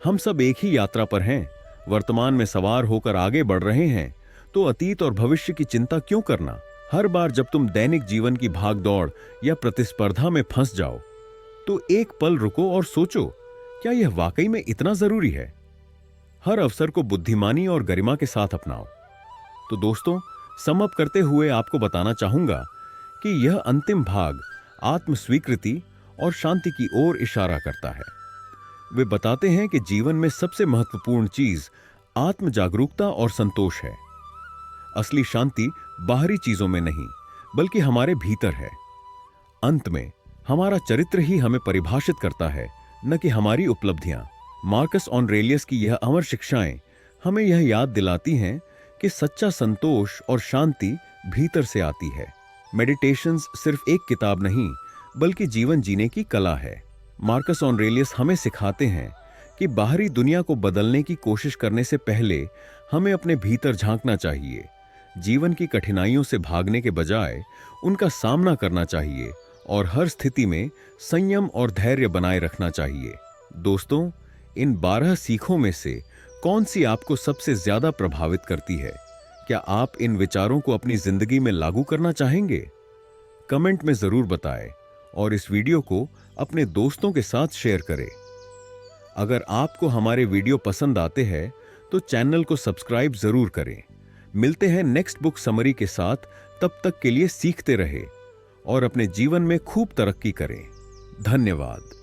हम सब एक ही यात्रा पर हैं, वर्तमान में सवार होकर आगे बढ़ रहे हैं, तो अतीत और भविष्य की चिंता क्यों करना? हर बार जब तुम दैनिक जीवन की भागदौड़ या प्रतिस्पर्धा में फंस जाओ, तो एक पल रुको और सोचो, क्या यह वाकई में इतना जरूरी है? हर अवसर को बुद्धिमानी और गरिमा के साथ अपनाओ। तो दोस्तों, सम अप करते हुए आपको बताना चाहूंगा कि यह अंतिम भाग आत्म स्वीकृति और शांति की ओर इशारा करता है। वे बताते हैं कि जीवन में सबसे महत्वपूर्ण चीज आत्म जागरूकता और संतोष है। असली शांति बाहरी चीजों में नहीं, बल्कि हमारे भीतर है। अंत में हमारा चरित्र ही हमें परिभाषित करता है, न कि हमारी उपलब्धियां। मार्कस ऑरेलियस की यह अमर शिक्षाएं हमें यह याद दिलाती हैं कि सच्चा संतोष और शांति भीतर से आती है। मेडिटेशंस सिर्फ एक किताब नहीं, बल्कि जीवन जीने की कला है। मार्कस ऑरेलियस हमें सिखाते हैं कि बाहरी दुनिया को बदलने की कोशिश करने से पहले हमें अपने भीतर झांकना चाहिए। जीवन की कठिनाइयों से भागने के बजाय उनका सामना करना चाहिए और हर स्थिति में संयम और धैर्य बनाए रखना चाहिए। दोस्तों, इन 12 सीखों में से कौन सी आपको सबसे ज्यादा प्रभावित करती है? क्या आप इन विचारों को अपनी जिंदगी में लागू करना चाहेंगे? कमेंट में जरूर बताएं और इस वीडियो को अपने दोस्तों के साथ शेयर करें। अगर आपको हमारे वीडियो पसंद आते हैं तो चैनल को सब्सक्राइब जरूर करें। मिलते हैं नेक्स्ट बुक समरी के साथ। तब तक के लिए सीखते रहे और अपने जीवन में खूब तरक्की करें। धन्यवाद।